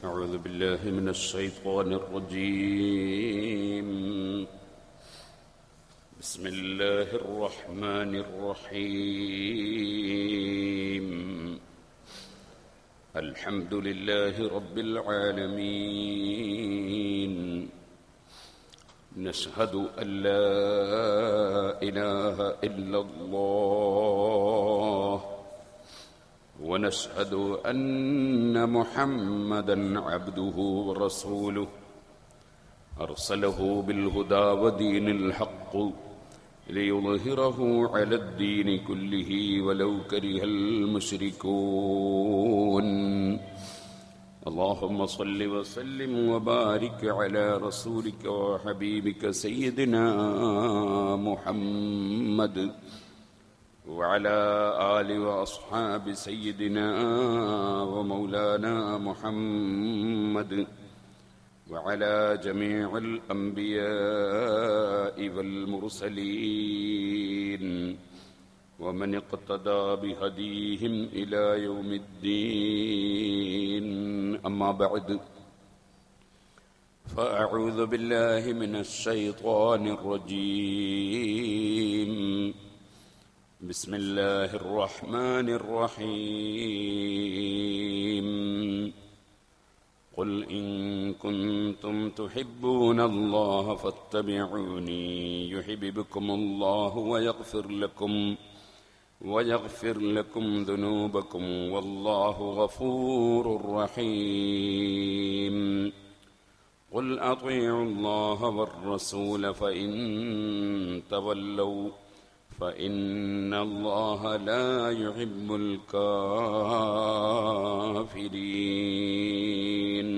أعوذ بالله من الشيطان الرجيم. بسم الله الرحمن الرحيم. الحمد لله رب العالمين. نشهد أن لا إله إلا الله ونشهد أن محمدًا عبده ورسوله أرسله بالهدى ودين الحق ليظهره على الدين كله ولو كره المشركون. اللهم صل وسلم وبارك على رسولك وحبيبك سيدنا محمد وعلى آل وأصحاب سيدنا ومولانا محمد وعلى جميع الأنبياء والمرسلين ومن اقتدى بهديهم إلى يوم الدين. أما بعد، فأعوذ بالله من الشيطان الرجيم. بسم الله الرحمن الرحيم. قل إن كنتم تحبون الله فاتبعوني يحببكم الله ويغفر لكم ذنوبكم والله غفور رحيم. قل أطيعوا الله والرسول فإن تولوا فإن الله لا يحب الكافرين.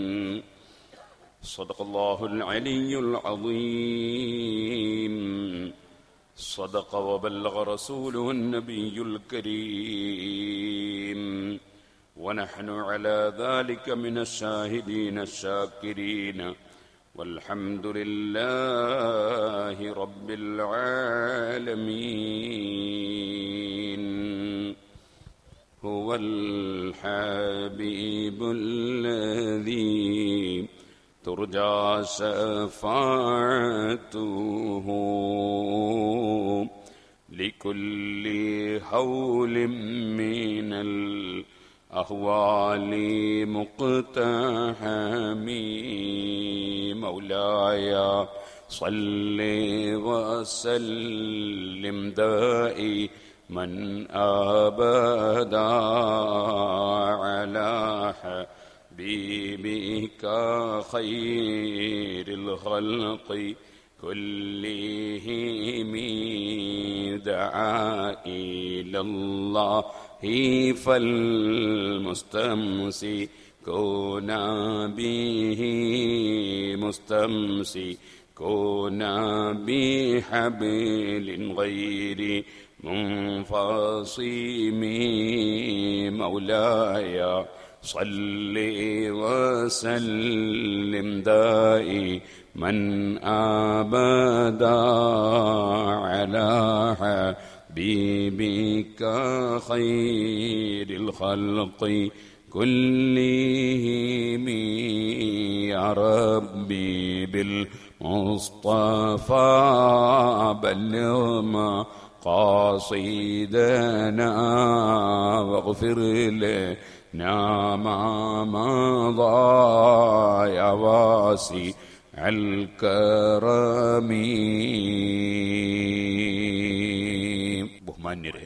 صدق الله العلي العظيم. صدق وبلغ رسوله النبي الكريم، ونحن على ذلك من الشاهدين الشاكرين، والحمد لله رب العالمين. هو الحبيب الذي ترجى شفاعته لكل هول من الأهوال مقتحم. مولاي صل وسلم دائما أبدا على حبيبك خير الخلق كلهم. دعا إلى الله فالمستمسكون به مستمسكون بحبل غير منفصم. مولاي صل وسلم دائما أبدا على حبيبك خير الخلق كلهم. يا ربي بالمصطفى بلغ مقاصدنا واغفر لنا ما مضى يا واسع الكرم. ബഹുമാന്യരെ,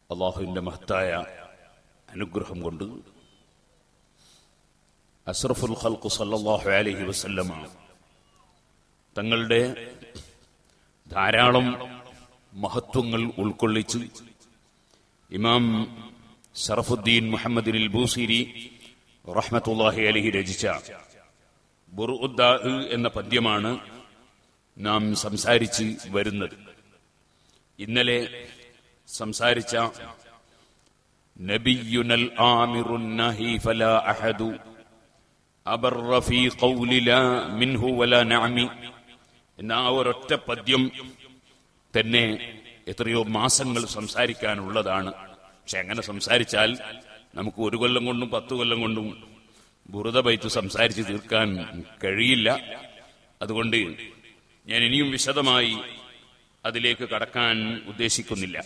അല്ലാഹുവിന്റെ മഹത്തായ അനുഗ്രഹം കൊണ്ട് അഷ്റഫുൽ ഖൽഖ് സല്ലല്ലാഹു അലൈഹി വസല്ലമ തങ്ങളുടെ ധാരാളം മഹത്വങ്ങൾ ഉൾക്കൊള്ളിച്ച് ഇമാം ശറഫുദ്ദീൻ മുഹമ്മദ് അൽ ബൂസിരി റഹ്മത്തുള്ളാഹി അലൈഹി രചിച്ച ബുർഉദ്ദാ എന്ന പദ്യമാണ് നാം സംസാരിച്ച് വരുന്നത്. ഇന്നലെ സംസാരിച്ച നബിയുനൽ ആമിറുൻ നഹി ഫലാ അഹദു അബർറ ഫീ ഖൗലി ലാ മിൻഹു വലാ നഅമി എന്ന ആ ഒരൊറ്റ പദ്യം തന്നെ എത്രയോ മാസങ്ങൾ സംസാരിക്കാനുള്ളതാണ്. പക്ഷെ അങ്ങനെ സംസാരിച്ചാൽ നമുക്ക് 1 കൊല്ലം കൊണ്ടും 10 കൊല്ലം കൊണ്ടും ബുറുദ ബൈത്ത് സംസാരിച്ച് തീർക്കാൻ കഴിയില്ല. അതുകൊണ്ട് ഞാൻ ഇനിയും വിശദമായി അതിലേക്ക് കടക്കാൻ ഉദ്ദേശിക്കുന്നില്ല.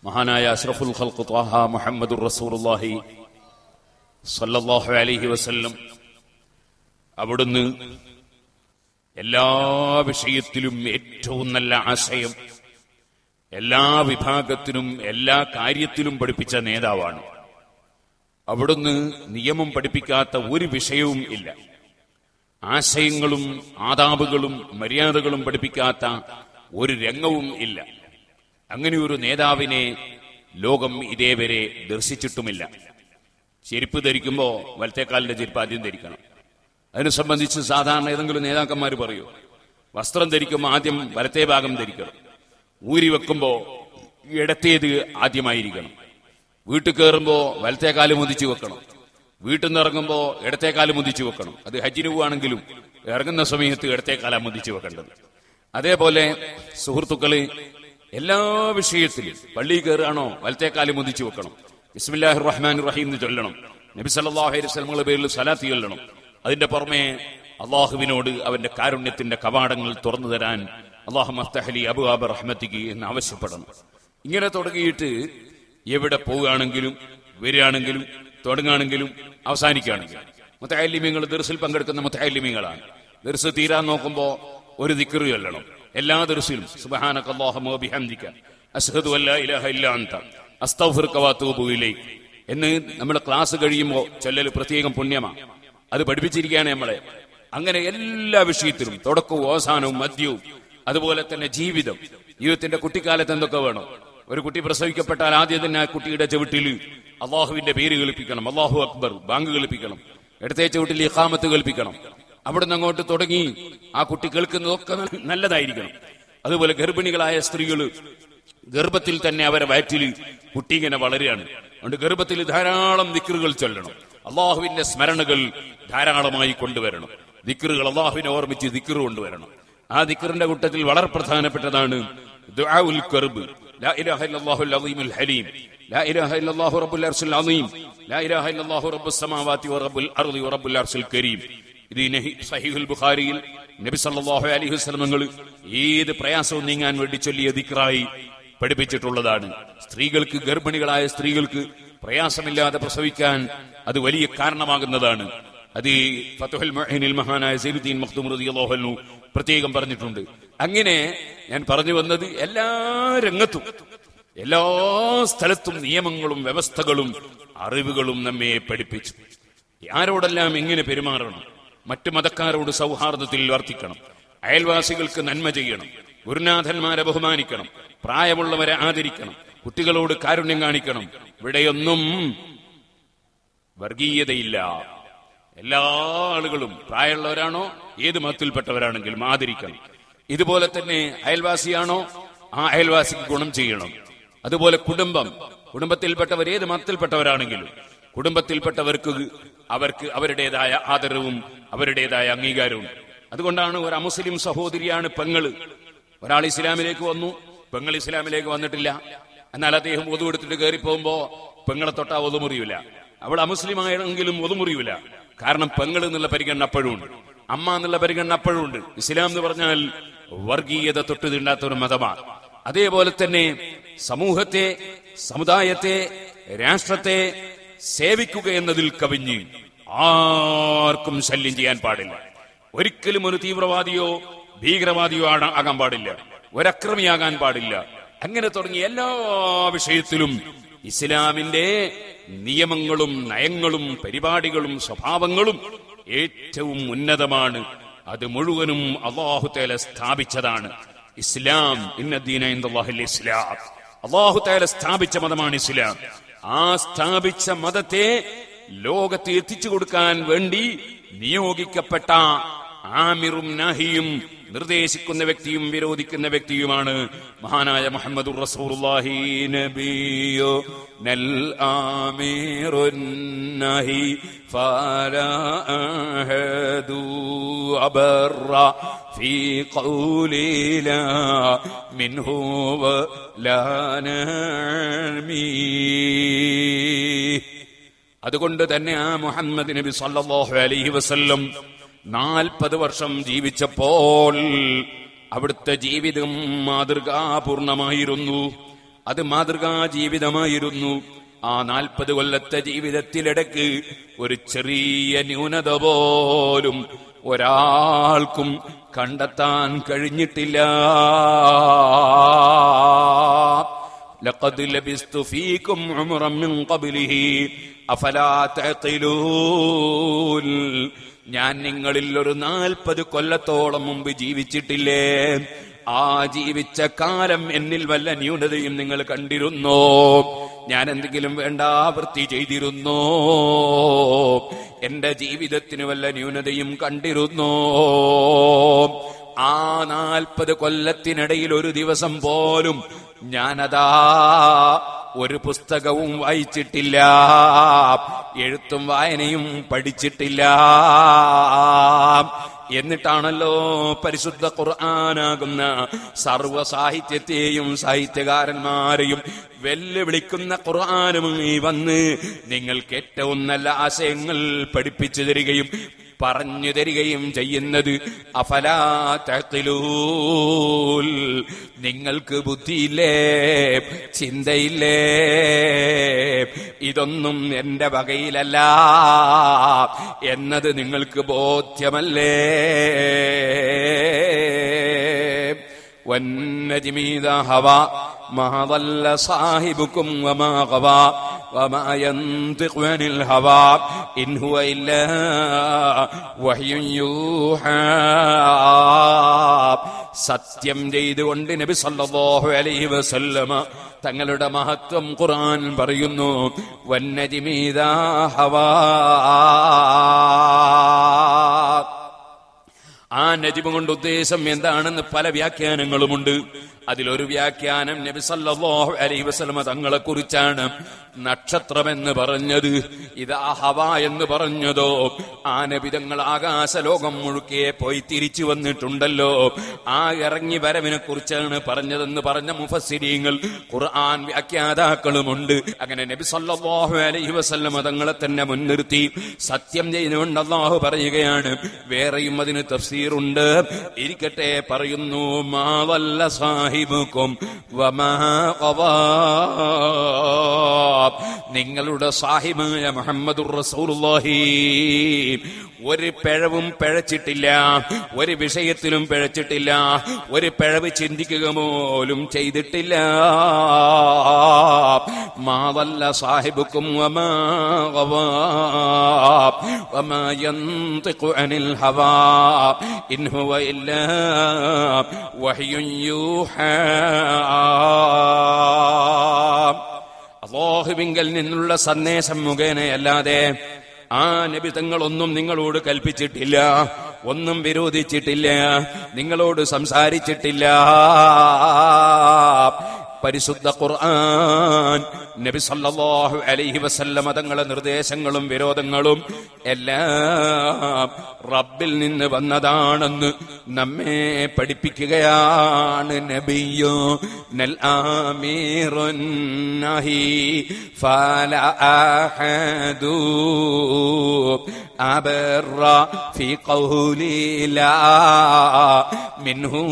മഹാനായ അഷ്റഫുൽ ഖൽഖ് ത്വാഹ മുഹമ്മദുർ റസൂലുള്ളാഹി സ്വല്ലല്ലാഹു അലൈഹി വസല്ലം അവിടുന്ന് എല്ലാ വിഷയത്തിലും ഏറ്റവും നല്ല ആശയം എല്ലാ വിഭാഗത്തിനും എല്ലാ കാര്യത്തിലും പഠിപ്പിച്ച നേതാവാണ്. അവിടുന്ന് നിയമം പഠിപ്പിക്കാത്ത ഒരു വിഷയവും ഇല്ല. ആശയങ്ങളും ആദാബുകളും മര്യാദകളും പഠിപ്പിക്കാത്ത ഒരു രംഗവും ഇല്ല. അങ്ങനെ ഒരു നേതാവിനെ ലോകം ഇതേവരെ ദർശിച്ചിട്ടുമില്ല. ചെരുപ്പ് ധരിക്കുമ്പോ വലത്തേക്കാലിന്റെ ചെരുപ്പ് ആദ്യം ധരിക്കണം. അതിനെ സംബന്ധിച്ച് സാധാരണ ഏതെങ്കിലും നേതാക്കന്മാർ പറയൂ, വസ്ത്രം ധരിക്കുമ്പോൾ ആദ്യം വലത്തേ ഭാഗം ധരിക്കണം, ഊരി വെക്കുമ്പോ ഇടത്തേത് ആദ്യമായിരിക്കണം, വീട്ടിൽ കയറുമ്പോ വലത്തേക്കാല് മുതിച്ചു വെക്കണം, വീട്ടിൽ നിന്ന് ഇറങ്ങുമ്പോ ഇടത്തേക്കാല് മുതിച്ചു വെക്കണം. അത് ഹജ്ജിന് പോവാണെങ്കിലും ഇറങ്ങുന്ന സമയത്ത് ഇടത്തേക്കാല മുതിച്ചു വെക്കേണ്ടത്. അതേപോലെ സുഹൃത്തുക്കള് എല്ലാ വിഷയത്തിലും പള്ളിയിൽ കയറുകയാണോ വലത്തേക്കാല് മുതിച്ചു വെക്കണം, ബിസ്മില്ലാഹിർ റഹ്മാനിർ റഹീം എന്ന് ചൊല്ലണം, നബി സല്ലല്ലാഹു അലൈഹി വസല്ലമയുടെ പേരിൽ സലാത്ത് ചൊല്ലണം. അതിന്റെ പുറമെ അള്ളാഹുവിനോട് അവന്റെ കാരുണ്യത്തിന്റെ കവാടങ്ങൾ തുറന്നു തരാൻ അല്ലാഹുമ്മ അഫ്തഹ് ലി അബ്വാബ റഹ്മതികി എന്ന് ആവശ്യപ്പെടണം. ഇങ്ങനെ തുടങ്ങിയിട്ട് എവിടെ പോവുകയാണെങ്കിലും വരികയാണെങ്കിലും തുടങ്ങുകയാണെങ്കിലും അവസാനിക്കുകയാണെങ്കിലും മുത്തഅല്ലിമീങ്ങൾ ദർസിൽ പങ്കെടുക്കുന്ന മുത്തഅല്ലിമീങ്ങളാണ്. ദർസ് തീരാൻ നോക്കുമ്പോ ഒരു ദിക്ർ ചൊല്ലണം. എല്ലാ ദർസിലും സുബ്ഹാനക അല്ലാഹുമ്മ വബിഹംദിക അശ്ഹദു അല്ലാ ഇലാഹ ഇല്ലാ അൻത അസ്തഗ്ഫിറുക വഅതൂബു ഇലൈക് എന്ന് നമ്മുടെ ക്ലാസ് കഴിയുമ്പോൾ ചൊല്ലൽ പ്രത്യേകം പുണ്യമാണ്. അത് പഠിപ്പിച്ചിരിക്കുകയാണ് നമ്മളെ. അങ്ങനെ എല്ലാ വിഷയത്തിലും തുടക്കവും അവസാനവും മധ്യവും അതുപോലെ തന്നെ ജീവിതത്തിന്റെ കുട്ടിക്കാലത്ത് എന്തൊക്കെ വേണം. ഒരു കുട്ടി പ്രസവിക്കപ്പെട്ടാൽ ആദ്യം തന്നെ ആ കുട്ടിയുടെ ചവിട്ടിൽ അള്ളാഹുവിന്റെ പേര് കേൾപ്പിക്കണം, അല്ലാഹു അക്ബർ ബാങ്ക് കേൾപ്പിക്കണം, ഇടത്തെ ചവിട്ടിൽ ഇഖാമത്ത് കേൾപ്പിക്കണം. അവിടുന്ന് അങ്ങോട്ട് തുടങ്ങി ആ കുട്ടി കേൾക്കുന്നതൊക്കെ നല്ലതായിരിക്കണം. അതുപോലെ ഗർഭിണികളായ സ്ത്രീകൾ ഗർഭത്തിൽ തന്നെ അവരെ വയറ്റിൽ കുട്ടി ഇങ്ങനെ വളരുകയാണ്. അതുകൊണ്ട് ഗർഭത്തിൽ ധാരാളം ദിക്റുകൾ ചൊല്ലണം, അള്ളാഹുവിന്റെ സ്മരണകൾ ധാരാളമായി കൊണ്ടുവരണം. ദിക്റുകൾ അള്ളാഹുവിനെ ഓർമ്മിച്ച് ദിക്ർ കൊണ്ടുവരണം. ആ ദിക്റിന്റെ കൂട്ടത്തിൽ വളരെ പ്രധാനപ്പെട്ടതാണ് ദുആഉൽ കർബ്. ലാ ഇലാഹ ഇല്ലല്ലാഹുൽ അസീമുൽ ഹലീം, ലാ ഇലാഹ ഇല്ലല്ലാഹു റബ്ബുൽ അർശിൽ അസീം, ലാ ഇലാഹ ഇല്ലല്ലാഹു റബ്ബുസ് സമാവാതി വറബ്ബുൽ അർളി വറബ്ബുൽ അർശിൽ കരീം. ഇത് സഹീഹുൽ ബുഖാരിയിൽ നബി സല്ലല്ലാഹു അലൈഹി വസല്ലം തങ്ങൾ ഏത് പ്രയാസവും നീങ്ങാൻ വേണ്ടി ചൊല്ലിയ ദിക്റായി പഠിപ്പിച്ചിട്ടുള്ളതാണ്. സ്ത്രീകൾക്ക്, ഗർഭിണികളായ സ്ത്രീകൾക്ക് പ്രയാസമില്ലാതെ പ്രസവിക്കാൻ അത് വലിയ കാരണമാകുന്നതാണ്. അത് ഫതുഹുൽ മുഈനിൽ മഹാനായ സൈനുദ്ദീൻ മഖ്ദൂം റളിയല്ലാഹു അൻഹു പ്രത്യേകം പറഞ്ഞിട്ടുണ്ട്. അങ്ങനെ ഞാൻ പറഞ്ഞു വന്നത് എല്ലാ രംഗത്തും എല്ലാ സ്ഥലത്തും നിയമങ്ങളും വ്യവസ്ഥകളും അറിവുകളും നമ്മെ പഠിപ്പിച്ചു. ആരോടെല്ലാം എങ്ങനെ പെരുമാറണം, മറ്റു മതക്കാരോട് സൗഹാർദ്ദത്തിൽ വർത്തിക്കണം, അയൽവാസികൾക്ക് നന്മ ചെയ്യണം, ഗുരുനാഥന്മാരെ ബഹുമാനിക്കണം, പ്രായമുള്ളവരെ ആദരിക്കണം, കുട്ടികളോട് കാരുണ്യം കാണിക്കണം. ഇവിടെയൊന്നും വർഗീയതയില്ല. എല്ലാ ആളുകളും പ്രായമുള്ളവരാണോ ഏത് മതത്തിൽപ്പെട്ടവരാണെങ്കിലും ആദരിക്കണം. ഇതുപോലെ തന്നെ അയൽവാസിയാണോ ആ അയൽവാസിക്ക് ഗുണം ചെയ്യണം. അതുപോലെ കുടുംബത്തിൽപ്പെട്ടവർ ഏത് മതത്തിൽപ്പെട്ടവരാണെങ്കിലും കുടുംബത്തിൽപ്പെട്ടവർക്ക് അവരുടേതായ ആദരവും അവരുടേതായ അംഗീകാരവും. അതുകൊണ്ടാണ് ഒരു അമുസ്ലിം സഹോദരിയാണ് പെങ്ങള്. ഒരാൾ ഇസ്ലാമിലേക്ക് വന്നു, പെങ്ങൾ ഇസ്ലാമിലേക്ക് വന്നിട്ടില്ല. എന്നാൽ അദ്ദേഹം ഒതു എടുത്തിട്ട് കയറി പോകുമ്പോ പെങ്ങളെ തൊട്ടാ ഒതുമുറിയൂല. അവൾ അമുസ്ലിമായെങ്കിലും ഒതുമുറിയൂല. കാരണം പെങ്ങൾ എന്നുള്ള പരിഗണന അപ്പോഴും ഉണ്ട്, അമ്മ എന്നുള്ള പരിഗണന അപ്പോഴും ഉണ്ട്. ഇസ്ലാം എന്ന് പറഞ്ഞാൽ വർഗീയത തൊട്ട് തീണ്ടാത്ത ഒരു മതമാണ്. അതേപോലെ തന്നെ സമൂഹത്തെ, സമുദായത്തെ, രാഷ്ട്രത്തെ സേവിക്കുക എന്നതിൽ കവിഞ്ഞ് ആർക്കും ശല്യം ചെയ്യാൻ പാടില്ല. ഒരിക്കലും ഒരു തീവ്രവാദിയോ ഭീകരവാദിയോ ആകാൻ പാടില്ല, ഒരക്രമിയാകാൻ പാടില്ല. അങ്ങനെ തുടങ്ങിയ എല്ലാ വിഷയത്തിലും ഇസ്ലാമിന്റെ നിയമങ്ങളും നയങ്ങളും പരിപാടികളും സ്വഭാവങ്ങളും ഏറ്റവും ഉന്നതമാണ്. അത് മുഴുവനും അല്ലാഹു തആല സ്ഥാപിച്ചതാണ്. ഇസ്ലാം ഇന്നദ്ദീന ഇൻദല്ലാഹിൽ ഇസ്ലാം, അല്ലാഹു തആല സ്ഥാപിച്ച മതമാണ് ഇസ്ലാം. ആ സ്ഥാപിച്ച മതത്തെ ലോകത്ത് എത്തിച്ചു കൊടുക്കാൻ വേണ്ടി നിയോഗിക്കപ്പെട്ട ആമിറും നാഹിയും നിർദ്ദേശിക്കുന്ന വ്യക്തിയും വിരോധിക്കുന്ന വ്യക്തിയുമാണ് മഹാനായ മുഹമ്മദുർ റസൂലുള്ളാഹി നബിയോ നൽ ആമിറുൻ നാഹി ഫലാ അഹദു അബറ ഫീ ഖൗലി ലാ മിൻഹു വലാ നമീ. അതുകൊണ്ട് തന്നെ ആ മുഹമ്മദ് നബി സല്ലല്ലാഹു അലൈഹി വസല്ലം 40 വർഷം ജീവിച്ചപ്പോൾ അവിടുത്തെ ജീവിതം മാതൃകാപൂർണമായിരുന്നു. അത് മാതൃകാ ജീവിതമായിരുന്നു. ആ 40 കൊല്ലത്തെ ജീവിതത്തിലിടക്ക് ഒരു ചെറിയ ന്യൂനത പോലും ഒരാൾക്കും കണ്ടെത്താൻ കഴിഞ്ഞിട്ടില്ല. ലഖദ് ലബിസ്തു ഫീകും ഉംറൻ മിൻ ഖബ്ലിഹി അഫലാ തഅഖിലൂൻ. ഞാൻ നിങ്ങളിൽ ഒരു 40 കൊല്ലത്തോളം മുമ്പ് ജീവിച്ചിട്ടില്ലേ? ആ ജീവിച്ച കാലം എന്നിൽ വല്ല ന്യൂനതയും നിങ്ങൾ കണ്ടിരുന്നോ? ഞാൻ എന്തെങ്കിലും വേണ്ടാവൃത്തി ചെയ്തിരുന്നോ? എന്റെ ജീവിതത്തിന് വല്ല ന്യൂനതയും കണ്ടിരുന്നോ? ആ 40 കൊല്ലത്തിനിടയിൽ ഒരു ദിവസം പോലും ഞാനതാ ഒരു പുസ്തകവും വായിച്ചിട്ടില്ല, എഴുത്തും വായനയും പഠിച്ചിട്ടില്ല. എന്നിട്ടാണല്ലോ പരിശുദ്ധ ഖുർആനാകുന്ന സർവ സാഹിത്യത്തെയും സാഹിത്യകാരന്മാരെയും വെല്ലുവിളിക്കുന്ന ഖുർആനുമായി വന്ന് നിങ്ങൾക്ക് ഏറ്റവും നല്ല ആശയങ്ങൾ പഠിപ്പിച്ചു തരികയും പറഞ്ഞു തരികയും ചെയ്യുന്നത്. അഫലാ തഖിലൂൻ, നിങ്ങൾക്ക് ബുദ്ധിയില്ലേ, ചിന്തയില്ലേ? ഇതൊന്നും എന്റെ വകയിലല്ല എന്നത് നിങ്ങൾക്ക് ബോധ്യമല്ലേ? വന്നജ്മി ഇദാ ഹവാ മാ ضل صاحبكم وما غوى وما ينطق عن الهوى إن هو إلا وحي يوحى. സത്യം ചെയ്തുകൊണ്ട് നബി സല്ലല്ലാഹു അലൈഹി വസല്ലമ തങ്ങളുടെ മഹത്വം ഖുർആൻ പറയുന്നു. വന്നജ്മി ഇദാ ഹവാ. ആ നജ്മ് കൊണ്ട് ഉദ്ദേശം എന്താണെന്ന് പല വ്യാഖ്യാനങ്ങളുമുണ്ട്. അതിലൊരു വ്യാഖ്യാനം നബി സല്ലല്ലാഹു അലൈഹി വസല്ലമ തങ്ങളെ കുറിച്ചാണ് നക്ഷത്രമെന്ന് പറഞ്ഞത്. ഇതാ ഹവ എന്ന് പറഞ്ഞതോ ആ നബി തങ്ങൾ ആകാശലോകം മുഴുക്കെ പോയി തിരിച്ചു വന്നിട്ടുണ്ടല്ലോ, ആ ഇറങ്ങി വരവിനെ കുറിച്ചാണ് പറഞ്ഞതെന്ന് പറഞ്ഞ മുഫസ്സിരീങ്ങൾ ഖുർആൻ വ്യാഖ്യാതാക്കളുമുണ്ട്. അങ്ങനെ നബി സല്ലല്ലാഹു അലൈഹി വസല്ലമ തങ്ങളെ തന്നെ മുൻനിർത്തി സത്യം ചെയ്യുന്നുണ്ട് അല്ലാഹു പറയുകയാണ്. വേറെയും അതിന് തഫ്സീറുണ്ട്. ഇരിക്കട്ടെ, പറയുന്നു മാ വല്ല സാഹിബുക്കും വമാ ഖവാ. നിങ്ങളുടെ സാഹിബായ മുഹമ്മദുർ റസൂലുള്ളാഹി ഒരു പിഴവും പിഴച്ചിട്ടില്ല, ഒരു വിഷയത്തിലും പിഴച്ചിട്ടില്ല, ഒരു പിഴവ് ചിന്തിക്കുക പോലും ചെയ്തിട്ടില്ല. മാ വല്ല സാഹിബുക്കും വമാ ഖവാ വമാ യൻതിഖു അനിൽ ഹവാ ഇൻ ഹുവ ഇല്ലാ വഹ്യുൻ യൂഹാ. അല്ലാഹുവിങ്കൽ നിന്നുള്ള സന്ദേശം മുഖേനയല്ലാതെ ആ നബി തങ്ങളൊന്നും നിങ്ങളോട് കൽപ്പിച്ചിട്ടില്ല, ഒന്നും വിരോധിച്ചിട്ടില്ല, നിങ്ങളോട് സംസാരിച്ചിട്ടില്ല. പരിശുദ്ധ ഖുർആൻ നബി സല്ലല്ലാഹു അലൈഹി വസല്ലമ തങ്ങളുടെ നിർദ്ദേശങ്ങളും വിരോധങ്ങളും എല്ലാം റബ്ബിൽ നിന്ന് വന്നതാണെന്ന് നമ്മെ പഠിപ്പിക്കുകയാണ്. നബിയോ നൽ ആമീറുൻ നഹി ഫല അഹദു അബറ ഫി ഖൗലി ലാ മിൻഹു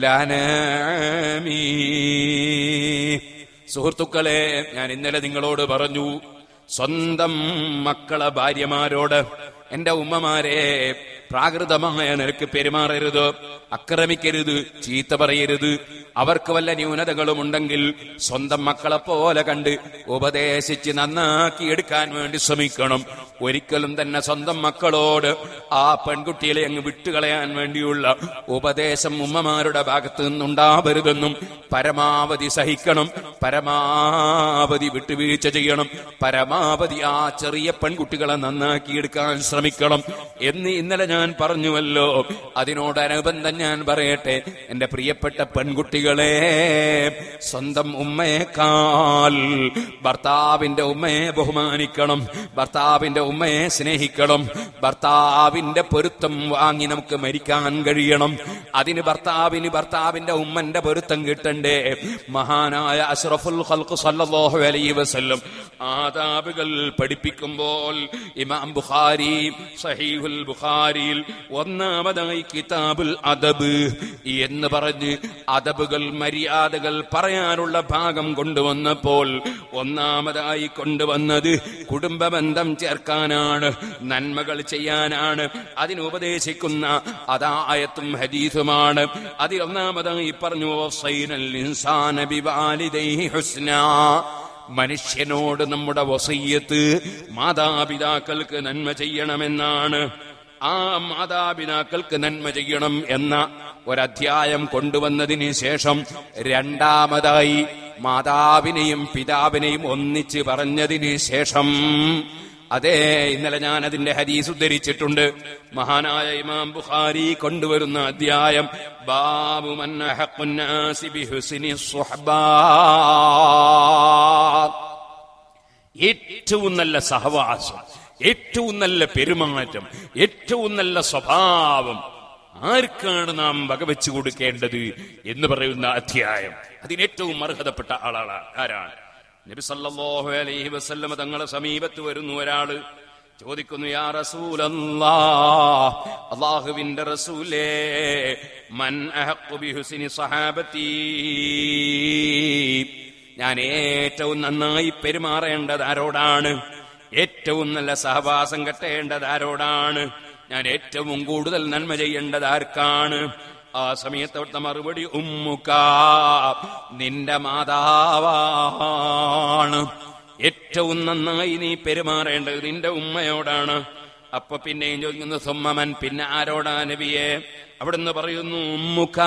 ലാ നമീ. സുഹൃത്തുക്കളെ, ഞാൻ ഇന്നലെ നിങ്ങളോട് പറഞ്ഞു, സ്വന്തം മക്കളെ ഭാര്യമാരോട് എന്റെ ഉമ്മമാരെ പ്രാകൃതമായ നിരക്ക് പെരുമാറരുത്, ആക്രമിക്കരുത്, ചീത്ത പറയരുത്. അവർക്ക് വല്ല ന്യൂനതകളും ഉണ്ടെങ്കിൽ സ്വന്തം മക്കളെ പോലെ കണ്ട് ഉപദേശിച്ച് നന്നാക്കി എടുക്കാൻ വേണ്ടി ശ്രമിക്കണം. ഒരിക്കലും തന്നെ സ്വന്തം മക്കളോട് ആ പെൺകുട്ടികളെ അങ്ങ് വിട്ടുകളയാൻ വേണ്ടിയുള്ള ഉപദേശം ഉമ്മമാരുടെ ഭാഗത്ത് നിന്നുണ്ടാവരുതെന്നും പരമാവധി സഹിക്കണം, പരമാവധി വിട്ടുവീഴ്ച ചെയ്യണം, പരമാവധി ആ ചെറിയ പെൺകുട്ടികളെ നന്നാക്കിയെടുക്കാൻ ശ്രമിക്കണം എന്ന് ഇന്നലെ ഞാൻ പറഞ്ഞുവല്ലോ. അതിനോടനുബന്ധം ഞാൻ പറയട്ടെ, എന്റെ പ്രിയപ്പെട്ട പെൺകുട്ടികൾ, കുട്ടികളെ, സ്വന്തം ഉമ്മയേക്കാൾ ഭർത്താവിന്റെ ഉമ്മയെ ബഹുമാനിക്കണം, ഭർത്താവിന്റെ ഉമ്മയെ സ്നേഹിക്കണം. ഭർത്താവിന്റെ പൊരുത്തം വാങ്ങി നമുക്ക് മരിക്കാൻ കഴിയണം. അതിന് ഭർത്താവിന്റെ ഉമ്മന്റെ പൊരുത്തം കിട്ടണ്ടേ? മഹാനായ അഷ്റഫുൽ ഖൽഖ് സല്ലല്ലാഹു അലൈഹി വസല്ലം ആദാബുകൾ പഠിപ്പിക്കുമ്പോൾ ഇമാം ബുഖാരി സഹീഹുൽ ബുഖാരിയിൽ ഒന്നാമതായി കിതാബുൽ അദബ് എന്ന് പറഞ്ഞ് അദബുകൾ, മര്യാദകൾ പറയാനുള്ള ഭാഗം കൊണ്ടുവന്നപ്പോൾ ഒന്നാമതായി കൊണ്ടുവന്നത് കുടുംബബന്ധം ചേർക്കാനാണ്, നന്മകൾ ചെയ്യാനാണ്. അതിനുപദേശിക്കുന്ന അതായത്തും ഹദീസുമാണ്. അതിലൊന്നാമതായി പറഞ്ഞു വസൈനൽ ഇൻസാന ബിവാലിദൈഹി ഹുസ്നാ, മനുഷ്യനോട് നമ്മുടെ വസയ്യത്ത് മാതാപിതാക്കൾക്ക് നന്മ ചെയ്യണമെന്നാണ്. ആ മാതാപിതാക്കൾക്ക് നന്മ ചെയ്യണം എന്ന ഒരധ്യായം കൊണ്ടുവന്നതിന് ശേഷം രണ്ടാമതായി മാതാവിനെയും പിതാവിനെയും ഒന്നിച്ച് പറഞ്ഞതിന് ശേഷം, അതേ ഇന്നലെ ഞാൻ അതിന്റെ ഹദീസ് ഉദ്ധരിച്ചിട്ടുണ്ട്. മഹാനായ ഇമാം ബുഖാരി കൊണ്ടുവരുന്ന അധ്യായം ബാബു മൻ അഹഖുൻ നാസി ബിഹുസ്നി സുഹ്ബാ, ഏറ്റവും നല്ല സഹവാസം, ഏറ്റവും നല്ല പെരുമാറ്റം, ഏറ്റവും നല്ല സ്വഭാവം ആർക്കാണ് നാം വകവെച്ചു കൊടുക്കേണ്ടത് എന്ന് പറയുന്ന അധ്യായം. അതിനേറ്റവും അർഹതപ്പെട്ട ആളാണ് ആരാണ്? നബി സല്ലല്ലാഹു അലൈഹി വസല്ലം തങ്ങളുടെ സമീപത്ത് വരുന്നു ഒരാള്, ചോദിക്കുന്നു, യാ റസൂലല്ലാഹ്, അല്ലാഹുവിന്റെ റസൂലേ, മൻ അഹഖു ബിഹുസ്നി സഹാബത്തി, ഞാൻ ഏറ്റവും നന്നായി പെരുമാറേണ്ടത് ആരോടാണ്? ഏറ്റവും നല്ല സഹവാസം കെട്ടേണ്ടത് ആരോടാണ്? ഞാൻ ഏറ്റവും കൂടുതൽ നന്മ ചെയ്യേണ്ടത് ആർക്കാണ്? ആ സമയത്ത് അവിടുത്തെ മറുപടി ഉമ്മുക, നിന്റെ മാതാവാണ്. ഏറ്റവും നന്നായി നീ പെരുമാറേണ്ടത് നിന്റെ ഉമ്മയോടാണ്. അപ്പൊ പിന്നെയും ചോദിക്കുന്നു സുമ്മമൻ, പിന്നെ ആരോടാ നബിയെ? അവിടുന്ന് പറയുന്നു ഉമ്മുക,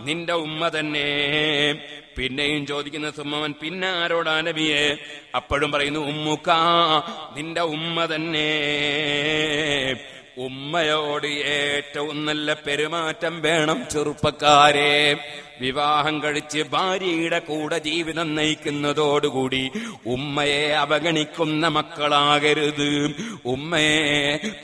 നിന്റെ ഉമ്മ തന്നെ. പിന്നെയും ചോദിക്കുന്ന സുമ്മമൻ, പിന്നെ ആരോടാ നബിയെ? അപ്പോഴും പറയുന്നു ഉമ്മുക, നിന്റെ ഉമ്മ തന്നെ. ഉമ്മയോട് ഏറ്റവും നല്ല പെരുമാറ്റം വേണം ചെറുപ്പക്കാരെ. വിവാഹം കഴിച്ച് ഭാര്യയുടെ കൂടെ ജീവിതം നയിക്കുന്നതോടുകൂടി ഉമ്മയെ അവഗണിക്കുന്ന മക്കളാകരുത്. ഉമ്മയെ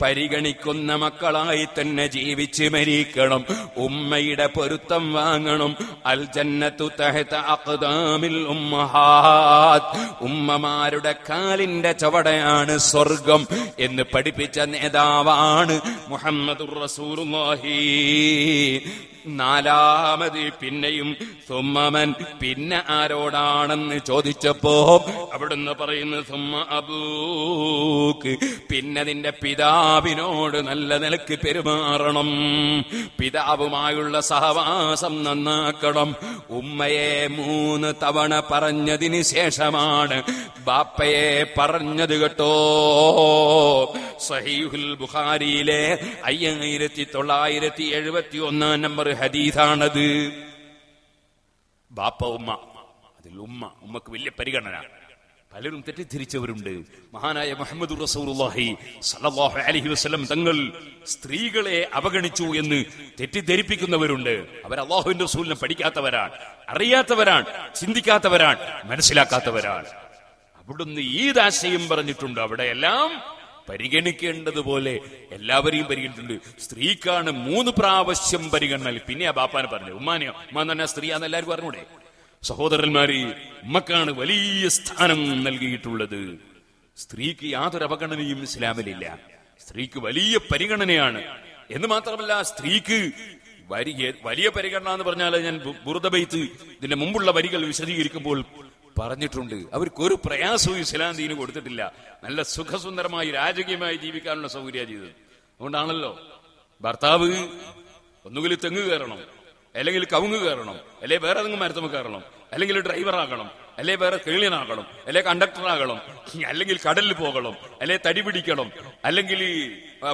പരിഗണിക്കുന്ന മക്കളായി തന്നെ ജീവിച്ച് മരിക്കണം. ഉമ്മയുടെ പൊരുത്തം വാങ്ങണം. അൽ ജന്നത്തു തഹത അഖ്ദാമിൽ ഉമ്മഹാത്ത്, ഉമ്മമാരുടെ കാലിന്റെ ചവടയാണ് സ്വർഗം എന്ന് പഠിപ്പിച്ച നേതാവാണ് മുഹമ്മദുർ റസൂലുള്ളാഹി. നാലാമത് പിന്നെയും സുമ്മമൻ, പിന്നെ ആരോടാണെന്ന് ചോദിച്ചപ്പോ അവിടുന്ന് പറയുന്നു സുമ്മ അബൂക്ക്, പിന്നെ നിന്റെ പിതാവിനോട് നല്ല നിലക്ക് പെരുമാറണം. പിതാവുമായുള്ള സഹവാസം നന്നാക്കണം. ഉമ്മയെ 3 തവണ പറഞ്ഞതിന് ശേഷമാണ് ബാപ്പയെ പറഞ്ഞത് കേട്ടോ. സഹീഹുൽ ബുഖാരിയിലെ 5971 നമ്പർ ഹദീസാണത്. ബാപ്പ ഉമ്മ, അതിൽ ഉമ്മക്ക് വലിയ പരിഗണന. പലരും തെറ്റിദ്ധരിച്ചവരുണ്ട്. മഹാനായ മുഹമ്മദുർ റസൂലുള്ളാഹി സ്വല്ലല്ലാഹു അലൈഹി വസല്ലം തങ്ങൾ സ്ത്രീകളെ അവഗണിച്ചു എന്ന് തെറ്റിദ്ധരിപ്പിക്കുന്നവരുണ്ട്. അവർ അല്ലാഹുവിന്റെ റസൂലിനെ പഠിക്കാത്തവരാണ്, അറിയാത്തവരാണ്, ചിന്തിക്കാത്തവരാണ്, മനസ്സിലാക്കാത്തവരാണ്. അവിടുന്ന് ഈ ആശയം പറഞ്ഞിട്ടുണ്ട്. അവിടെയെല്ലാം പരിഗണിക്കേണ്ടതുപോലെ എല്ലാവരെയും പരിഗണിച്ചിട്ടുണ്ട്. സ്ത്രീക്കാണ് 3 പ്രാവശ്യം പരിഗണന. പിന്നെ ആ ബാപ്പാനെ പറഞ്ഞു, ഉമ്മാനെയോ? ഉമ്മ തന്നെ സ്ത്രീയാന്ന് എല്ലാവരും പറഞ്ഞൂടെ? സഹോദരന്മാരെ, ഉമ്മക്കാണ് വലിയ സ്ഥാനം നൽകിയിട്ടുള്ളത്. സ്ത്രീക്ക് യാതൊരു അവഗണനയും ഇസ്ലാമിലില്ല. സ്ത്രീക്ക് വലിയ പരിഗണനയാണ്. എന്ന് മാത്രമല്ല, സ്ത്രീക്ക് വലിയ പരിഗണന എന്ന് പറഞ്ഞാൽ, ഞാൻ ബുർദ ബൈത്ത് ഇതിന്റെ മുമ്പുള്ള വരികൾ വിശദീകരിക്കുമ്പോൾ പറഞ്ഞിട്ടുണ്ട്. അവർക്കൊരു പ്രയാസവും ഇസ്ലാം ദീന് കൊടുത്തിട്ടില്ല. നല്ല സുഖസുന്ദരമായി രാജകീയമായി ജീവിക്കാനുള്ള സൗകര്യ ചെയ്തത്. അതുകൊണ്ടാണല്ലോ ഭർത്താവ് ഒന്നുകിൽ തെങ്ങ് കയറണം, അല്ലെങ്കിൽ കവുങ്ങ് കയറണം, അല്ലെ വേറെ ഏതെങ്കിലും മരത്തുമ്പ് കയറണം, അല്ലെങ്കിൽ ഡ്രൈവറാകണം, അല്ലെ വേറെ ക്ലീനറാകണം, അല്ലെ കണ്ടക്ടറാകണം, അല്ലെങ്കിൽ കടലിൽ പോകണം, അല്ലെ തടി പിടിക്കണം, അല്ലെങ്കിൽ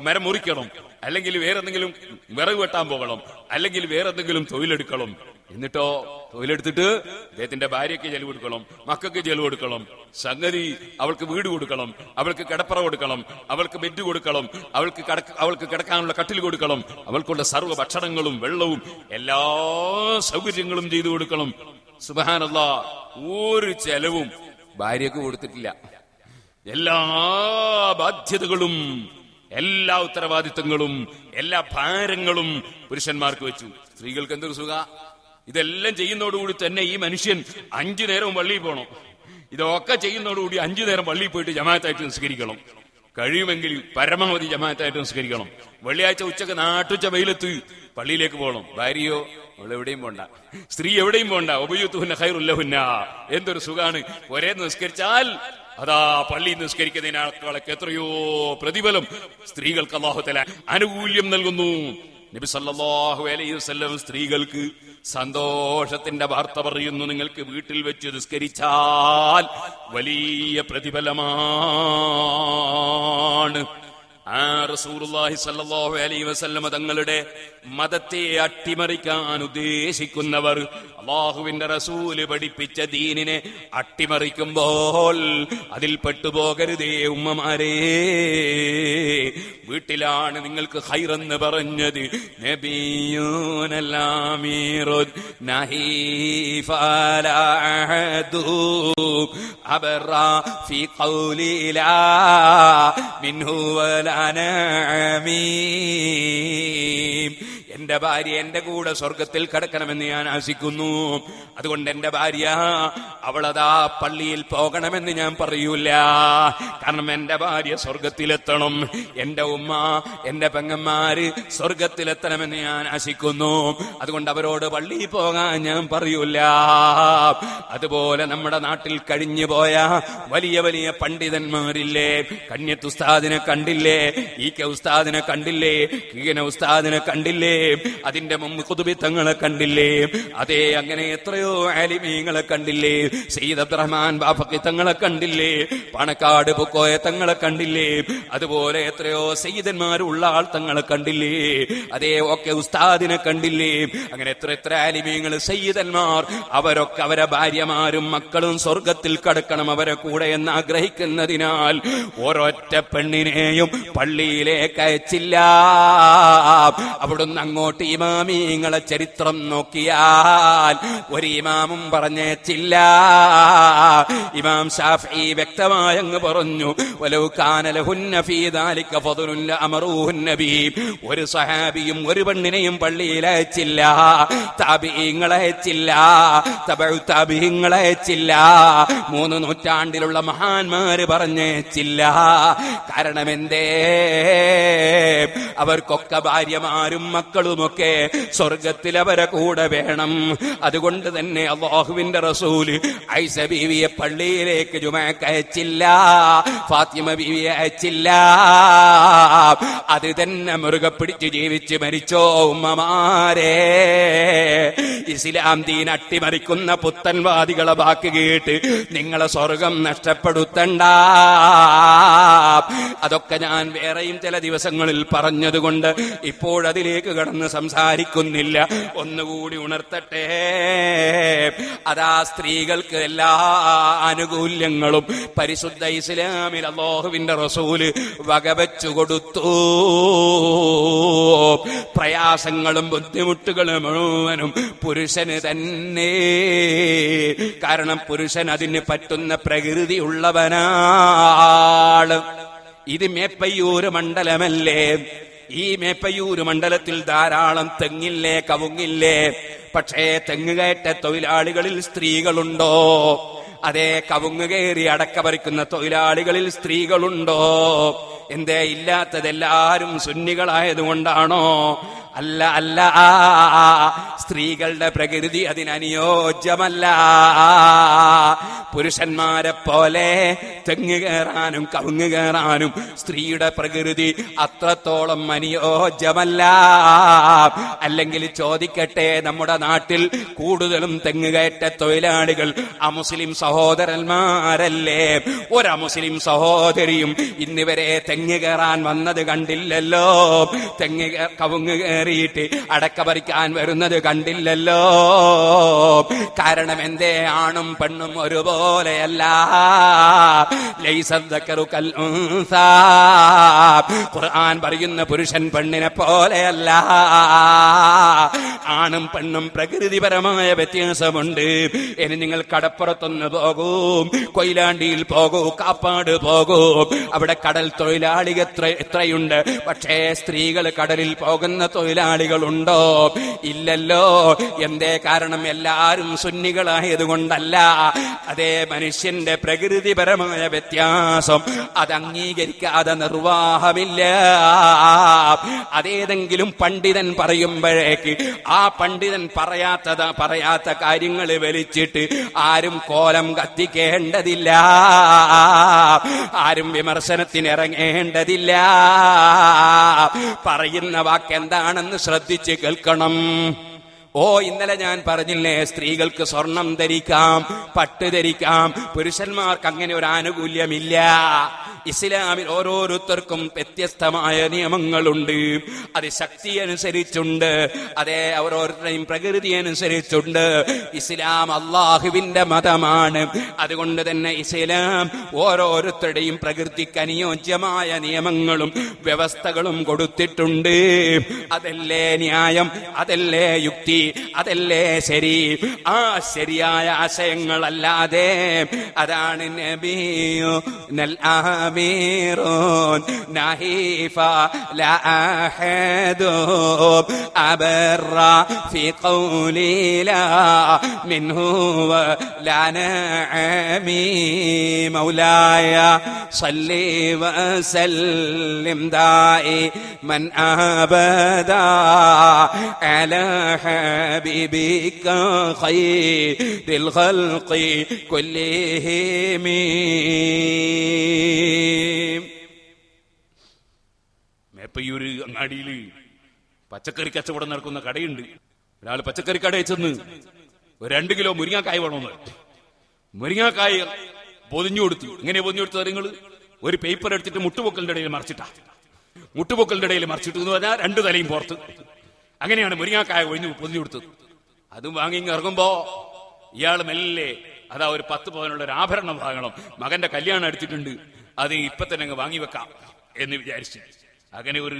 മരം മുറിക്കണം, അല്ലെങ്കിൽ വേറെന്തെങ്കിലും വിറക് വെട്ടാൻ പോകണം, അല്ലെങ്കിൽ വേറെന്തെങ്കിലും തൊഴിലെടുക്കണം. എന്നിട്ടോ തൊഴിലെടുത്തിട്ട് അദ്ദേഹത്തിന്റെ ഭാര്യയ്ക്ക് ചെലവ് കൊടുക്കണം, മക്കൾക്ക് ചെലവ് കൊടുക്കണം, സംഗതി അവൾക്ക് വീട് കൊടുക്കണം, അവൾക്ക് കിടപ്പറ കൊടുക്കണം, അവൾക്ക് ബെഡ് കൊടുക്കണം, അവൾക്ക് കിടക്കാനുള്ള കട്ടിൽ കൊടുക്കണം, അവൾക്കുള്ള സർവ്വ ഭക്ഷണങ്ങളും വെള്ളവും എല്ലാ സൗകര്യങ്ങളും ചെയ്തു കൊടുക്കണം. സുബ്ഹാനല്ലാഹ്, ഒരു ചെലവും ഭാര്യക്ക് കൊടുത്തിട്ടില്ല. എല്ലാ ബാധ്യതകളും എല്ലാ ഉത്തരവാദിത്തങ്ങളും എല്ലാ ഭാരങ്ങളും പുരുഷന്മാർക്ക് വെച്ചു. സ്ത്രീകൾക്ക് എന്തൊരു സുഖ! ഇതെല്ലാം ചെയ്യുന്നതോടുകൂടി തന്നെ ഈ മനുഷ്യൻ 5 നേരവും പള്ളിയിൽ പോകണം. ഇതൊക്കെ ചെയ്യുന്നതോടുകൂടി 5 നേരം പള്ളിയിൽ പോയിട്ട് ജമാഅത്തായിട്ട് നിസ്കരിക്കണം. കഴിയുമെങ്കിൽ പരമാവധി ജമാഅത്തായിട്ട് നിസ്കരിക്കണം. വെള്ളിയാഴ്ച ഉച്ചക്ക് നാട്ടുച്ച വെയിലത്ത് പള്ളിയിലേക്ക് പോകണം. ഭാര്യയോ അവളെവിടെയും പോണ്ട, സ്ത്രീ എവിടെയും പോണ്ട. ഉബയ്യുത്തുഹുന്ന ഖൈറുല്ലഹുന്ന. എന്തൊരു സുഖാണ്! ഒരേ നിസ്കരിച്ചാൽ അതാ പള്ളി നിസ്കരിക്കുന്നതിനേക്കാളൊക്കെ എത്രയോ പ്രതിഫലം സ്ത്രീകൾക്ക് അല്ലാഹു തആല ആനുകൂല്യം നൽകുന്നു. നബി സല്ലല്ലാഹു അലൈഹി വസല്ലം സ്ത്രീകൾക്ക് സന്തോഷത്തിന്റെ വാർത്ത പറയുന്നു. നിങ്ങൾക്ക് വീട്ടിൽ വെച്ച് നിസ്കരിച്ചാൽ വലിയ പ്രതിഫലമാണ്. റസൂലുള്ളാഹി സ്വല്ലല്ലാഹു അലൈഹി വസല്ലം തങ്ങളുടെ മതത്തെ അട്ടിമറിക്കാൻ ഉദ്ദേശിക്കുന്നവർ അല്ലാഹുവിന്റെ റസൂല് പഠിപ്പിച്ച ദീനിനെ അട്ടിമറിക്കുമ്പോൾ അതിൽ പെട്ടുപോകരുതേ ഉമ്മമാരേ. വീട്ടിലാണ് നിങ്ങൾക്ക് ഖൈറെന്ന് പറഞ്ഞത്. നബിയൂനല്ലാമീറുൻ നഹീഫലാഹദു അബറാ ഫീ ഖൗലിലാ മിൻഹു വലാനമീം. എന്റെ ഭാര്യ എന്റെ കൂടെ സ്വർഗത്തിൽ കടക്കണമെന്ന് ഞാൻ ആശിക്കുന്നു. അതുകൊണ്ട് എന്റെ ഭാര്യ അവളതാ പള്ളിയിൽ പോകണമെന്ന് ഞാൻ പറയൂല. കാരണം എന്റെ ഭാര്യ സ്വർഗത്തിലെത്തണം, എന്റെ ഉമ്മ എന്റെ പെങ്ങന്മാര് സ്വർഗത്തിലെത്തണമെന്ന് ഞാൻ ആശിക്കുന്നു. അതുകൊണ്ട് അവരോട് പള്ളിയിൽ പോകാൻ ഞാൻ പറയൂല. അതുപോലെ നമ്മുടെ നാട്ടിൽ കഴിഞ്ഞു പോയ വലിയ വലിയ പണ്ഡിതന്മാരില്ലേ? കണ്യത്ത് ഉസ്താദിനെ കണ്ടില്ലേ? ഈക്ക ഉസ്താദിനെ കണ്ടില്ലേ? കീന ഉസ്താദിനെ കണ്ടില്ലേ? അതിന്റെ മുമ്പ് ഖുതുബി തങ്ങളെ കണ്ടില്ലേ? അതേ, അങ്ങനെ എത്രയോ ആലിമീങ്ങളെ കണ്ടില്ലേ? സയ്യിദ് അബ്ദുറഹ്മാൻ ബാഫഖി തങ്ങളെ കണ്ടില്ലേ? പണക്കാട് ബുക്കോയ തങ്ങളെ കണ്ടില്ലേ? അതുപോലെ എത്രയോ സയ്യിദന്മാരുള്ള ആൾ തങ്ങളെ കണ്ടില്ലേ? അതേ, ഒക്കെ ഉസ്താദിനെ കണ്ടില്ലേ? അങ്ങനെ എത്ര ആലിമീങ്ങൾ സയ്യിദന്മാർ, അവരൊക്കെ അവരെ ഭാര്യമാരും മക്കളും സ്വർഗത്തിൽ കടക്കണം അവരെ കൂടെ എന്ന് ആഗ്രഹിക്കുന്നതിനാൽ ഒരൊറ്റ പെണ്ണിനെയും പള്ളിയിലേക്ക് അയച്ചില്ല. അവിടുന്ന് അങ്ങോട്ട് ഇമാമീങ്ങളെ ചരിത്രം നോക്കിയാൽ ഒരു ഇമാമും പറഞ്ഞേച്ചില്ല. ഇമാം ഷാഫിഈ വ്യക്തമായി അങ്ങ് പറഞ്ഞു, വലൗ കാന ലഹുന്ന ഫീ ദാലിക ഫദ്ലുൻ ലഅമറൂഹുന്ന ബിഹി. ഒരു സഹാബിയും ഒരു പെണ്ണിനെയും പള്ളിയിൽ അയച്ചില്ല. താബിഈങ്ങളെ അയച്ചില്ല, തബഉ താബിഈങ്ങളെ അയച്ചില്ല. 3 നൂറ്റാണ്ടിലുള്ള മഹാന്മാര് പറഞ്ഞേച്ചില്ല. കാരണം എന്തേ? അവർക്കൊക്കെ ഭാര്യമാരും മക്കളുമൊക്കെ സ്വർഗത്തിൽ അവരെ കൂടെ വേണം. അതുകൊണ്ട് തന്നെ അല്ലാഹുവിന്റെ റസൂല് ഐസ ബീവിയെ പള്ളിയിലേക്ക് ജുമഅക്ക് അയച്ചില്ല, ഫാത്തിമ ബീവിയെ അയച്ചില്ല. അത് തന്നെ മുറുകെ പിടിച്ച് ജീവിച്ച് മരിച്ചോ ഉമ്മമാരെ. ഇസ്ലാം ദീൻ അട്ടിമറിക്കുന്ന പുത്തൻവാദികളെ വാക്ക് കേട്ട് നിങ്ങളെ സ്വർഗം നഷ്ടപ്പെടുത്തണ്ട. അതൊക്കെ ഞാൻ വേറെയും ചില ദിവസങ്ങളിൽ പറഞ്ഞതുകൊണ്ട് ഇപ്പോഴതിലേക്ക് കടന്ന് സംസാരിക്കുന്നില്ല. ഒന്നുകൂടി ഉണർത്തട്ടെ. അതാ സ്ത്രീകൾക്ക് എല്ലാ ആനുകൂല്യങ്ങളും പരിശുദ്ധ ഇസ്ലാമിൽ അല്ലാഹുവിന്റെ റസൂല് വകവെച്ചു കൊടുത്തു. പ്രയാസങ്ങളും ബുദ്ധിമുട്ടുകളും മുഴുവനും പുരുഷന് തന്നെ. കാരണം പുരുഷൻ അതിന് പറ്റുന്ന പ്രകൃതി ഉള്ളവനാണ്. ഇത് മേപ്പയ്യൂര് മണ്ഡലമല്ലേ? ഈ മേപ്പയ്യൂര് മണ്ഡലത്തിൽ ധാരാളം തെങ്ങില്ലേ, കവുങ്ങില്ലേ? പക്ഷേ തെങ്ങ് കയറ്റ തൊഴിലാളികളിൽ സ്ത്രീകളുണ്ടോ? അതേ, കവുങ്ങ് കയറി അടക്ക പറിക്കുന്ന തൊഴിലാളികളിൽ സ്ത്രീകളുണ്ടോ? എന്തേ ഇല്ലാത്തത്? എല്ലാരും സുന്നികളായതുകൊണ്ടാണോ? അല്ല, അല്ല. സ്ത്രീകളുടെ പ്രകൃതി അതിനനുയോജ്യമല്ല. പുരുഷന്മാരെ പോലെ തെങ്ങ് കയറാനും കവുങ്ങ് കയറാനും സ്ത്രീയുടെ പ്രകൃതി അത്രത്തോളം അനുയോജ്യമല്ല. അല്ലെങ്കിൽ ചോദിക്കട്ടെ, നമ്മുടെ നാട്ടിൽ കൂടുതലും തെങ്ങ് കയറ്റ തൊഴിലാളികൾ അമുസ്ലിം സഹോദരന്മാരല്ലേ? ഒരമുസ്ലിം സഹോദരിയും ഇന്നിവരെ തെങ്ങ് കയറാൻ വന്നത് കണ്ടില്ലല്ലോ. കവുങ്ങ് കയറിയിട്ട് അടക്ക പറിക്കാൻ വരുന്നത് കണ്ടില്ലല്ലോ. കാരണം എന്തേ? ആണും പെണ്ണും ഒരുപോലെയല്ല. ലൈസ ദക്കറു കൽ ഉൻസാ. ഖുർആൻ പറയുന്ന പുരുഷൻ പെണ്ണിനെ പോലെയല്ല. ആണും പെണ്ണും പ്രകൃതിപരമായ വ്യത്യാസമുണ്ട്. ഇനി നിങ്ങൾ കടപ്പുറത്തൊന്ന് പോകൂ, കൊയിലാണ്ടിയിൽ പോകൂ, കാപ്പാട് പോകൂ. അവിടെ കടൽ തൊഴിലാളികൾ എത്രയുണ്ട്. പക്ഷേ സ്ത്രീകൾ കടലിൽ പോകുന്ന തൊഴിലാളികളുണ്ടോ? ഇല്ലല്ലോ. എന്തേ? കാരണം എല്ലാരും സുന്നികളായതുകൊണ്ടല്ല. അതേ മനുഷ്യന്റെ പ്രകൃതിപരമായ വ്യത്യാസം അത് അംഗീകരിക്കാതെ നിർവാഹമില്ല. അതേതെങ്കിലും പണ്ഡിതൻ പറയുമ്പോഴേക്ക് ആ പണ്ഡിതൻ പറയാത്ത കാര്യങ്ങൾ വലിച്ചിട്ട് ആരും കോലം കത്തിക്കേണ്ടതില്ല, ആരും വിമർശനത്തിന് ഇറങ്ങേണ്ടതില്ല. പറയുന്ന വാക്ക് എന്താണെന്ന് ശ്രദ്ധിച്ച് കേൾക്കണം. ഇന്നലെ ഞാൻ പറഞ്ഞില്ലേ, സ്ത്രീകൾക്ക് സ്വർണം ധരിക്കാം, പട്ട് ധരിക്കാം, പുരുഷന്മാർക്ക് അങ്ങനെ ഒരു ആനുകൂല്യമില്ല. ഇസ്ലാമിൽ ഓരോരുത്തർക്കും വ്യത്യസ്തമായ നിയമങ്ങളുണ്ട്. അത് ശക്തി അനുസരിച്ചുണ്ട്, അതേ ഓരോരുത്തരുടെയും പ്രകൃതി അനുസരിച്ചുണ്ട്. ഇസ്ലാം അള്ളാഹുവിന്റെ മതമാണ്. അതുകൊണ്ട് തന്നെ ഇസ്ലാം ഓരോരുത്തരുടെയും പ്രകൃതിക്ക് അനുയോജ്യമായ നിയമങ്ങളും വ്യവസ്ഥകളും കൊടുത്തിട്ടുണ്ട്. അതല്ലേ ന്യായം, അതല്ലേ യുക്തി, അതല്ലേ ശരി. ആ ശരിയായ ആശയങ്ങളല്ലാതെ അതാണ് നബിയു നൽ ആമീറൂൻ നഹീഫ ലാ അഹദു അബറ ഫി ഖൗലി ലാ മിൻഹു ലാ നഅമി മൗലായ സല്ലി വസല്ലിം ദാഇ മൻ അബദാ അലാ حبيبك خير الخلق كلهم. മേപ്പയ്യൂര് അങ്ങാടിയില് പച്ചക്കറി കച്ചവടം നടക്കുന്ന കടയുണ്ട്. ഒരാൾ പച്ചക്കറി കടയിൽ ചെന്ന് ഒരു 2 കിലോ മുരിങ്ങാക്കായ വേണമെന്ന്. മുരിങ്ങാക്കായ പൊതിഞ്ഞു കൊടുത്തു. എങ്ങനെ പൊതിഞ്ഞു കൊടുത്തത്? നിങ്ങൾ ഒരു പേപ്പർ എടുത്തിട്ട് മുട്ടുപൊക്കലിന്റെ ഇടയിൽ മറിച്ചിട്ടാ. മുട്ടുപൊക്കലിന്റെ ഇടയിൽ മറിച്ചിട്ടു എന്ന് പറഞ്ഞാൽ 2 തലയും പുറത്ത്. അങ്ങനെയാണ് മുരിങ്ങാക്കായ പൊതിഞ്ഞു കൊടുത്തത്. അതും വാങ്ങി ഇറങ്ങുമ്പോ ഇയാൾ മെല്ലെ അതാ ഒരു 10 പവനുള്ള ഒരു ആഭരണം വാങ്ങണം, മകന്റെ കല്യാണം എടുത്തിട്ടുണ്ട്, അത് ഇപ്പൊ തന്നെ അങ്ങ് വാങ്ങി വെക്കാം എന്ന് വിചാരിച്ചു. അങ്ങനെ ഒരു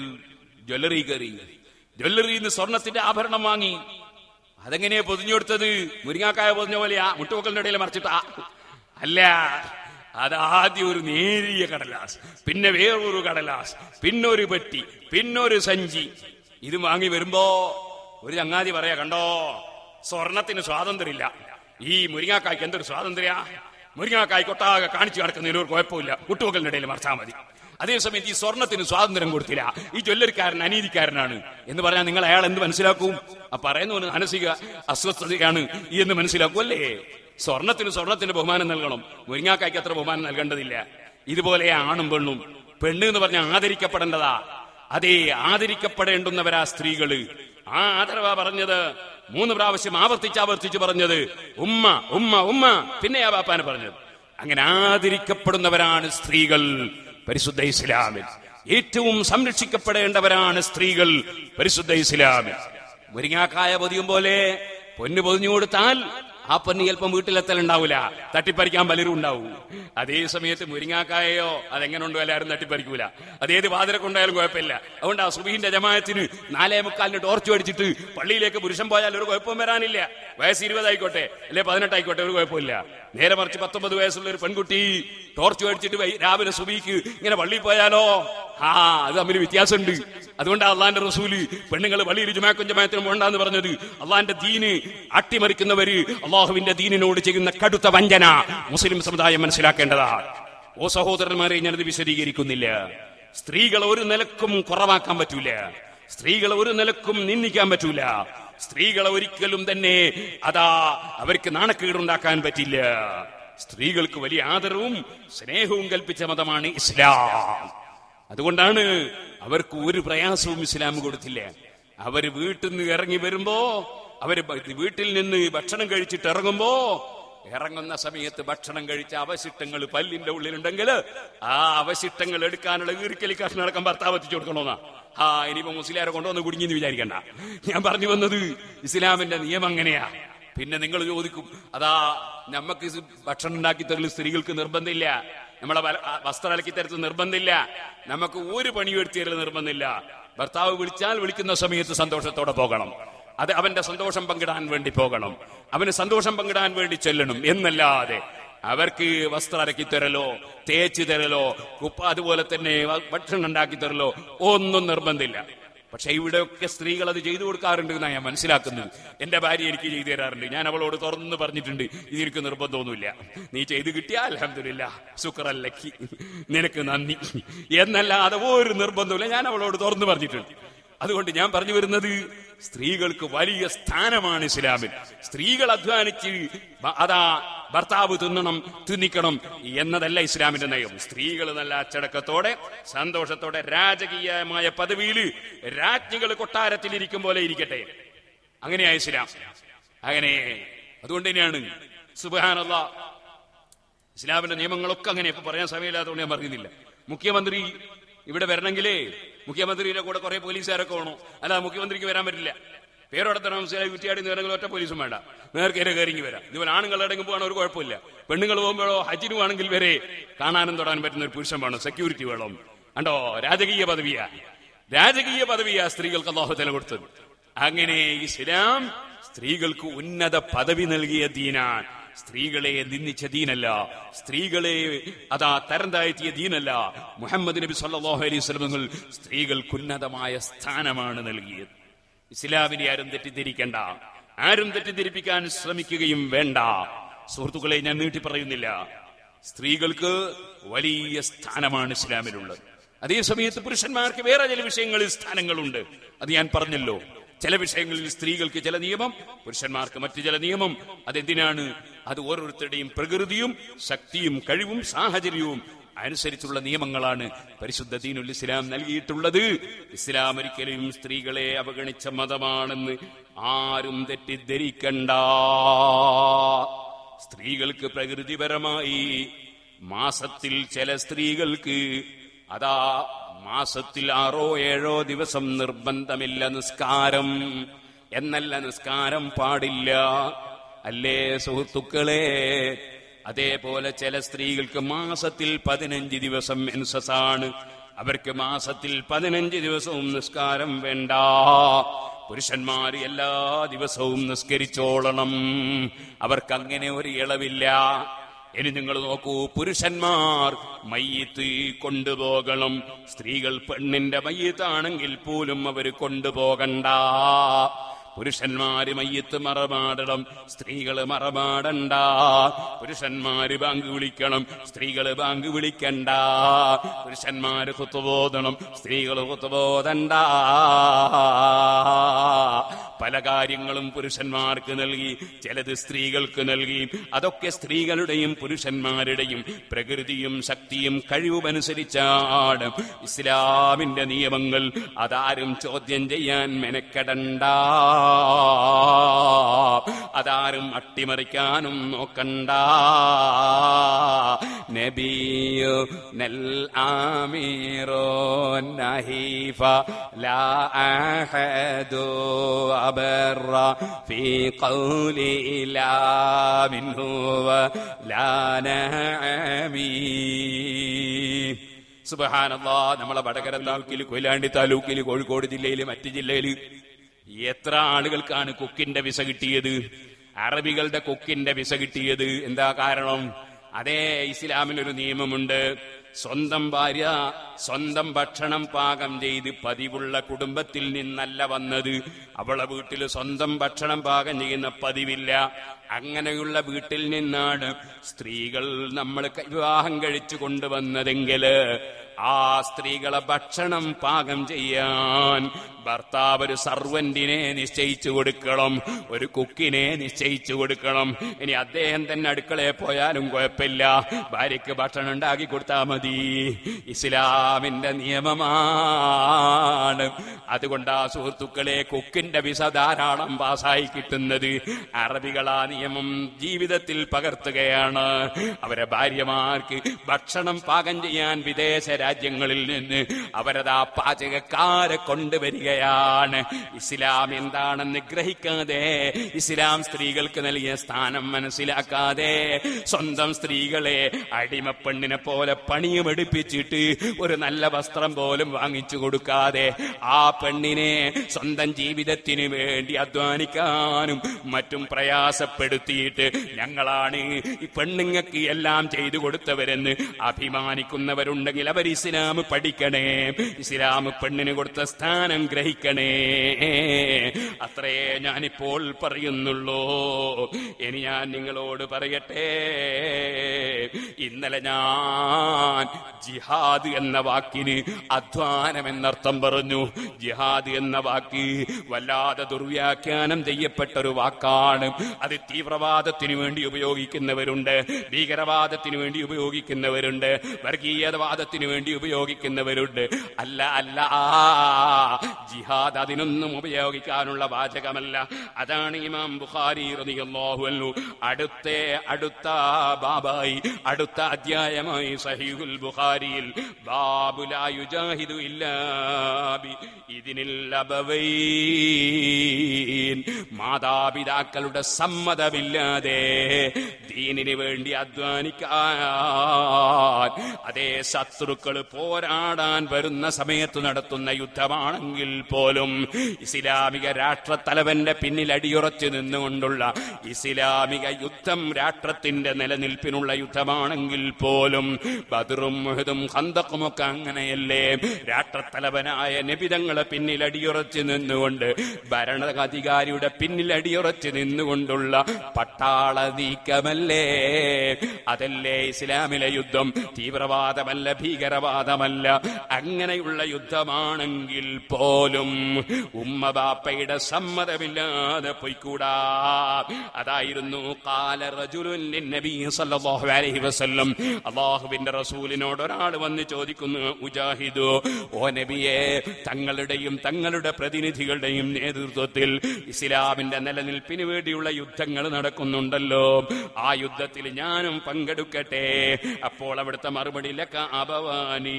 ജ്വല്ലറി കയറി. ജ്വല്ലറിയിൽ നിന്ന് സ്വർണത്തിന്റെ ആഭരണം വാങ്ങി. അതെങ്ങനെയാ പൊതിഞ്ഞു കൊടുത്തത്? മുരിങ്ങാക്കായ പൊതിഞ്ഞ പോലെയാ? മുട്ടുപൊക്കലിന്റെ ഇടയിൽ മറിച്ചിട്ടാ? അല്ല, അതാദ്യം ഒരു നേരിയ കടലാസ്, പിന്നെ വേറൊരു കടലാസ്, പിന്നൊരു പെട്ടി, പിന്നൊരു സഞ്ചി. ഇത് വാങ്ങി വരുമ്പോ ഒരു ചങ്ങാതി പറയാ, കണ്ടോ സ്വർണത്തിന് സ്വാതന്ത്ര്യമില്ല, ഈ മുരിങ്ങാക്കായ്ക്ക് എന്തൊരു സ്വാതന്ത്ര്യ, മുരിങ്ങാക്കായ്ക്ക് ഒട്ടാകെ കാണിച്ചു കിടക്കുന്നതിന് ഒരു കുഴപ്പമില്ല, മുട്ടുപൊക്കലിന്റെ ഇടയിൽ മറിച്ചാൽ മതി. അതേസമയത്ത് ഈ സ്വർണത്തിന് സ്വാതന്ത്ര്യം കൊടുത്തില്ല, ഈ ജ്വല്ലറിക്കാരൻ അനീതിക്കാരനാണ് എന്ന് പറഞ്ഞാൽ നിങ്ങൾ അയാൾ എന്ത് മനസ്സിലാക്കും? ആ പറയുന്നവന് മാനസിക അസ്വസ്ഥതയാണ് എന്ന് മനസ്സിലാക്കും അല്ലേ? സ്വർണത്തിന് ബഹുമാനം നൽകണം, മുരിങ്ങാക്കായ്ക്ക് അത്ര ബഹുമാനം നൽകേണ്ടതില്ല. ഇതുപോലെ ആണും പെണ്ണും. പെണ്ണ് എന്ന് പറഞ്ഞാൽ ആദരിക്കപ്പെടേണ്ടതാ. അതേ, ആദരിക്കപ്പെടേണ്ടുന്നവരാ സ്ത്രീകള്. ആ ആദരവാ പറഞ്ഞത്. 3 പ്രാവശ്യം ആവർത്തിച്ച് പറഞ്ഞത് ഉമ്മ ഉമ്മ ഉമ്മ, പിന്നെ ആ ബാപ്പാനെ പറഞ്ഞത്. അങ്ങനെ ആദരിക്കപ്പെടുന്നവരാണ് സ്ത്രീകൾ പരിശുദ്ധ ഇസ്ലാമിൽ. ഏറ്റവും സംരക്ഷിക്കപ്പെടേണ്ടവരാണ് സ്ത്രീകൾ പരിശുദ്ധ ഇസ്ലാമിൽ. മുരിങ്ങാക്കായ പൊതിയും പോലെ പൊന്നു പൊതിഞ്ഞു കൊടുത്താൽ ആ പൊന്ന് ചിലപ്പം വീട്ടിലെത്തലുണ്ടാവൂല, തട്ടിപ്പറിക്കാൻ പലരും ഉണ്ടാവും. അതേ സമയത്ത് മുരിങ്ങാക്കായോ അതെങ്ങനെ ഉണ്ടോ എല്ലാവരും തട്ടിപ്പറിക്കൂല. അതേത് വാതിലെ കൊണ്ടായാലും കുഴപ്പമില്ല. അതുകൊണ്ട് ആ സുബഹിന്റെ ജമാഅത്തിന് 4:45 ടോർച്ച് മേടിച്ചിട്ട് പള്ളിയിലേക്ക് പുരുഷൻ പോയാൽ ഒരു കുഴപ്പം വരാനില്ല. വയസ്സ് 20 ആയിക്കോട്ടെ അല്ലെ 18 ആയിക്കോട്ടെ, ഒരു കുഴപ്പമില്ല. നേരെ മറിച്ച് 19 വയസ്സുള്ള ഒരു പെൺകുട്ടി ടോർച്ച് മേടിച്ചിട്ട് രാവിലെ സുബഹിക്ക് ഇങ്ങനെ പള്ളിയിൽ പോയാലോ, അത് തമ്മിൽ വ്യത്യാസമുണ്ട്. അതുകൊണ്ട് അള്ളാന്റെ റസൂല് പെണ്ണുങ്ങൾ പള്ളിയിൽ ജുമാക്കും ജമാഅത്തിനും വേണ്ടാന്ന് പറഞ്ഞത്. അള്ളാന്റെ ദീന് അട്ടിമറിക്കുന്നവര് അള്ളാഹുവിന്റെ ദീനിനോട് ചെയ്യുന്ന കടുത്ത വഞ്ചന മുസ്ലിം സമുദായം മനസ്സിലാക്കേണ്ടതാണ്. ഓ സഹോദരന്മാരെ, ഞാനത് വിശദീകരിക്കുന്നില്ല. സ്ത്രീകളെ ഒരു നിലക്കും കുറവാക്കാൻ പറ്റൂല, സ്ത്രീകളെ ഒരു നിലക്കും നിന്ദിക്കാൻ പറ്റൂല. സ്ത്രീകളെ ഒരിക്കലും തന്നെ അവർക്ക് നാണക്കേടുണ്ടാക്കാൻ പറ്റില്ല. സ്ത്രീകൾക്ക് വലിയ ആദരവും സ്നേഹവും കൽപ്പിച്ച മതമാണ് ഇസ്ലാം. അതുകൊണ്ടാണ് അവർക്ക് ഒരു പ്രയാസവും ഇസ്ലാം കൊടുത്തില്ല. അവര് വീട്ടിൽ നിന്ന് ഇറങ്ങി വരുമ്പോ, അവര് വീട്ടിൽ നിന്ന് ഭക്ഷണം കഴിച്ചിട്ട് ഇറങ്ങുന്ന സമയത്ത് ഭക്ഷണം കഴിച്ച അവശിഷ്ടങ്ങൾ പല്ലിന്റെ ഉള്ളിലുണ്ടെങ്കിൽ ആ അവശിഷ്ടങ്ങൾ എടുക്കാനുള്ള ഈർക്കലി കഷ്ണടക്കം ഭർത്താവ് എത്തിച്ചു കൊടുക്കണമെന്നാ. ഇനിയിപ്പോ മുസ്ലിയാരെ കൊണ്ടുവന്ന് കുടുങ്ങിന്ന് വിചാരിക്കണ്ട. ഞാൻ പറഞ്ഞു വന്നത് ഇസ്ലാമിന്റെ നിയമം അങ്ങനെയാ. പിന്നെ നിങ്ങൾ ചോദിക്കും, അതാ നമ്മക്ക് ഭക്ഷണം ഉണ്ടാക്കി തരൽ സ്ത്രീകൾക്ക് നിർബന്ധമില്ല, നമ്മളെ വസ്ത്രം അലക്കി തരത്തിൽ നിർബന്ധമില്ല, നമുക്ക് ഒരു പണിയും എടുത്തു തരൽ നിർബന്ധമില്ല. ഭർത്താവ് വിളിച്ചാൽ വിളിക്കുന്ന സമയത്ത് സന്തോഷത്തോടെ പോകണം, അത് അവന്റെ സന്തോഷം പങ്കിടാൻ വേണ്ടി പോകണം, അവന് സന്തോഷം പങ്കിടാൻ വേണ്ടി ചെല്ലണം എന്നല്ലാതെ അവർക്ക് വസ്ത്രം അലക്കി തരലോ തേച്ച് തരലോ അതുപോലെ തന്നെ ഭക്ഷണം ഉണ്ടാക്കി തരലോ ഒന്നും നിർബന്ധമില്ല. പക്ഷെ ഇവിടെയൊക്കെ സ്ത്രീകൾ അത് ചെയ്തു കൊടുക്കാറുണ്ട് എന്നാണ് ഞാൻ മനസ്സിലാക്കുന്നത്. എന്റെ ഭാര്യ എനിക്ക് ചെയ്തു തരാറുണ്ട്. ഞാൻ അവളോട് തുറന്ന് പറഞ്ഞിട്ടുണ്ട്, ഇതെനിക്ക് നിർബന്ധമൊന്നുമില്ല, നീ ചെയ്ത് കിട്ടിയാൽ അൽഹംദുലില്ലാ ശുക്രല്ലക്കി, നിനക്ക് നന്ദി എന്നല്ലാതെ ഒരു നിർബന്ധമില്ല. ഞാൻ അവളോട് തുറന്ന് പറഞ്ഞിട്ടുണ്ട്. അതുകൊണ്ട് ഞാൻ പറഞ്ഞു വരുന്നത്, സ്ത്രീകൾക്ക് വലിയ സ്ഥാനമാണ് ഇസ്ലാമിൽ. സ്ത്രീകൾ അധ്വാനിച്ച് ഭർത്താവ് തിന്നിക്കണം എന്നതല്ല ഇസ്ലാമിന്റെ നയം. സ്ത്രീകൾ നല്ല അച്ചടക്കത്തോടെ സന്തോഷത്തോടെ രാജകീയമായ പദവിയിൽ രാജ്ഞികൾ കൊട്ടാരത്തിലിരിക്കും പോലെ ഇരിക്കട്ടെ. അങ്ങനെയാ ഇസ്ലാം. അങ്ങനെ അതുകൊണ്ട് തന്നെയാണ് സുബ്ഹാനല്ലാഹ് ഇസ്ലാമിന്റെ നിയമങ്ങളൊക്കെ അങ്ങനെ. ഇപ്പൊ പറയാൻ സമയമില്ലാത്തതുകൊണ്ട് ഞാൻ പറയുന്നില്ല. മുഖ്യമന്ത്രി ഇവിടെ വരണമെങ്കിലേ മുഖ്യമന്ത്രിയുടെ കൂടെ കുറെ പോലീസുകാരൊക്കെ വേണോ, അല്ല മുഖ്യമന്ത്രിക്ക് വരാൻ പറ്റില്ല. പേരോടത്തരം കുറ്റിയാടി നേരങ്ങളിൽ ഒറ്റ പോലീസും വേണ്ട, നേർക്കേരെ കയറിങ്ങി വരാം. ഇതുപോലെ ആണുങ്ങളുടെ ഇടയ്ക്ക് പോകാൻ ഒരു കുഴപ്പമില്ല. പെണ്ണുങ്ങൾ പോകുമ്പോഴോ ഹജ്ജിന് ആണെങ്കിൽ വരെ കാണാനും തൊടാനും പറ്റുന്ന ഒരു പുരുഷൻ വേണം, സെക്യൂരിറ്റി വേണം. കണ്ടോ, രാജകീയ പദവിയാ സ്ത്രീകൾക്ക് അല്ലാഹു തആല കൊടുത്തത്. അങ്ങനെ ഇസ്ലാം സ്ത്രീകൾക്ക് ഉന്നത പദവി നൽകിയ ദീനാണ്. സ്ത്രീകളെ നിന്ദിച്ച ദീനല്ല, സ്ത്രീകളെ തരം താഴ്ത്തിയ ദീനല്ല. മുഹമ്മദ് നബി സല്ലല്ലാഹു അലൈഹി വസല്ലം സ്ത്രീകൾക്ക് ഉന്നതമായ സ്ഥാനമാണ് നൽകിയത്. ഇസ്ലാമിനെ ആരും തെറ്റിദ്ധരിക്കണ്ട, ആരും തെറ്റിദ്ധരിപ്പിക്കാൻ ശ്രമിക്കുകയും വേണ്ട. സുഹൃത്തുക്കളെ, ഞാൻ നീട്ടി പറയുന്നില്ല. സ്ത്രീകൾക്ക് വലിയ സ്ഥാനമാണ് ഇസ്ലാമിലുള്ളത്. അതേസമയത്ത് പുരുഷന്മാർക്ക് വേറെ ചില വിഷയങ്ങളിൽ സ്ഥാനങ്ങളുണ്ട്. അത് ഞാൻ പറഞ്ഞല്ലോ. ചില വിഷയങ്ങളിൽ സ്ത്രീകൾക്ക് ചില നിയമം, പുരുഷന്മാർക്ക് മറ്റു ചില നിയമം. അതെന്തിനാണ്? അത് ഓരോരുത്തരുടെയും പ്രകൃതിയും ശക്തിയും കഴിവും സാഹചര്യവും അനുസരിച്ചുള്ള നിയമങ്ങളാണ് പരിശുദ്ധ ദീനുൽ ഇസ്ലാം നൽകിയിട്ടുള്ളത്. ഇസ്ലാം ഒരിക്കലും സ്ത്രീകളെ അവഗണിച്ച മതമാണെന്ന് ആരും തെറ്റിദ്ധരിക്കണ്ട. സ്ത്രീകൾക്ക് പ്രകൃതിപരമായി മാസത്തിൽ ചില സ്ത്രീകൾക്ക് മാസത്തിൽ 6-7 ദിവസം നിർബന്ധമില്ല നിസ്കാരം എന്നല്ല, നിസ്കാരം പാടില്ല. അല്ലേ സുഹൃത്തുക്കളെ? അതേപോലെ ചില സ്ത്രീകൾക്ക് മാസത്തിൽ 15 ദിവസം മെൻസസാണ്. അവർക്ക് മാസത്തിൽ 15 ദിവസവും നിസ്കാരം വേണ്ട. പുരുഷന്മാർ എല്ലാ ദിവസവും നിസ്കരിച്ചോളണം. അവർക്കങ്ങനെ ഒരു ഇളവില്ല. ഇനി നിങ്ങൾ നോക്കൂ, പുരുഷന്മാർ മയ്യിത്ത് കൊണ്ടുപോകണം. സ്ത്രീകൾ പെണ്ണിന്റെ മയ്യിത്താണെങ്കിൽ പോലും അവർ കൊണ്ടുപോകണ്ട. പുരുഷന്മാര് മയ്യിത്ത് മറമാടണം, സ്ത്രീകള് മറമാടണ്ട. പുരുഷന്മാര് ബാങ്ക് വിളിക്കണം, സ്ത്രീകള് ബാങ്ക് വിളിക്കണ്ട. പുരുഷന്മാര് ഖുത്ബോദണം, സ്ത്രീകള് ഖുത്ബോദണ്ട. പല കാര്യങ്ങളും പുരുഷന്മാർക്ക് നൽകി, ചിലത് സ്ത്രീകൾക്ക് നൽകി. അതൊക്കെ സ്ത്രീകളുടെയും പുരുഷന്മാരുടെയും പ്രകൃതിയും ശക്തിയും കഴിവുമനുസരിച്ചാണ് ഇസ്ലാമിന്റെ നിയമങ്ങൾ. അതാരും ചോദ്യം ചെയ്യാൻ മെനക്കെടണ്ട, അതാരും അട്ടിമറിക്കാനും നോക്കണ്ട. നബിയു നൽ ആമീറോ നഹീഫ ലാ അഹദു അബറ ഫീ ഖൗലി ലാ മിൻഹു ലാ നഅമീ. സുബ്ഹാനല്ലാഹ്. നമ്മളെ വടകര താലൂക്കിൽ, കൊയിലാണ്ടി താലൂക്കിൽ, കോഴിക്കോട് ജില്ലയിൽ, മറ്റ് ജില്ലയിൽ എത്ര ആളുകൾക്കാണ് കുക്കിന്റെ വിസ കിട്ടിയത്? അറബികളുടെ കുക്കിന്റെ വിസ കിട്ടിയത്. എന്താ കാരണം? അതേ ഇസ്ലാമിലൊരു നിയമമുണ്ട്. സ്വന്തം ഭാര്യ സ്വന്തം ഭക്ഷണം പാകം ചെയ്ത് പതിവുള്ള കുടുംബത്തിൽ നിന്നല്ല വന്നത്. അവളെ വീട്ടിൽ സ്വന്തം ഭക്ഷണം പാകം ചെയ്യുന്ന പതിവില്ല. അങ്ങനെയുള്ള വീട്ടിൽ നിന്നാണ് സ്ത്രീകൾ നമ്മൾ വിവാഹം കഴിച്ചു കൊണ്ടുവന്നതെങ്കിൽ ആ സ്ത്രീകളെ ഭക്ഷണം പാകം ചെയ്യാൻ ഭർത്താവ് ഒരു സർവന്റിനെ നിശ്ചയിച്ചു കൊടുക്കണം, ഒരു കുക്കിനെ നിശ്ചയിച്ചു കൊടുക്കണം. ഇനി അദ്ദേഹം തന്നെ അടുക്കളയിൽ പോയാലും കുഴപ്പമില്ല, ഭാര്യയ്ക്ക് ഭക്ഷണം ഉണ്ടാക്കി കൊടുത്താൽ മതി. ഇസ്ലാമിന്റെ നിയമമാണ്. അതുകൊണ്ടാ സുഹൃത്തുക്കളെ കുക്കിന്റെ വിസ ധാരാളം പാസ്സായി കിട്ടുന്നത്. അറബികൾ ആ നിയമം ജീവിതത്തിൽ പകർത്തുകയാണ്. അവരെ ഭാര്യമാർക്ക് ഭക്ഷണം പാകം ചെയ്യാൻ വിദേശ രാജ്യങ്ങളിൽ നിന്ന് അവരതാ പാചകക്കാരെ കൊണ്ടുവരികയാണ്. ഇസ്ലാം എന്താണെന്ന് ഗ്രഹിക്കാതെ, ഇസ്ലാം സ്ത്രീകൾക്ക് നൽകിയ സ്ഥാനം മനസ്സിലാക്കാതെ, സ്വന്തം സ്ത്രീകളെ അടിമപ്പെണ്ണിനെ പോലെ പണിയുമെടുപ്പിച്ചിട്ട് ഒരു നല്ല വസ്ത്രം പോലും വാങ്ങിച്ചു കൊടുക്കാതെ ആ പെണ്ണിനെ സ്വന്തം ജീവിതത്തിന് വേണ്ടി അധ്വാനിക്കാനും മറ്റും പ്രയാസപ്പെടുത്തിയിട്ട് ഞങ്ങളാണ് ഈ പെണ്ണുങ്ങൾക്ക് എല്ലാം ചെയ്തു കൊടുത്തവരെന്ന് അഭിമാനിക്കുന്നവരുണ്ടെങ്കിൽ അവർ ഇസ്ലാം പഠിക്കണേ, ഇസ്ലാം പെണ്ണിന് കൊടുത്ത സ്ഥാനം ഗ്രഹിക്കണേ. അത്രയേ ഞാനിപ്പോൾ പറയുന്നുള്ളൂ. ഇനി ഞാൻ നിങ്ങളോട് പറയട്ടെ, ഇന്നലെ ഞാൻ ജിഹാദ് എന്ന വാക്കിന് അധ്വാനം എന്നർത്ഥം പറഞ്ഞു. ജിഹാദ് എന്ന വാക്ക് വല്ലാതെ ദുർവ്യാഖ്യാനം ചെയ്യപ്പെട്ട ഒരു വാക്കാണ്. അത് തീവ്രവാദത്തിന് വേണ്ടി ഉപയോഗിക്കുന്നവരുണ്ട്, ഭീകരവാദത്തിന് വേണ്ടി ഉപയോഗിക്കുന്നവരുണ്ട്, വർഗീയവാദത്തിന് വേണ്ടി ഉപയോഗിക്കുന്നവരുണ്ട്. അല്ല അല്ല, ജിഹാദ് അതിനൊന്നും ഉപയോഗിക്കാനുള്ള വാചകമല്ല. അതാണ് ഇമാം ബുഖാരി റളിയല്ലാഹു അൻഹു അടുത്ത ബാബായി, അടുത്ത അധ്യായമായി സഹീഹുൽ ബുഖാരിയിൽ ബാബു ലാ യുജാഹിദു ഇല്ലാ ബി ഇദ്നിൽ അബവൈൻ, മാതാപിതാക്കളുടെ സമ്മതമില്ലാതെ ദീനിന് വേണ്ടി അധ്വാനിക്കാൻ അതേ ശത്രുക്കൾ പോരാടാൻ വരുന്ന സമയത്ത് നടത്തുന്ന യുദ്ധമാണെങ്കിൽ പോലും, ഇസ്ലാമിക രാഷ്ട്രത്തലവന്റെ പിന്നിൽ അടിയുറച്ചു നിന്നുകൊണ്ടുള്ള ഇസ്ലാമിക യുദ്ധം, രാഷ്ട്രത്തിന്റെ നിലനിൽപ്പിനുള്ള യുദ്ധമാണെങ്കിൽ പോലും, ബദറും ഉഹുദും ഖന്തഖുമൊക്കെ അങ്ങനെയല്ലേ? രാഷ്ട്രത്തലവനായ നബി തങ്ങളെ പിന്നിൽ അടിയുറച്ചു നിന്നുകൊണ്ട്, ഭരണാധികാരിയുടെ പിന്നിൽ അടിയുറച്ചു നിന്നുകൊണ്ടുള്ള പട്ടാള നീക്കമല്ലേ? അതല്ലേ ഇസ്ലാമിലെ യുദ്ധം? തീവ്രവാദമല്ല, ഭീകരവാദമല്ല. അങ്ങനെയുള്ള യുദ്ധമാണെങ്കിൽ പോലും ഉമ്മ ബാപ്പയുടെ സമ്മതമില്ലാതെ പോയിക്കൂടാ. അതായിരുന്നു ഖാല റജുലുൻ ലിന്നബി സല്ലല്ലാഹു അലൈഹി വസല്ലം, അല്ലാഹുവിന്റെ റസൂലിനോട് ഒരാൾ വന്ന് ചോദിക്കുന്നു, ഉജാഹിദു, ഓ നബിയെ, തങ്ങളുടെയും തങ്ങളുടെ പ്രതിനിധികളുടെയും നേതൃത്വത്തിൽ ഇസ്ലാമിന്റെ നിലനിൽപ്പിന് വേണ്ടിയുള്ള യുദ്ധങ്ങൾ നടക്കുന്നുണ്ടല്ലോ, ആ യുദ്ധത്തിൽ ഞാനും പങ്കെടുക്കട്ടെ? അപ്പോൾ അവിടുത്തെ മറുപടി, ലക അബവാനി,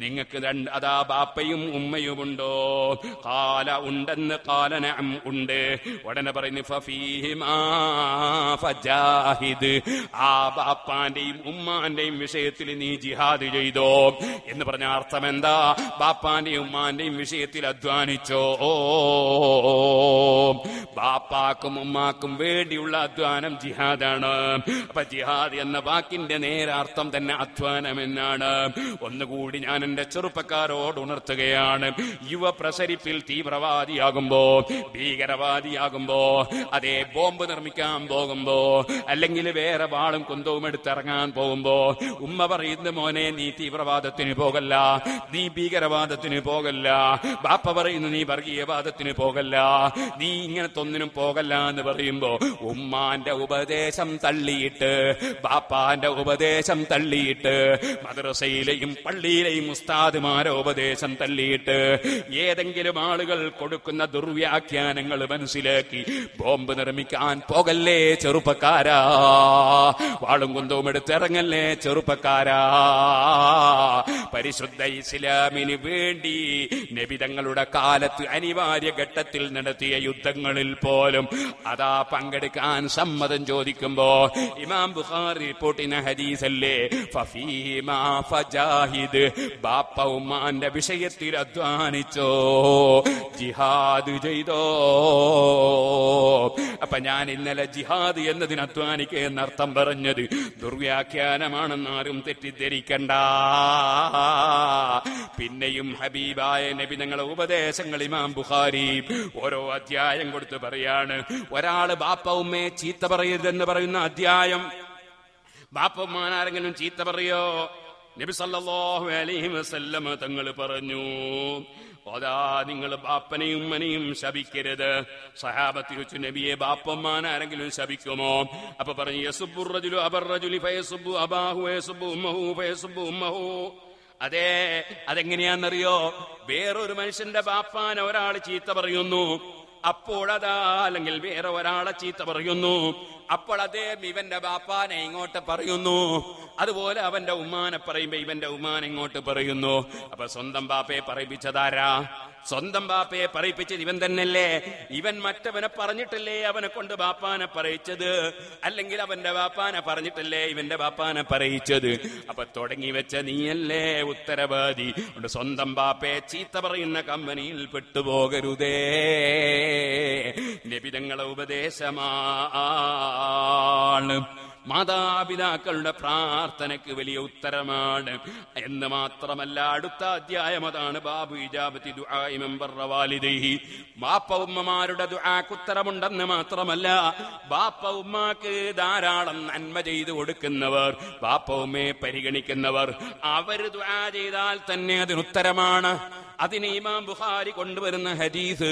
നിങ്ങൾക്ക് അതാ ബാപ്പയും ഉമ്മയുമുണ്ടോ? ഖാല ഉണ്ടെന്ന്, ഖാല നഅം ഉണ്ട്. ഉടനെ പറയുന്നു, ഫഫീഹിമാ ഫജാഹിദ്, ആ ബാപ്പാന്റെയും ഉമ്മാന്റെയും വിഷയത്തിൽ നീ ജിഹാദ് ചെയ്തോ എന്ന് പറഞ്ഞ അർത്ഥം എന്താ? ബാപ്പാന്റെയും ഉമ്മാന്റെയും വിഷയത്തിൽ അധ്വാനിച്ചോ. ബാപ്പാക്കും ഉമ്മാക്കും വേണ്ടിയുള്ള അധ്വാനം ജിഹാദാണ്. അപ്പൊ ജിഹാദ് എന്ന വാക്കിന്റെ നേരാർത്ഥം തന്നെ അധ്വാനം എന്നാണ്. ഒന്നുകൂടി ഞാൻ എന്റെ ചെറുപ്പക്കാരോട് ഉണർത്തുകയാണ്, യുവ പ്രസരിപ്പിൽ തീവ്രവാദിയാകുമ്പോ, ഭീകരവാദിയാകുമ്പോ, അതേ ബോംബ് നിർമ്മിക്കാൻ പോകുമ്പോ, അല്ലെങ്കിൽ വേറെ വാളും കുന്തവും എടുത്തിറങ്ങാൻ പോകുമ്പോ ഉമ്മ പറയുന്ന, മോനെ നീ തീവ്രവാദത്തിന് പോകല്ല, നീ ഭീകരവാദത്തിന് പോകല്ല. ബാപ്പ പറയുന്നു, നീ വർഗീയവാദത്തിന് പോകല്ല, നീ ഇങ്ങനത്തെ ഒന്നിനും പോകല്ല എന്ന് പറയുമ്പോ ഉമ്മാന്റെ ഉപദേശം തള്ളിയിട്ട്, ബാപ്പാന്റെ ഉപദേശം തള്ളിയിട്ട്, മദ്രസയിലെയും പള്ളിയിലെയും ഉസ്താദുമാരെ ഉപദേശം തള്ളിയിട്ട്, ഏതെങ്കിലും ആളുകൾ കൊടുക്കുന്ന ദുർവ്യാഖ്യാനങ്ങൾ മനസ്സിലാക്കി ബോംബ് നിർമ്മിക്കാൻ പോകല്ലേ ചെറുപ്പക്കാരാ, വാളും കുന്തവും എടുത്തിറങ്ങല്ലേ ചെറുപ്പക്കാരാ. പരിശുദ്ധ ഇസ്ലാമിന് വേണ്ടി നബി തങ്ങളുടെ കാലത്ത് അനിവാര്യ ഘട്ടത്തിൽ നടത്തിയ യുദ്ധങ്ങളിൽ പോലും അതാ പങ്കെടുക്കാൻ സമ്മതം ചോദിക്കുമ്പോ ഇമാം ബുഖാരി റിപ്പോർട്ട് ചെയ്യുന്ന ഹദീസല്ലേ, ഫഫീമാ ഫജാഹിദ്, ബാപ്പ ഉമ്മാന്റെ വിഷയത്തിൽ അധ്വാനിച്ചോ, ജിഹാദ് ചെയ്തോ. അപ്പൊ ഞാൻ ഇന്നലെ ജിഹാദ് എന്നതിന് അധ്വാനിക്കുക എന്നർത്ഥം പറഞ്ഞത് ദുർവ്യാഖ്യാനമാണെന്ന് ആരും തെറ്റിദ്ധരിക്കണ്ട. പിന്നെയും ഹബീബായ നബി തങ്ങളുടെ ഉപദേശങ്ങൾ ഇമാം ബുഖാരി ഓരോ അധ്യായം കൊടുത്ത് പറയാണ്. ഒരാള് ബാപ്പ ഉമ്മയെ ചീത്ത പറയരുതെന്ന് പറയുന്ന അധ്യായം, ബാപ്പ ഉമ്മാനാരെങ്കിലും ചീത്ത പറയോ? നബി സല്ലല്ലാഹു അലൈഹി വസല്ലം തങ്ങൾ പറഞ്ഞു, അതാ നിങ്ങൾ ബാപ്പനെയും ഉമ്മനെയും ശപിക്കരുത്. സഹാബത്ത് ചോദിച്ചു, നബിയെ ബാപ്പമ്മാനാരെങ്കിലും ശപിക്കുമോ? അപ്പൊ പറഞ്ഞു, യസുബ്ബുർ റജുലു അബർ റജുലി ഫയസുബ്ബു അബാഹു വയസുബ്ബു ഉമ്മഹു ഫയസുബ്ബു ഉമ്മഹു. അതെ, അതെങ്ങനെയാണെന്നറിയോ? വേറൊരു മനുഷ്യന്റെ ബാപ്പാനെ ഒരാൾ ചീത്ത പറയുന്നു, അപ്പോഴതാ അല്ലെങ്കിൽ വേറെ ഒരാളെ ചീത്ത പറയുന്നു, അപ്പോൾ അദ്ദേഹം ഇവന്റെ ബാപ്പാനെ ഇങ്ങോട്ട് പറയുന്നു, അതുപോലെ അവന്റെ ഉമ്മാനെ പറയുമ്പോ ഇവന്റെ ഉമ്മാനെ ഇങ്ങോട്ട് പറയുന്നു. അപ്പൊ സ്വന്തം ബാപ്പയെ പറയിപ്പിച്ചതാരാ? സ്വന്തം ബാപ്പയെ പറയിപ്പിച്ചത് ഇവൻ തന്നെയല്ലേ? ഇവൻ മറ്റവനെ പറഞ്ഞിട്ടല്ലേ അവനെ കൊണ്ട് ബാപ്പാനെ പറയിച്ചത്? അല്ലെങ്കിൽ അവന്റെ ബാപ്പാനെ പറഞ്ഞിട്ടല്ലേ ഇവന്റെ ബാപ്പാനെ പറയിച്ചത്? അപ്പൊ തുടങ്ങി വെച്ച നീയല്ലേ ഉത്തരവാദി. സ്വന്തം ബാപ്പയെ ചീത്ത പറയുന്ന കമ്പനിയിൽ പെട്ടുപോകരുതേ. നബിതങ്ങളെ ഉപദേശമാണ്. മാതാപിതാക്കളുടെ പ്രാർത്ഥനയ്ക്ക് വലിയ ഉത്തരമാണ് എന്ന് മാത്രമല്ല, അടുത്ത അധ്യായം അതാണ് ബാബു ഇജാബത്തി ദുആഇ മൻ ബർറ വാലിദൈഹി. ബാപ്പ ഉമ്മമാരുടെ ദുആക്ക് ഉത്തരമുണ്ടെന്ന് മാത്രമല്ല, ബാപ്പ ഉമ്മാക്ക് ധാരാളം നന്മ ചെയ്തു കൊടുക്കുന്നവർ, ബാപ്പ ഉമ്മയെ പരിഗണിക്കുന്നവർ, അവര് ദുആ ചെയ്താൽ തന്നെ അതിനുത്തരമാണ്. അതിന് ഇമാം ബുഖാരി കൊണ്ടുവരുന്ന ഹദീസ്,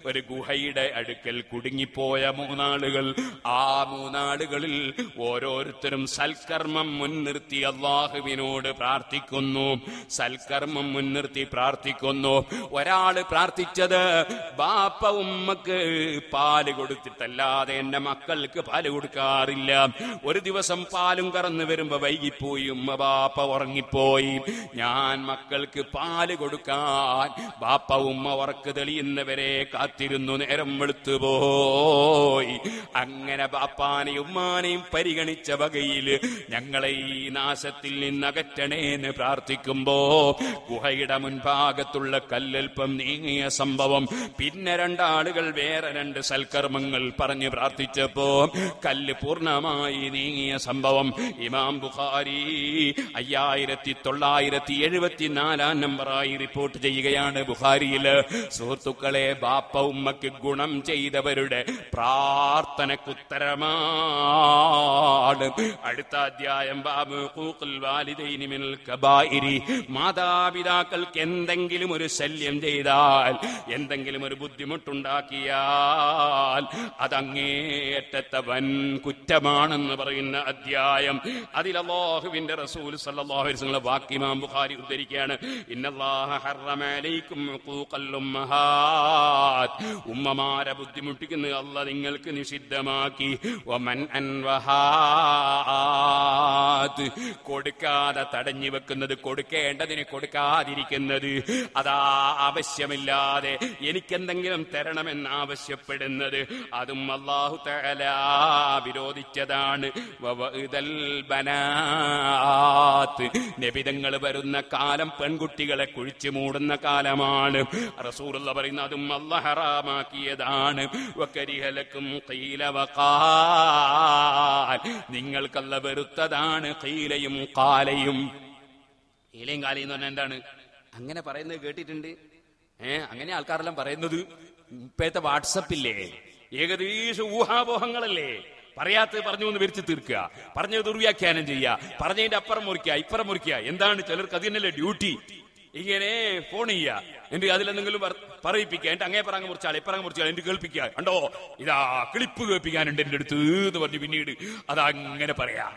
ഒരു ഗുഹയുടെ അടുക്കൽ കുടുങ്ങിപ്പോയ 3 ആളുകൾ. ആ 3 ആളുകളിൽ ഓരോരുത്തരും സൽക്കർമ്മം മുൻനിർത്തി അല്ലാഹുവിനോട് പ്രാർത്ഥിക്കുന്നു. സൽക്കർമ്മം മുൻനിർത്തി പ്രാർത്ഥിക്കുന്നു. ഒരാള് പ്രാർത്ഥിച്ചത്, ബാപ്പ ഉമ്മക്ക് പാല് കൊടുത്തിട്ടല്ലാതെ എന്റെ മക്കൾക്ക് പാല് കൊടുക്കാറില്ല. ഒരു ദിവസം പാലും കറന്നു വരുമ്പോ വൈകിപ്പോയി, ഉമ്മ ബാപ്പ ഉറങ്ങിപ്പോയി. ഞാൻ മക്കൾക്ക് പാല് കൊടുക്കാൻ ബാപ്പ ഉമ്മ ഉറക്ക് തെളിയുന്നവരെ കാത്തിരുന്നു. നേരം വെളുത്തുപോയി. അങ്ങനെ ബാപ്പാനെയും ഉമ്മാനെയും പരിഗണിച്ച വകയിൽ ഞങ്ങളെ ഈ നാശത്തിൽ നിന്നകറ്റണേന്ന് പ്രാർത്ഥിക്കുമ്പോ ഗുഹയുടെ മുൻഭാഗത്തുള്ള കല്ലൽപ്പം നീങ്ങിയ സംഭവം. പിന്നെ 2 ആളുകൾ വേറെ 2 സൽക്കർമ്മങ്ങൾ പറഞ്ഞ് പ്രാർത്ഥിച്ചപ്പോ കല്ല് പൂർണ്ണമായി നീങ്ങിയ സംഭവം ഇമാം ബുഖാരി 5974 നമ്പറായി റിപ്പോർട്ട് ചെയ്യുകയാണ് ബുഖാരിയില്. സുഹൃത്തുക്കളെ, ബാപ്പ ഉമ്മക്ക് ഗുണം ചെയ്തവരുടെ പ്രാർത്ഥനക്കുത്തരമാണ്. അടുത്ത അധ്യായം ബാബു ഹുഖൂഖുൽ വാലിദൈനി മിനൽ കബായിരി. മാതാപിതാക്കൾക്ക് എന്തെങ്കിലും ഒരു ശല്യം ചെയ്താൽ, എന്തെങ്കിലും ഒരു ബുദ്ധിമുട്ടുണ്ടാക്കിയാൽ അതങ്ങേയറ്റത്തെ വൻ കുറ്റമാണെന്ന് പറയുന്ന അധ്യായം. അതിൽ അല്ലാഹുവിന്റെ റസൂൽ സല്ലല്ലാഹു അലൈഹി വസല്ലം വാക്ക് ഇമാം ബുഖാരി ഉദ്ധരിക്കുകയാണ്, ഇന്നല്ലാഹ ഹറമ അലൈക്കും ഹുഖൂഖൽ ഉമ്മഹാത്ത്. ഉമ്മമാരെ ബുദ്ധിമുട്ടിക്കുന്നത് അല്ലാഹ് നിങ്ങൾക്ക് നിഷിദ്ധമാക്കി. വമൻ അൻവഹാത്ത്, കൊടുക്കാതെ തടഞ്ഞു വെക്കുന്നത്, കൊടുക്കേണ്ടതിന് കൊടുക്കാതിരിക്കുന്നത്, അതാ ആവശ്യമില്ലാതെ എനിക്കെന്തെങ്കിലും തരണമെന്ന് ആവശ്യപ്പെടുന്നത്, അതും അല്ലാഹു തആല വിരോധിച്ചതാണ്. വവഇദൽ ബനാത്ത്, നബിതങ്ങൾ വരുന്ന കാലം പെൺകുട്ടികളെ കുഴിച്ചു മൂടുന്ന കാലമാണ്. റസൂലുള്ളാഹി പറയുന്ന അതും അല്ലാഹു ഹറാമാക്കിയതാണ്. വകരിഹലക്കും ഖീല വഖാൽ, നിങ്ങൾക്കല്ല വെറുത്തതാണ് ഖീലയും ഖാലയും. ഖീലയും ഖാലയും എന്ന് പറഞ്ഞാൽ എന്താണ്? അങ്ങനെ പറയുന്നത് കേട്ടിട്ടുണ്ട്. അങ്ങനെ ആൾക്കാരെല്ലാം പറയുന്നത് ഇപ്പോഴത്തെ വാട്സപ്പില്ലേ, ഏകദേശം ഊഹാപോഹങ്ങളല്ലേ. പറയാത്തത് പറഞ്ഞു എന്ന് വിരിച്ചു തീർക്കുക, പറഞ്ഞത് ദുർവ്യാഖ്യാനം ചെയ്യുക, പറഞ്ഞതിന്റെ അപ്പുറം മുറിക്കുക ഇപ്പുറം മുറിക്കുക. എന്താണ് ചിലർക്ക് അതിനല്ലേ ഡ്യൂട്ടി. ഇങ്ങനെ ഫോൺ ചെയ്യുക, എന്നിട്ട് അതിലെന്തെങ്കിലും പറയിപ്പിക്കുക, എന്നിട്ട് അങ്ങേ പറങ്ങ് മുറിച്ചാൾ ഇപ്പറങ്ങ് മുറിച്ചാൾ എന്നിട്ട് കേൾപ്പിക്കുക. കണ്ടോ, ഇതാ ക്ലിപ്പ് കേൾപ്പിക്കാനുണ്ട് എന്റെ അടുത്ത് എന്ന് പറഞ്ഞു പിന്നീട് അതങ്ങനെ പറയാ.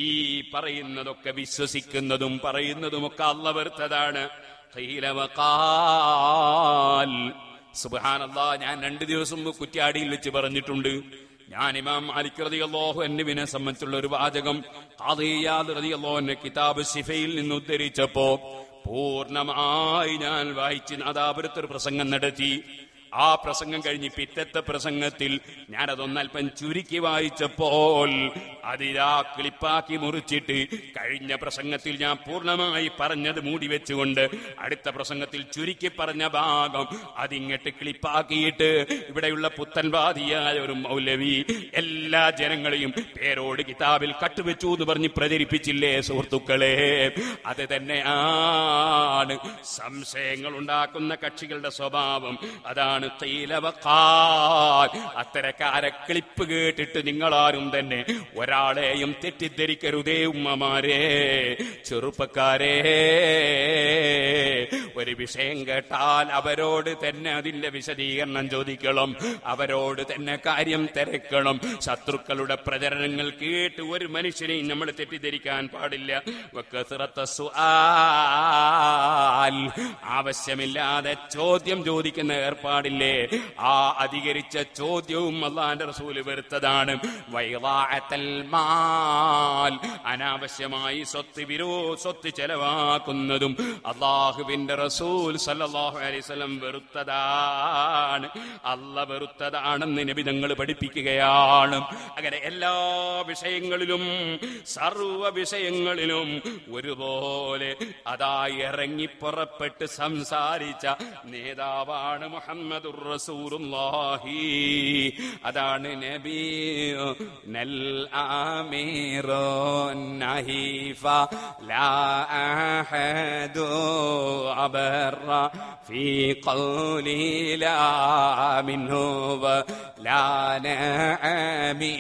ഈ പറയുന്നതൊക്കെ വിശ്വസിക്കുന്നതും പറയുന്നതുമൊക്കെ അല്ലാഹു വെറുത്തതാണ്. സുബ്ഹാനല്ലാഹ്, ഞാൻ 2 ദിവസം മുമ്പ് കുറ്റ്യാടിയിൽ വെച്ച് പറഞ്ഞിട്ടുണ്ട്. ഞാൻ ഇമാം മാലിക് റളിയല്ലാഹു അൻഹുവിനെ സംബന്ധിച്ചുള്ള ഒരു വാചകം ഖാദി ഇയാദ് റളിയല്ലാഹു അൻഹു കിതാബ് ശിഫയിൽ നിന്ന് ഉദ്ധരിച്ചപ്പോ പൂർണ്ണമായി ഞാൻ വായിച്ച് നാദാപുരത്തൊരു പ്രസംഗം നടത്തി. ആ പ്രസംഗം കഴിഞ്ഞ് പിറ്റത്തെ പ്രസംഗത്തിൽ ഞാനതൊന്നൽപ്പം ചുരുക്കി വായിച്ചപ്പോൾ അതിലാ ക്ലിപ്പാക്കി മുറിച്ചിട്ട് കഴിഞ്ഞ പ്രസംഗത്തിൽ ഞാൻ പൂർണ്ണമായി പറഞ്ഞത് മൂടി വെച്ചുകൊണ്ട് അടുത്ത പ്രസംഗത്തിൽ ചുരുക്കി പറഞ്ഞ ഭാഗം അതിങ്ങട്ട് ക്ലിപ്പാക്കിയിട്ട് ഇവിടെയുള്ള പുത്തൻവാദിയായ ഒരു മൗലവി എല്ലാ ജനങ്ങളെയും പേരോട് കിതാബിൽ കട്ടുവെച്ചു എന്ന് പറഞ്ഞ് പ്രചരിപ്പിച്ചില്ലേ സുഹൃത്തുക്കളെ? അത് തന്നെയാണ് സംശയങ്ങൾ ഉണ്ടാക്കുന്ന കക്ഷികളുടെ സ്വഭാവം. അതാണ് അത്തരക്കാരെ ക്ലിപ്പ് കേട്ടിട്ട് നിങ്ങളാരും തന്നെ ഒരാളെയും തെറ്റിദ്ധരിക്കരുതേ ഉമ്മമാരെ, ചെറുപ്പക്കാരെ. ഒരു വിഷയം കേട്ടാൽ അവരോട് തന്നെ അതിന്റെ വിശദീകരണം ചോദിക്കണം, അവരോട് തന്നെ കാര്യം തിരക്കണം. ശത്രുക്കളുടെ പ്രചരണങ്ങൾ കേട്ട് ഒരു മനുഷ്യനെയും നമ്മൾ തെറ്റിദ്ധരിക്കാൻ പാടില്ല. ആവശ്യമില്ലാതെ ചോദ്യം ചോദിക്കുന്ന ഏർപ്പാടില്ലേ, ആ അധികരിച്ച ചോദ്യവും അല്ലാഹുവിന്റെ റസൂൽ വെറുത്തതാണ്. വൈളാഅത്തൽ മാൽ, അനാവശ്യമായി സ്വത്ത് ചെലവാക്കുന്നതും അല്ലാഹുവിന്റെ റസൂൽ സല്ലല്ലാഹു അലൈഹി വസല്ലം വെറുത്തതാണ്. അല്ലാഹ് വെറുത്തതാണെന്ന് നബി തങ്ങൾ പഠിപ്പിക്കുകയാണ്. അങ്ങനെ എല്ലാ വിഷയങ്ങളിലും സർവ വിഷയങ്ങളിലും ഒരുപോലെ അതാ ഇറങ്ങി പുറപ്പെട്ട് സംസാരിച്ച നേതാവാണ് മുഹമ്മദുർ റസൂലുള്ളാഹി. അതാണ് നബി നൽ ആമിറോ നഹീഫ ലാ അഹദു അബറ ഫീ ഖൗലി ലാ മിൻഹു ലാ നഅമി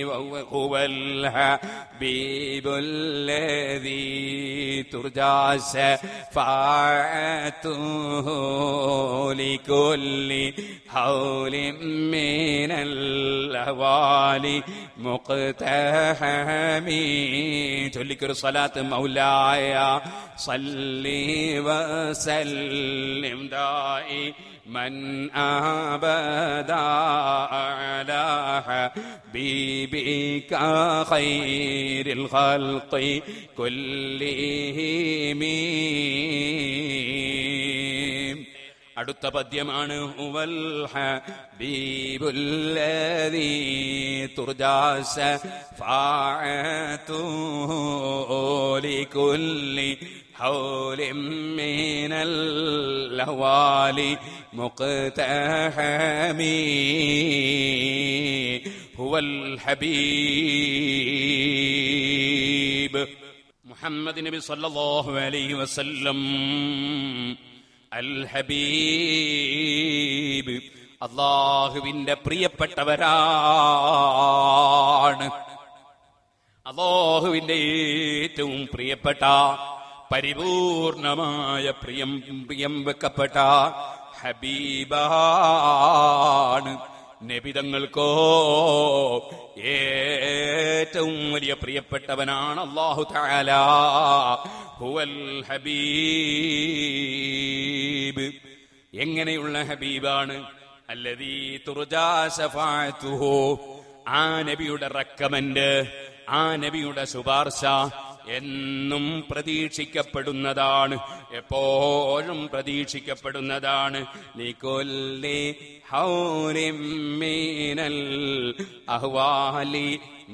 വഹുവൽ ഹബീബുൽ ലദീ തുർജാ ശഫാഅതുഹു ലികുല്ലി ഹൗലിൻ മിനൽ അഹ്വാലി മുഖ്തഹമി. ചൊല്ലിക്കൊരു സ്വലാത്ത്. മൗലായ സല്ലി വസല്ലിം ദായി من أبدا على حبيبك خير الخلق كلهم. അടുത്ത പദ്യമാണ് ഹുവൽ ഹബീബുൽ ലദീ തുർജാ ശഫാഅതുഹു ലികുല്ലി ഹൗലിൻ മിനൽ അഹ്വാലി മുഖ്തഹമി. ഹുവൽ ഹബീബ് മുഹമ്മദ് നബി സല്ലല്ലാഹു അലൈഹി വസല്ലം അൽ ഹബീബ്, അല്ലാഹുവിന്റെ പ്രിയപ്പെട്ടവരാണ്. അല്ലാഹുവിന്റെ ഏറ്റവും പ്രിയപ്പെട്ട പരിപൂർണമായ പ്രിയം വെക്കപ്പെട്ട ഹബീബാണ്. നബിതങ്ങൾക്കോ ഏറ്റവും വലിയ പ്രിയപ്പെട്ടവനാണ് അല്ലാഹു തആല. ഹുവൽ ഹബീബ്. എങ്ങനെയുള്ള ഹബീബാണ്? അല്ലദീ തുർജാ ശഫാഅതുഹു, ആ നബിയുടെ റെക്കമെന്റ്, ആ നബിയുടെ ശുപാർശ എന്നും പ്രതീക്ഷിക്കപ്പെടുന്നതാണ്, എപ്പോഴും പ്രതീക്ഷിക്കപ്പെടുന്നതാണ്. ലികുല്ലി ഹൗലിൻ മിനൽ അഹ്വാലി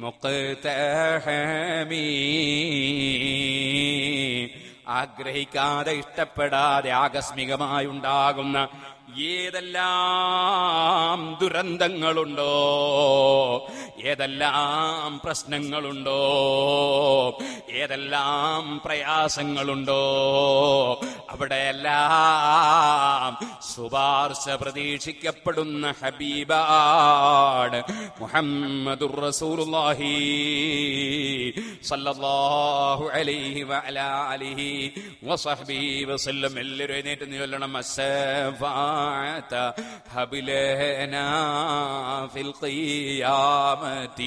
മുഖ്തഹമി. ആഗ്രഹിക്കാതെ ഇഷ്ടപ്പെടാതെ ആകസ്മികമായി ഉണ്ടാകുന്ന ഏതെല്ലാം ദുരന്തങ്ങളുണ്ടോ, ഏതെല്ലാം പ്രശ്നങ്ങളുണ്ടോ, ഏതെല്ലാം പ്രയാസങ്ങളുണ്ടോ, അവിടെയെല്ലാം ശുപാർശ പ്രതീക്ഷിക്കപ്പെടുന്ന ഹബീബാണ് മുഹമ്മദുർ റസൂലുള്ളാഹി സല്ലല്ലാഹു അലൈഹി വഅലാ അലിഹി വസഹ്ബിഹി വസല്ലം. എല്ലാവരും എഴുന്നേറ്റ് ചൊല്ലണം. الشفاعة هب لنا في القيامة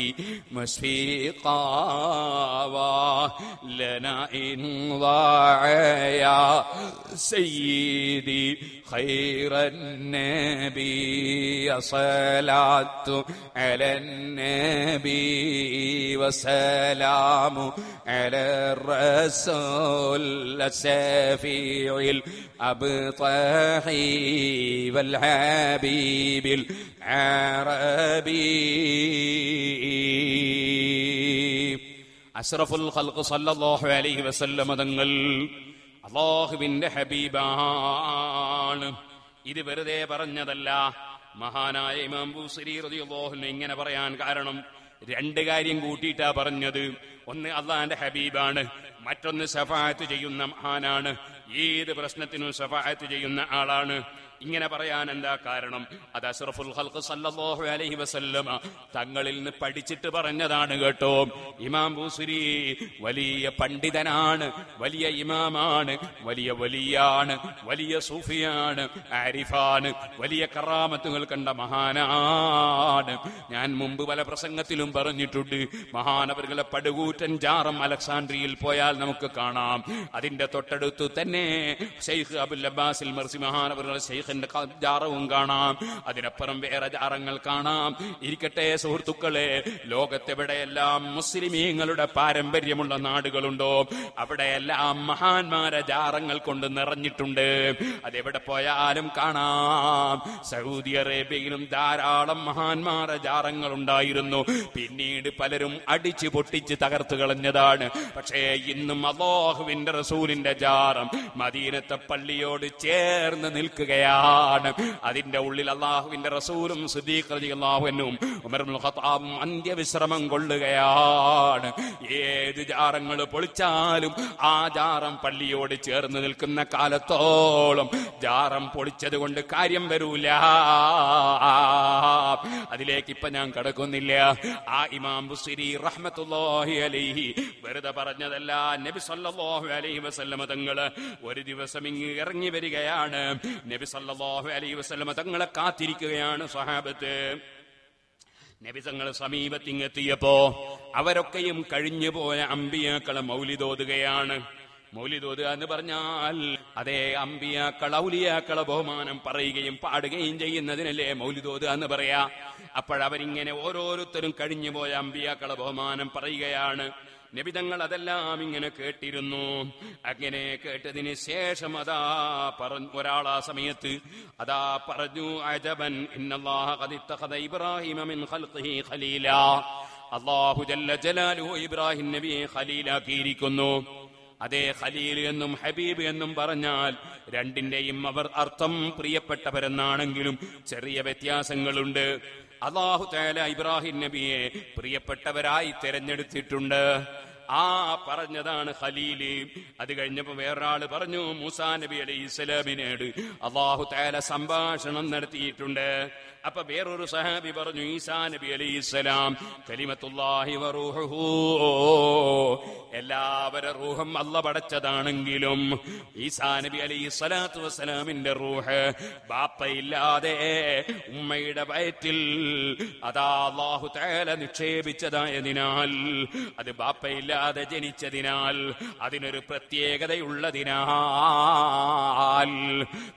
مشفقا لنا إن ضاع يا سيدي خير النبي صلاة على النبي وسلام على الرسول الشفيع الأبطحي والحبيب العربي. അഷ്റഫുൽ ഖൽഖ് സല്ലല്ലാഹു അലൈഹി വസല്ലം തങ്ങൾ അല്ലാഹുവിന്റെ ഹബീബാണ്. ഇത് വെറുതെ പറഞ്ഞതല്ല. മഹാനായ ഇമാം ബൂസരി റളിയല്ലാഹു അൻഹു ഇങ്ങനെ പറയാൻ കാരണം രണ്ട് കാര്യം കൂട്ടിയിട്ടാ പറഞ്ഞത്. ഒന്ന് അല്ലാഹുവിന്റെ ഹബീബാണ്, മറ്റൊന്ന് ശഫാഅത്ത് ചെയ്യുന്ന മഹാനാണ്. ഏത് പ്രശ്നത്തിനും ശഫാഅത്ത് ചെയ്യുന്ന ആളാണ്. ഇങ്ങനെ പറയാൻ എന്താ കാരണം? അത് അഷ്റഫുൽ ഖൽഖ് സല്ലല്ലാഹു അലൈഹി വസല്ലമ തങ്ങളിൽ നിന്ന് പഠിച്ചിട്ട് പറഞ്ഞതാണ് കേട്ടോ. ഇമാം ബൂസിരി വലിയ പണ്ഡിതനാണ്, വലിയ ഇമാമാണ്, വലിയ വലിയാണ്, വലിയ സൂഫിയാണ്, ആരിഫാണ്, വലിയ കറാമത്തുകൾ കണ്ട മഹാനാണ്. ഞാൻ മുമ്പ് പല പ്രസംഗത്തിലും പറഞ്ഞിട്ടുണ്ട്, മഹാനവറുകളെ പടുകൂറ്റൻ ജാറം അലക്സാണ്ട്രിയയിൽ പോയാൽ നമുക്ക് കാണാം. അതിന്റെ തൊട്ടടുത്ത് തന്നെ ശൈഖ് അബുൽ അബ്ബാസിൽ മർസി മഹാനവറുകളെ ശൈഖിന്റെ ജാറവും കാണാം. അതിനപ്പുറം വേറെ ജാറങ്ങൾ കാണാം. ഇരിക്കട്ടെ സുഹൃത്തുക്കളെ, ലോകത്തെവിടെയെല്ലാം മുസ്ലിമീങ്ങളുടെ പാരമ്പര്യമുള്ള നാടുകളുണ്ടോ അവിടെയെല്ലാം മഹാന്മാരെ ജാറങ്ങൾ കൊണ്ട് നിറഞ്ഞിട്ടുണ്ട്. അതെവിടെ പോയാലും കാണാം. സൗദി അറേബ്യയിലും ധാരാളം മഹാന്മാരെ ജാറങ്ങൾ ഉണ്ടായിരുന്നു. പിന്നീട് പലരും അടിച്ചു പൊട്ടിച്ച് തകർത്തു കളഞ്ഞതാണ്. പക്ഷേ ഇന്നും അല്ലാഹുവിന്റെ റസൂലിന്റെ ജാറം മദീനത്തെ പള്ളിയോട് ചേർന്ന് നിൽക്കുകയാണ്. അതിന്റെ ഉള്ളിൽ അല്ലാഹുവിന്റെ റസൂലും സിദ്ദീഖ് റളിയല്ലാഹു അൻഹും ഉമർ ഇബ്നുൽ ഖത്താബും അന്ത്യവിശ്രമം കൊള്ളുകയാണ്. ഏത് ജാറങ്ങൾ പൊളിച്ചാലും ആ ജാറം പള്ളിയോട് ചേർന്ന് നിൽക്കുന്ന കാലത്തോളം ജാറം പൊളിച്ചത് കൊണ്ട് കാര്യം വരൂല. അതിലേക്ക് ഇപ്പൊ ഞാൻ കടക്കുന്നില്ല. ആ ഇമാം ബുസ്രി റഹ്മത്തുള്ളാഹി അലൈഹി വെറുതെ പറഞ്ഞതല്ല. നബി സല്ലല്ലാഹു അലൈഹി വസല്ലമ തങ്ങള് ഒരു ദിവസം ഇങ്ങ് ഇറങ്ങി വരികയാണ്. നബി സല്ലല്ലാഹു അലൈഹി വസല്ലമ തങ്ങളെ കാത്തിരിക്കുകയാണ് സ്വഹാബത്ത്. നബി തങ്ങൾ സമീപത്തിങ്ങെത്തിയപ്പോ അവരൊക്കെയും കഴിഞ്ഞുപോയ അമ്പിയാക്കളെ മൗലിദോതുകയാണ്. മൗലിദോദുക എന്ന് പറഞ്ഞാൽ അതേ അമ്പിയാക്കൾ ഔലിയാക്കളെ ബഹുമാനം പറയുകയും പാടുകയും ചെയ്യുന്നതിനല്ലേ മൗലിദോദുക എന്ന് പറയാ. അപ്പോഴവരിങ്ങനെ ഓരോരുത്തരും കഴിഞ്ഞുപോയ അമ്പിയാക്കളെ ബഹുമാനം പറയുകയാണ്. നബിതങ്ങൾ അതെല്ലാം ഇങ്ങനെ കേട്ടിരുന്നു. അങ്ങനെ കേട്ടതിന് ശേഷം അതാ പറഞ്ഞു ഒരാൾ ആ സമയത്ത് അതാ പറഞ്ഞു, അജബൻ ഇന്നല്ലാഹ ഖദ് ഇത്തഖദ ഇബ്രാഹിമ മിൻ ഖൽഖിഹി ഖലീലാ. അല്ലാഹു ജല്ല ജലാലുഹു ഇബ്രാഹിം നബിയെ ഖലീലാക്കിയിരിക്കുന്നു. അതേ ഖലീൽ എന്നും ഹബീബ് എന്നും പറഞ്ഞാൽ രണ്ടിന്റെയും അവർ അർത്ഥം പ്രിയപ്പെട്ടവരെന്നാണെങ്കിലും ചെറിയ വ്യത്യാസങ്ങളുണ്ട്. അല്ലാഹു തആല ഇബ്രാഹിം നബിയെ പ്രിയപ്പെട്ടവരായി തെരഞ്ഞെടുത്തിട്ടുണ്ട്. ആ പറഞ്ഞതാണ് ഖലീല്. അത് കഴിഞ്ഞപ്പോ വേറൊരാള് പറഞ്ഞു, മൂസാ നബി അലൈഹിസ്സലാമിനോട് അല്ലാഹു തആല സംഭാഷണം നടത്തിയിട്ടുണ്ട്. അപ്പൊ വേറൊരു സഹാബി പറഞ്ഞു, ഈസാ നബി അലൈഹിസ്സലാം കലിമത്തുല്ലാഹി വറൂഹുഹു, എല്ലാവരുടെ റൂഹും അല്ലാഹു പടച്ചതാണെങ്കിലും ഈസാ നബി അലൈഹിസ്സലാത്തു വസ്സലാമിന്റെ റൂഹ് ബാപ്പയില്ലാതെ ഉമ്മയുടെ വയറ്റിൽ അതാ അല്ലാഹു തആല നിക്ഷേപിച്ചതായതിനാൽ, അത് ബാപ്പയില്ലാതെ ജനിച്ചതിനാൽ, അതിനൊരു പ്രത്യേകതയുള്ളതിനാൽ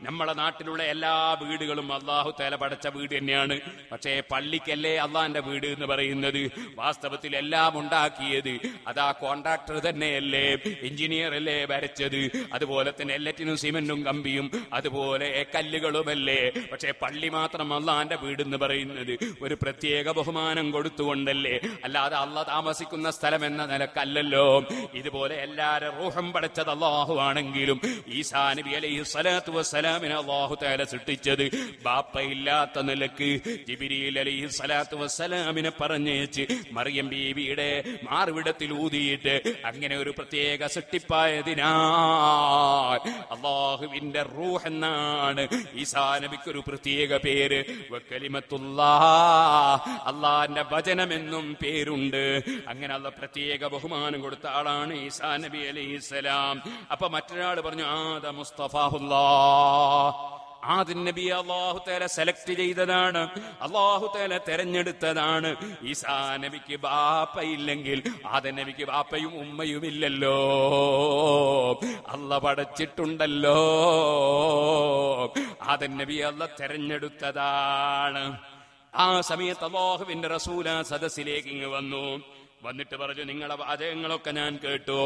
നമ്മളെ നാട്ടിലുള്ള എല്ലാ വീടുകളും അല്ലാഹു തആല പടച്ച വീട് തന്നെയാണ്. പക്ഷേ പള്ളിക്കല്ലേ അള്ളാന്റെ വീട് എന്ന് പറയുന്നത്? വാസ്തവത്തിൽ എല്ലാം ഉണ്ടാക്കിയത് അതാ കോൺട്രാക്ടർ തന്നെയല്ലേ, എഞ്ചിനീയർ അല്ലേ വരച്ചത്? അതുപോലെ തന്നെ എല്ലാറ്റിനും സിമന്റും കമ്പിയും അതുപോലെ കല്ലുകളുമല്ലേ. പക്ഷേ പള്ളി മാത്രം അള്ളാന്റെ വീട് എന്ന് പറയുന്നത് ഒരു പ്രത്യേക ബഹുമാനം കൊടുത്തുകൊണ്ടല്ലേ, അല്ലാതെ അള്ളാഹ് താമസിക്കുന്ന സ്ഥലം എന്ന നിലക്കല്ലല്ലോ. ഇതുപോലെ എല്ലാരും റൂഹം പടച്ചത് അല്ലാഹു ആണെങ്കിലും ഈസാ നബി അലൈഹിസ്സലാത്തു വസ്സലാമിനെ അല്ലാഹു തആല സൃഷ്ടിച്ചത് ബാപ്പയില്ലാത്ത നിലക്ക് ജിബ്രീൽ അലൈഹിസ്സലാത്തു വസ്സലാമിനെ പറഞ്ഞേച്ച് മറിയം ബീവിയുടെ മാർവിടത്തിൽ ഊതിയിട്ട് അങ്ങനെ ഒരു പ്രത്യേക സൃഷ്ടിപ്പായതിനാൽ അല്ലാഹുവിന്റെ റൂഹ് എന്നാണ് ഈസാ നബിക്കൊരു പ്രത്യേക പേര്. വകലിമത്തുല്ലാഹ്, അല്ലാഹുവിന്റെ വചനമെന്നും പേരുണ്ട്. അങ്ങനെ അല്ലാഹ് പ്രത്യേക ബഹുമാനം കൊടുത്ത ആളാണ് ഈസാ നബി അലൈഹിസ്സലാം. അപ്പൊ മറ്റൊരാൾ പറഞ്ഞു, ആദം മുസ്തഫാഹുല്ലാഹ്, ആദിൻ നബിയെ അല്ലാഹു തആല സെലക്ട് ചെയ്തതാണ്, അല്ലാഹു തആല തെരഞ്ഞെടുത്തതാണ്. ഈസാ നബിക്ക് ബാപ്പയില്ലെങ്കിൽ ആദൻ നബിക്ക് ബാപ്പയും ഉമ്മയും ഇല്ലല്ലോ, അല്ലാഹ് പടച്ചിട്ടുണ്ടല്ലോ. ആദൻ നബിയെ അല്ലാഹ് തെരഞ്ഞെടുത്തതാണ്. ആ സമയത്ത് അല്ലാഹുവിന്റെ റസൂൽ ആ സദസ്സിലേക്ക് ഇങ്ങ് വന്നു. വന്നിട്ട് പറഞ്ഞു, നിങ്ങളെ വാചകങ്ങളൊക്കെ ഞാൻ കേട്ടു.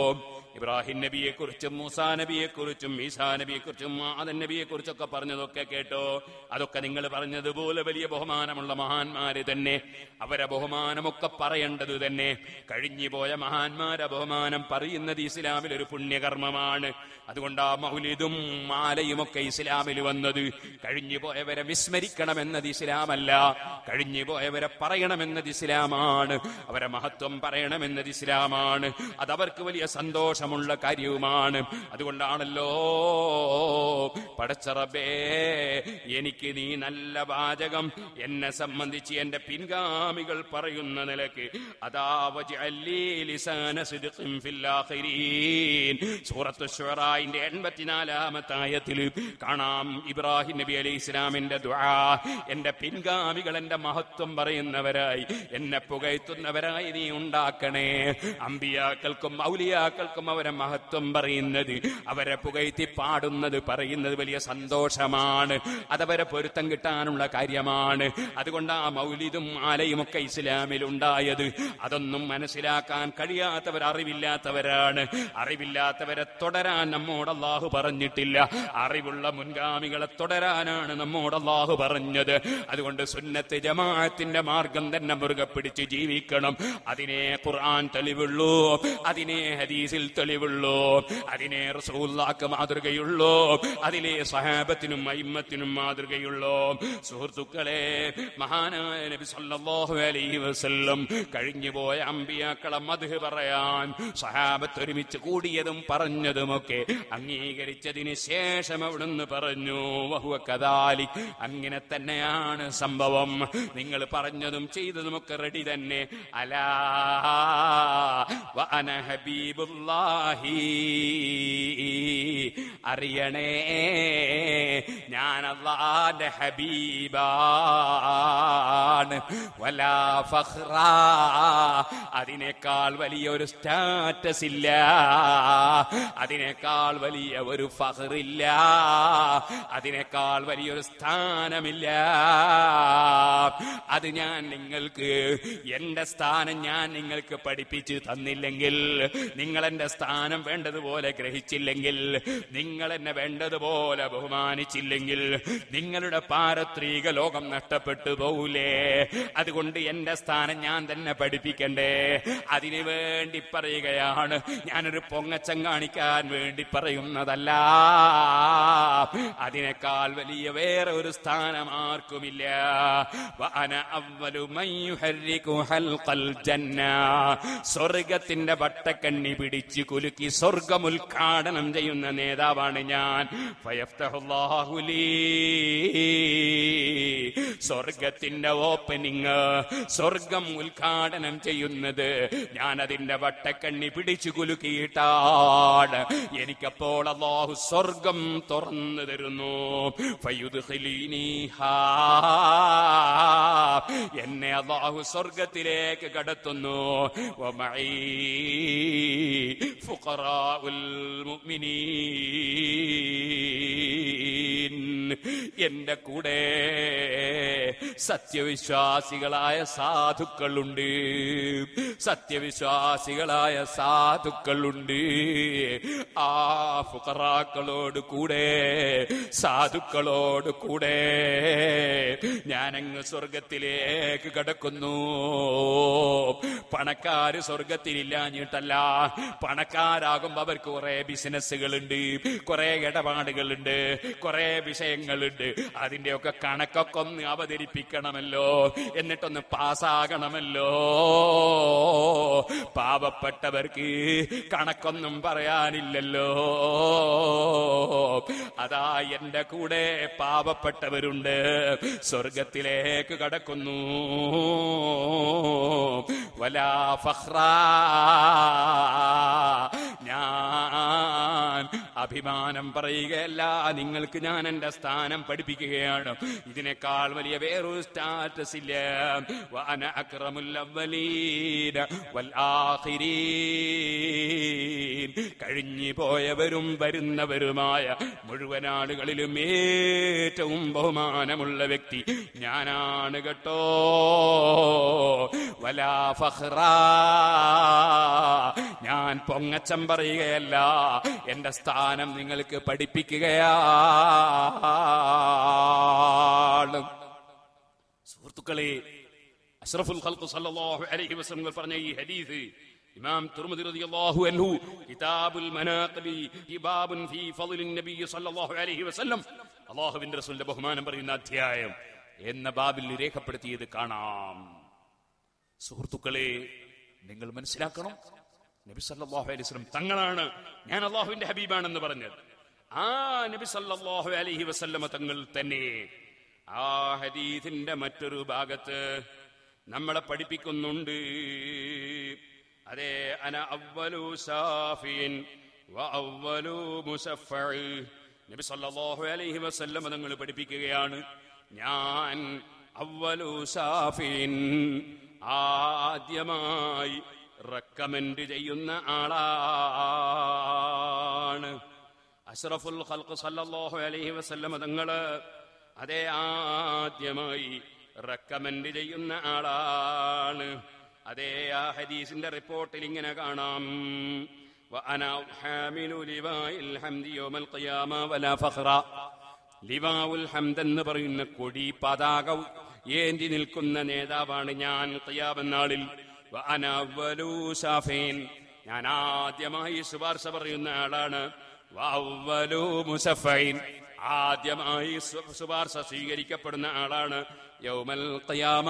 ഇബ്രാഹിം നബിയെ കുറിച്ചും മൂസാ നബിയെ കുറിച്ചും ഈസാ നബിയെ കുറിച്ചും ആദൻ നബിയെ കുറിച്ചൊക്കെ പറഞ്ഞതൊക്കെ കേട്ടോ. അതൊക്കെ നിങ്ങൾ പറഞ്ഞതുപോലെ വലിയ ബഹുമാനമുള്ള മഹാന്മാര് തന്നെ. അവരെ ബഹുമാനമൊക്കെ പറയേണ്ടത് തന്നെ. കഴിഞ്ഞുപോയ മഹാന്മാരെ ബഹുമാനം പറയുന്നത് ഇസ്ലാമിൽ ഒരു പുണ്യകർമ്മമാണ്. അതുകൊണ്ട് ആ മൗലിദും മാലയുമൊക്കെ ഇസ്ലാമിൽ വന്നത് കഴിഞ്ഞുപോയവരെ വിസ്മരിക്കണമെന്നത് ഇസ്ലാമല്ല, കഴിഞ്ഞുപോയവരെ പറയണമെന്നത് ഇസ്ലാമാണ്. അവരെ മഹത്വം പറയണമെന്നത് ഇസ്ലാമാണ്. അതവർക്ക് വലിയ സന്തോഷം സന്തോഷമുള്ള കാര്യവുമാണ്. അതുകൊണ്ടാണല്ലോ പടച്ച റബ്ബേ, എനിക്ക് നീ നല്ല വാചകം എന്നെ സംബന്ധിച്ച് എന്റെ പിൻഗാമികൾ പറയുന്ന നിലക്ക് അതാ വജ്അലി ലിസാന സിദ്ഖിൻ ഫിൽ ആഖിരീൻ സൂറത്തു ശുഅറാന്റെ 84-ാമത്തെ ആയത്തിൽ കാണാം ഇബ്രാഹിം നബി അലൈഹിസ്സലാമിന്റെ ദുആ. എന്റെ പിൻഗാമികൾ എന്റെ മഹത്വം പറയുന്നവരായി, എന്നെ പുകഴ്ത്തുന്നവരായി നീ ഉണ്ടാക്കണേ. അമ്പിയാക്കൾക്കും ഔലിയാക്കൾക്കും അവരെ മഹത്വം പറയുന്നത്, അവരെ പുകഴ്ത്തി പാടുന്നത്, പറയുന്നത് വലിയ സന്തോഷമാണ്. അതവരെ പൊരുത്തം കിട്ടാനുള്ള കാര്യമാണ്. അതുകൊണ്ട് ആ മൗലിദും ആലയും ഒക്കെ ഇസ്ലാമിൽ ഉണ്ടായത്. അതൊന്നും മനസ്സിലാക്കാൻ കഴിയാത്തവർ അറിവില്ലാത്തവരാണ്. അറിവില്ലാത്തവരെ തുടരാൻ നമ്മോട് അല്ലാഹു പറഞ്ഞിട്ടില്ല. അറിവുള്ള മുൻഗാമികളെ തുടരാനാണ് നമ്മോട് അല്ലാഹു പറഞ്ഞത്. അതുകൊണ്ട് സുന്നത്ത് ജമാഅത്തിന്റെ മാർഗം തന്നെ മുറുകെ പിടിച്ച് ജീവിക്കണം. അതിനെ ഖുർആൻ തെളിവുള്ളൂ, അതിനെ ഹദീസിൽ തെളിവുള്ളൂ, അതിനെ റസൂലുള്ളാഹിക്ക് മാതൃകയുള്ളൂ, അതിലെ സഹാബത്തിനും അയിമ്മത്തിനും മാതൃകയുള്ളൂ. സുഹൃത്തുക്കളെ, മഹാനായ നബി സല്ലല്ലാഹു അലൈഹി വസല്ലം കഴിഞ്ഞുപോയ അമ്പിയാക്കളെ മദ്ഹ് പറയാൻ സഹാബത്ത് ഒരുമിച്ച് കൂടിയതും പറഞ്ഞതുമൊക്കെ അംഗീകരിച്ചതിന് ശേഷം അവിടുന്ന് പറഞ്ഞു വഹുവ കദാലിക്, അങ്ങനെ തന്നെയാണ് സംഭവം. നിങ്ങൾ പറഞ്ഞതും ചെയ്തതുമൊക്കെ റെഡി തന്നെ. അലാ വഅന ഹബീബുല്ലാഹി, അറിയണേ ഞാൻ അല്ലാഹുവിന്റെ ഹബീബാണ്. വലാ ഫഖ്റ, അതിനേക്കാൾ വലിയൊരു സ്റ്റാറ്റസ് ഇല്ല, അതിനേക്കാൾ വലിയ ഒരു ഫഖറില്ല, അതിനേക്കാൾ വലിയൊരു സ്ഥാനമില്ല. അത് ഞാൻ നിങ്ങൾക്ക്, എന്റെ സ്ഥാനം ഞാൻ നിങ്ങൾക്ക് പഠിപ്പിച്ച് തന്നില്ലെങ്കിൽ, നിങ്ങൾ എന്റെ സ്ഥാനം വേണ്ടതുപോലെ ഗ്രഹിച്ചില്ലെങ്കിൽ, നിങ്ങൾ എന്നെ വേണ്ടതുപോലെ ബഹുമാനിച്ചില്ലെങ്കിൽ നിങ്ങളുടെ പാരത്രിക ലോകം നഷ്ടപ്പെട്ടു പോകൂലേ? അതുകൊണ്ട് എന്റെ സ്ഥാനം ഞാൻ തന്നെ പഠിപ്പിക്കണ്ടേ? അതിനു വേണ്ടി പറയുകയാണ്. ഞാനൊരു പൊങ്ങച്ചം കാണിക്കാൻ വേണ്ടി പറയുന്നതല്ല. അതിനേക്കാൾ വലിയ വേറെ ഒരു സ്ഥാനം ആർക്കുമില്ല. വഅന അവ്വലു മൻ യുഹർരികു ഹൽഖൽ ജന്ന, സ്വർഗത്തിന്റെ വട്ടക്കണ്ണി പിടിച്ച് കുലുക്കി സ്വർഗം ഉദ്ഘാടനം ചെയ്യുന്ന നേതാവാണ് ഞാൻ. ഫയഫ്തഹുല്ലാഹു ലീ, സ്വർഗത്തിന്റെ ഓപ്പനിങ്, സ്വർഗം ഉദ്ഘാടനം ചെയ്യുന്നത് ഞാൻ അതിന്റെ വട്ടക്കണ്ണി പിടിച്ചു കുലുക്കിയിട്ടാണ്. എനിക്കപ്പോൾ അല്ലാഹു സ്വർഗം തുറന്നു തരുന്നു. ഫയുദ്ഖിലീനിഹാ, എന്നെ അല്ലാഹു സ്വർഗത്തിലേക്ക് കടത്തുന്നു. വമഈ ഫുഖറാഉൽ മുഅ്മിനീൻ, എന്റെ കൂടെ സത്യവിശ്വാസികളായ സാധുക്കളുണ്ട്, സത്യവിശ്വാസികളായ സാധുക്കളുണ്ട്. ആ ഫുഖറാക്കളോട് കൂടെ, സാധുക്കളോട് കൂടെ ഞാനങ്ങ് സ്വർഗത്തിലേക്ക് കടക്കുന്നു. പണക്കാര് സ്വർഗത്തിലില്ലാഞ്ഞിട്ടല്ല, പണക്കാരാകുമ്പോ അവർക്ക് കുറെ ബിസിനസ്സുകളുണ്ട്, കുറെ ഇടപാടുകളുണ്ട്, കുറെ വിഷയങ്ങളുണ്ട്. അതിന്റെയൊക്കെ കണക്കൊക്കെ ഒന്ന് അവതരിപ്പിക്കണമല്ലോ, എന്നിട്ടൊന്ന് പാസ്സാകണമല്ലോ. പാവപ്പെട്ടവർക്ക് കണക്കൊന്നും പറയാനില്ലല്ലോ. അതാ എന്റെ കൂടെ പാവപ്പെട്ടവരുണ്ട്, സ്വർഗത്തിലേക്ക് കടക്കുന്നു. വലാ ഫഖ്റ, ഞാൻ അഭിമാനം പറയുകയല്ല, നിങ്ങൾക്ക് ഞാൻ എന്റെ സ്ഥാനം പഠിപ്പിക്കുകയാണ്. ഇതിനേക്കാൾ വലിയ വേറൊരു സ്റ്റാറ്റസ് ഇല്ല. വഅന അക്റമുൽ അവ്വലീന വൽ ആഖിരീൻ, കഴിഞ്ഞു പോയവരും വരുന്നവരുമായ മുഴുവൻ ആളുകളിലും ഏറ്റവും ബഹുമാനമുള്ള വ്യക്തി ഞാനാണ് കേട്ടോ. വലാ ഫഖ്റ, ഞാൻ പൊങ്ങച്ചം പറയുകയല്ല, എന്റെ സ്ഥാനം നിങ്ങൾക്ക് പഠിപ്പിക്കുകയാണ്. സുഹൃത്തുക്കളെ, അഷ്റഫുൽ ഖൽഖ് സല്ലല്ലാഹു അലൈഹി വസല്ലം പറഞ്ഞ ഈ ഹദീസ് ഇമാം തുർമുദി റളിയല്ലാഹു അൻഹു കിതാബുൽ മനാഖിബി ബാബുൻ ഫീ ഫളിൻ നബി സല്ലല്ലാഹു അലൈഹി വസല്ലം, അല്ലാഹുവിന്റെ റസൂലിന്റെ ബഹുമാനം പറയുന്ന അധ്യായം എന്ന ബാബിൽ രേഖപ്പെടുത്തിയത് കാണാം. സുഹൃത്തുക്കളെ, നിങ്ങൾ മനസ്സിലാക്കണം, നബി സല്ലല്ലാഹു അലൈഹി വസല്ലം തങ്ങളാണ് ഞാൻ അള്ളാഹുവിന്റെ ഹബീബാണെന്ന് പറഞ്ഞത്. ആ നബി സല്ലല്ലാഹു അലൈഹി വസല്ലമ തങ്ങൾ തന്നെ ആ ഹദീസിന്റെ മറ്റൊരു ഭാഗത്ത് നമ്മളെ പഠിപ്പിക്കുന്നുണ്ട്. അതെ, അന അവ്വലു സാഫിൻ വ അവ്വലു മുസഫ്ഫഅ. നബി സല്ലല്ലാഹു അലൈഹി വസല്ലം തങ്ങൾ പഠിപ്പിക്കുകയാണ്, ഞാൻ അവ്വലു സാഫിൻ, ആദ്യമായി റെക്കമെൻഡ് ചെയ്യുന്ന ആളാണ്. അഷ്റഫുൽ ഖൽഖ് സല്ലല്ലാഹു അലൈഹി വസല്ലം തങ്ങള് അതേ ആദ്യമായി റെക്കമെൻഡ് ചെയ്യുന്ന ആളാണ്. അതേ, ആ ഹദീസിന്റെ റിപ്പോർട്ടിൽ ഇങ്ങനെ കാണാം, വഅനാ ഹാമിലു ലിവാഇൽ ഹംദി യൗമൽ ഖിയാമ വലാ ഫഖ്റ. ലിവാഉൽ ഹംദ് എന്ന് പറയുന്ന കൊടി പതാക ഏന്തി നിൽക്കുന്ന നേതാവാണ് ഞാൻ ഖിയാമത്ത് നാളിൽ. വഅനാ അവ്വലു ശാഫീൻ, ഞാൻ ആദ്യമായി ശുപാർശ പറയുന്ന ആളാണ്. വഅവ്വലു മുസഫ്ഫഈൻ, ആദ്യമായി ശുപാർശ സ്വീകരിക്കപ്പെടുന്ന ആളാണ്. യൗമൽ ഖിയാമ,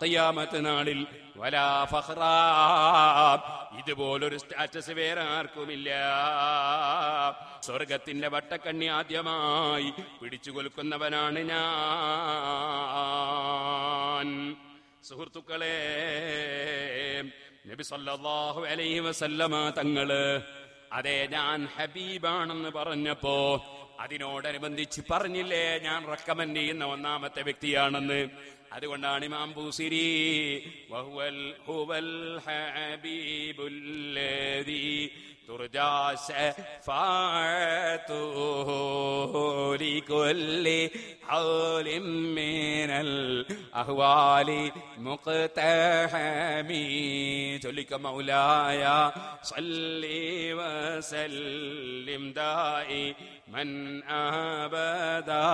ഖിയാമത്ത് നാളിൽ. വലാ ഫഖ്റ, ഇതുപോലൊരു സ്റ്റാറ്റസ് വേറെ ആർക്കുമില്ല. സ്വർഗത്തിന്റെ വട്ടക്കണ്ണി ആദ്യമായി പിടിച്ചു കൊൽക്കുന്നവനാണ് ഞാൻ. സുഹൃത്തുക്കളെ, നബി സല്ലല്ലാഹു അലൈഹി വസല്ലമ തങ്ങള് അതെ ഞാൻ ഹബീബാണെന്ന് പറഞ്ഞപ്പോ അതിനോടനുബന്ധിച്ച് പറഞ്ഞില്ലേ ഞാൻ റെക്കമെൻഡ് ചെയ്യുന്ന ഒന്നാമത്തെ വ്യക്തിയാണെന്ന്. അതുകൊണ്ടാണ് ഇമാം ബൂസിരി ഹുവൽ ഹബീബുല്ലദീ തുർജാ ശഫാഅതുഹു ലികുല്ലി ഹൗലിൻ മിനൽ അഹ്വാലി മുഖ്തഹമി. ചൊല്ലിക്ക മൗലായ സല്ലി വസല്ലിം ദാഇ മൻ അബദാ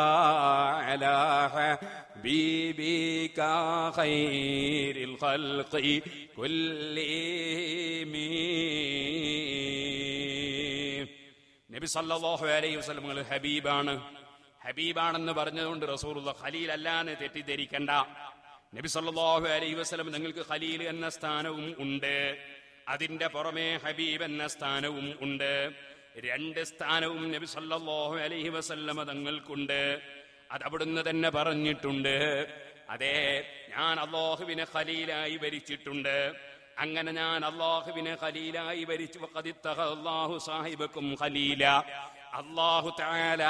അലാ ഹബീബിക ഖൈറിൽ ഖൽഖി കുല്ലിഹിം. നബി സല്ലല്ലാഹു അലൈഹി വസല്ലം ഹബീബാണ്. ഹബീബാണെന്ന് പറഞ്ഞതുകൊണ്ട് റസൂലുള്ളാഹി ഖലീൽ അല്ലാന്ന് തെറ്റിദ്ധരിക്കണ്ട. നബി സല്ലല്ലാഹു അലൈഹി വസല്ലം നിങ്ങൾക്ക് ഖലീൽ എന്ന സ്ഥാനവും ഉണ്ട്, അതിന്റെ പുറമെ ഹബീബ് എന്ന സ്ഥാനവും ഉണ്ട്. രണ്ട് സ്ഥാനവും നബി സല്ലല്ലാഹു അലൈഹി വസല്ലം തങ്ങൾക്കുണ്ട്. അത് അവിടുന്ന് തന്നെ പറഞ്ഞിട്ടുണ്ട്. അതെ, ഞാൻ അല്ലാഹുവിനെ ഖലീലായി ഭരിച്ചിട്ടുണ്ട്. അങ്ങനെ ഞാൻ അല്ലാഹുവിനെ ഖലീലായി ഭരിച്ചു. വഖദിത്തഖല്ലാഹു സാഹിബക്കും ഖലീല, അല്ലാഹു തആല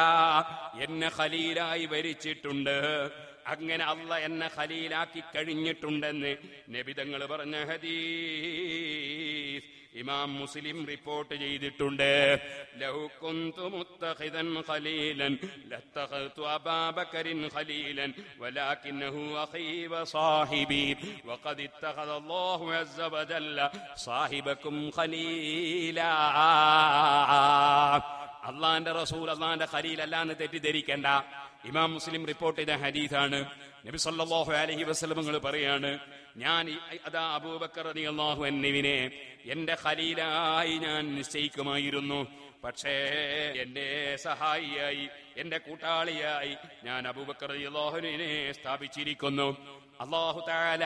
എന്നെ ഖലീലായി ഭരിച്ചിട്ടുണ്ട്. അങ്ങനെ അല്ലാഹ് എന്നെ ഖലീലാക്കി കഴിഞ്ഞിട്ടുണ്ടെന്ന് നബിതങ്ങൾ പറഞ്ഞ ഹദീസ് ഇമാം മുസ്ലിം റിപ്പോർട്ട് ചെയ്തിട്ടുണ്ട്. ലൗ കുന്തു മുത്തഖിദൻ ഖലീലൻ ലത്തഖതു അബൂബക്കറിൻ ഖലീലൻ വലാകിന്നഹു അഖീ വസാഹിബി വഖദ് ഇത്തഖദ അല്ലാഹു അസ്സ വജല്ല സാഹിബക്കും ഖലീലാ. അള്ളാന്റെ റസൂൽ അള്ളാന്റെ ഖലീൽ അല്ലാന്ന് തെറ്റിദ്ധരിക്കണ്ട. ഇമാം മുസ്ലിം റിപ്പോർട്ട് ചെയ്ത ഹദീസാണ്. നബി സല്ലല്ലാഹു അലൈഹി വസല്ലം പറയാണ്, ഞാൻ അതാ അബൂബക്കർ റളിയല്ലാഹു അൻഹുവിനെ എന്റെ ഖലീലായി ഞാൻ നിശ്ചയിക്കുമായിരുന്നു. പക്ഷേ എന്റെ സഹായിയായി, എന്റെ കൂട്ടാളിയായി ഞാൻ അബൂബക്കർ റളിയല്ലാഹു അൻഹുവിനെ സ്ഥാപിച്ചിരിക്കുന്നു. അല്ലാഹു തആല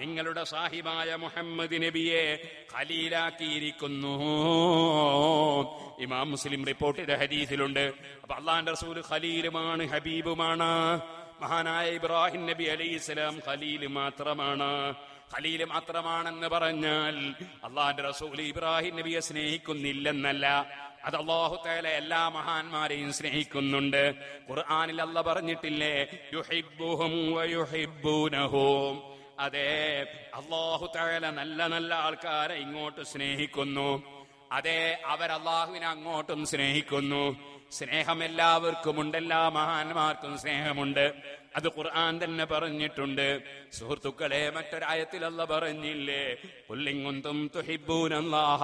നിങ്ങളുടെ സാഹിബായ മുഹമ്മദ് നബിയെ ഖലീലാക്കിയിരിക്കുന്നു. ഇമാം മുസ്ലിം റിപ്പോർട്ട് ചെയ്ത ഹദീസിലുണ്ട്. അപ്പൊ അള്ളാന്റെ റസൂൽ ഖലീലുമാണ്, ഹബീബുമാണ്. മഹാനായ ഇബ്രാഹിം നബി അലൈഹിസ്സലാം ഖലീല് മാത്രമാണ്. ഖലീല് മാത്രമാണെന്ന് പറഞ്ഞാൽ അള്ളാന്റെ റസൂൽ ഇബ്രാഹിം നബിയെ സ്നേഹിക്കുന്നില്ലെന്നല്ല, അത് അല്ലാഹു തആല എല്ലാ മഹാന്മാരെയും സ്നേഹിക്കുന്നുണ്ട്. ഖുർആനിൽ അല്ലാഹ് പറഞ്ഞിട്ടില്ലേ, യുഹിബ്ബുഹും വയുഹിബ്ബൂനഹും. അതെ, അല്ലാഹു തആല നല്ല നല്ല ആൾക്കാരെ ഇങ്ങോട്ട് സ്നേഹിക്കുന്നു. അതെ, അവർ അല്ലാഹുവിനെ അങ്ങോട്ടും സ്നേഹിക്കുന്നു. സ്നേഹം എല്ലാവർക്കുമുണ്ട്, എല്ലാ മഹാന്മാർക്കും സ്നേഹമുണ്ട്. അത് ഖുർആൻ തന്നെ പറഞ്ഞിട്ടുണ്ട്. സുഹൃത്തുക്കളെ, മറ്റൊരായത്തിൽ അല്ലാഹ് പറഞ്ഞില്ലേ, ഖുൽ ഇൻ കുൻതും തുഹിബ്ബൂനല്ലാഹ,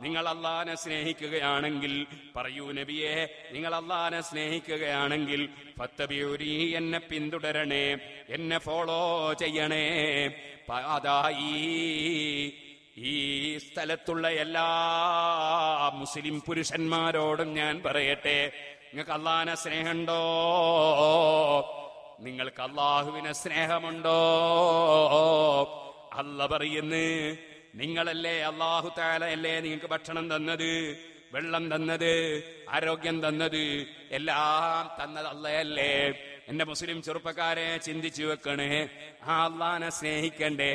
നിങ്ങൾ അല്ലാഹനെ സ്നേഹിക്കുകയാണെങ്കിൽ, പറയൂ നബിയെ, നിങ്ങൾ അല്ലാഹനെ സ്നേഹിക്കുകയാണെങ്കിൽ ഫത്തബിഊനി, എന്നെ പിന്തുടരണേ, എന്നെ ഫോളോ ചെയ്യണേ. ഈ സ്ഥലത്തുള്ള എല്ലാ മുസ്ലിം പുരുഷന്മാരോടും ഞാൻ പറയട്ടെ, നിങ്ങൾക്ക് അല്ലാഹനെ സ്നേഹമുണ്ടോ? നിങ്ങൾക്ക് അല്ലാഹുവിനെ സ്നേഹമുണ്ടോ? അല്ലാഹ് പറയുന്നു, നിങ്ങളല്ലേ, അല്ലാഹു തആല അല്ലേ നിങ്ങൾക്ക് ഭക്ഷണം തന്നത്, വെള്ളം തന്നത്, ആരോഗ്യം തന്നത്, എല്ലാം തന്നത് അല്ലയല്ലേ? എന്റെ മുസ്ലിം ചെറുപ്പക്കാരെ ചിന്തിച്ചു വെക്കണേ, ആ അല്ലാഹനെ സ്നേഹിക്കണ്ടേ?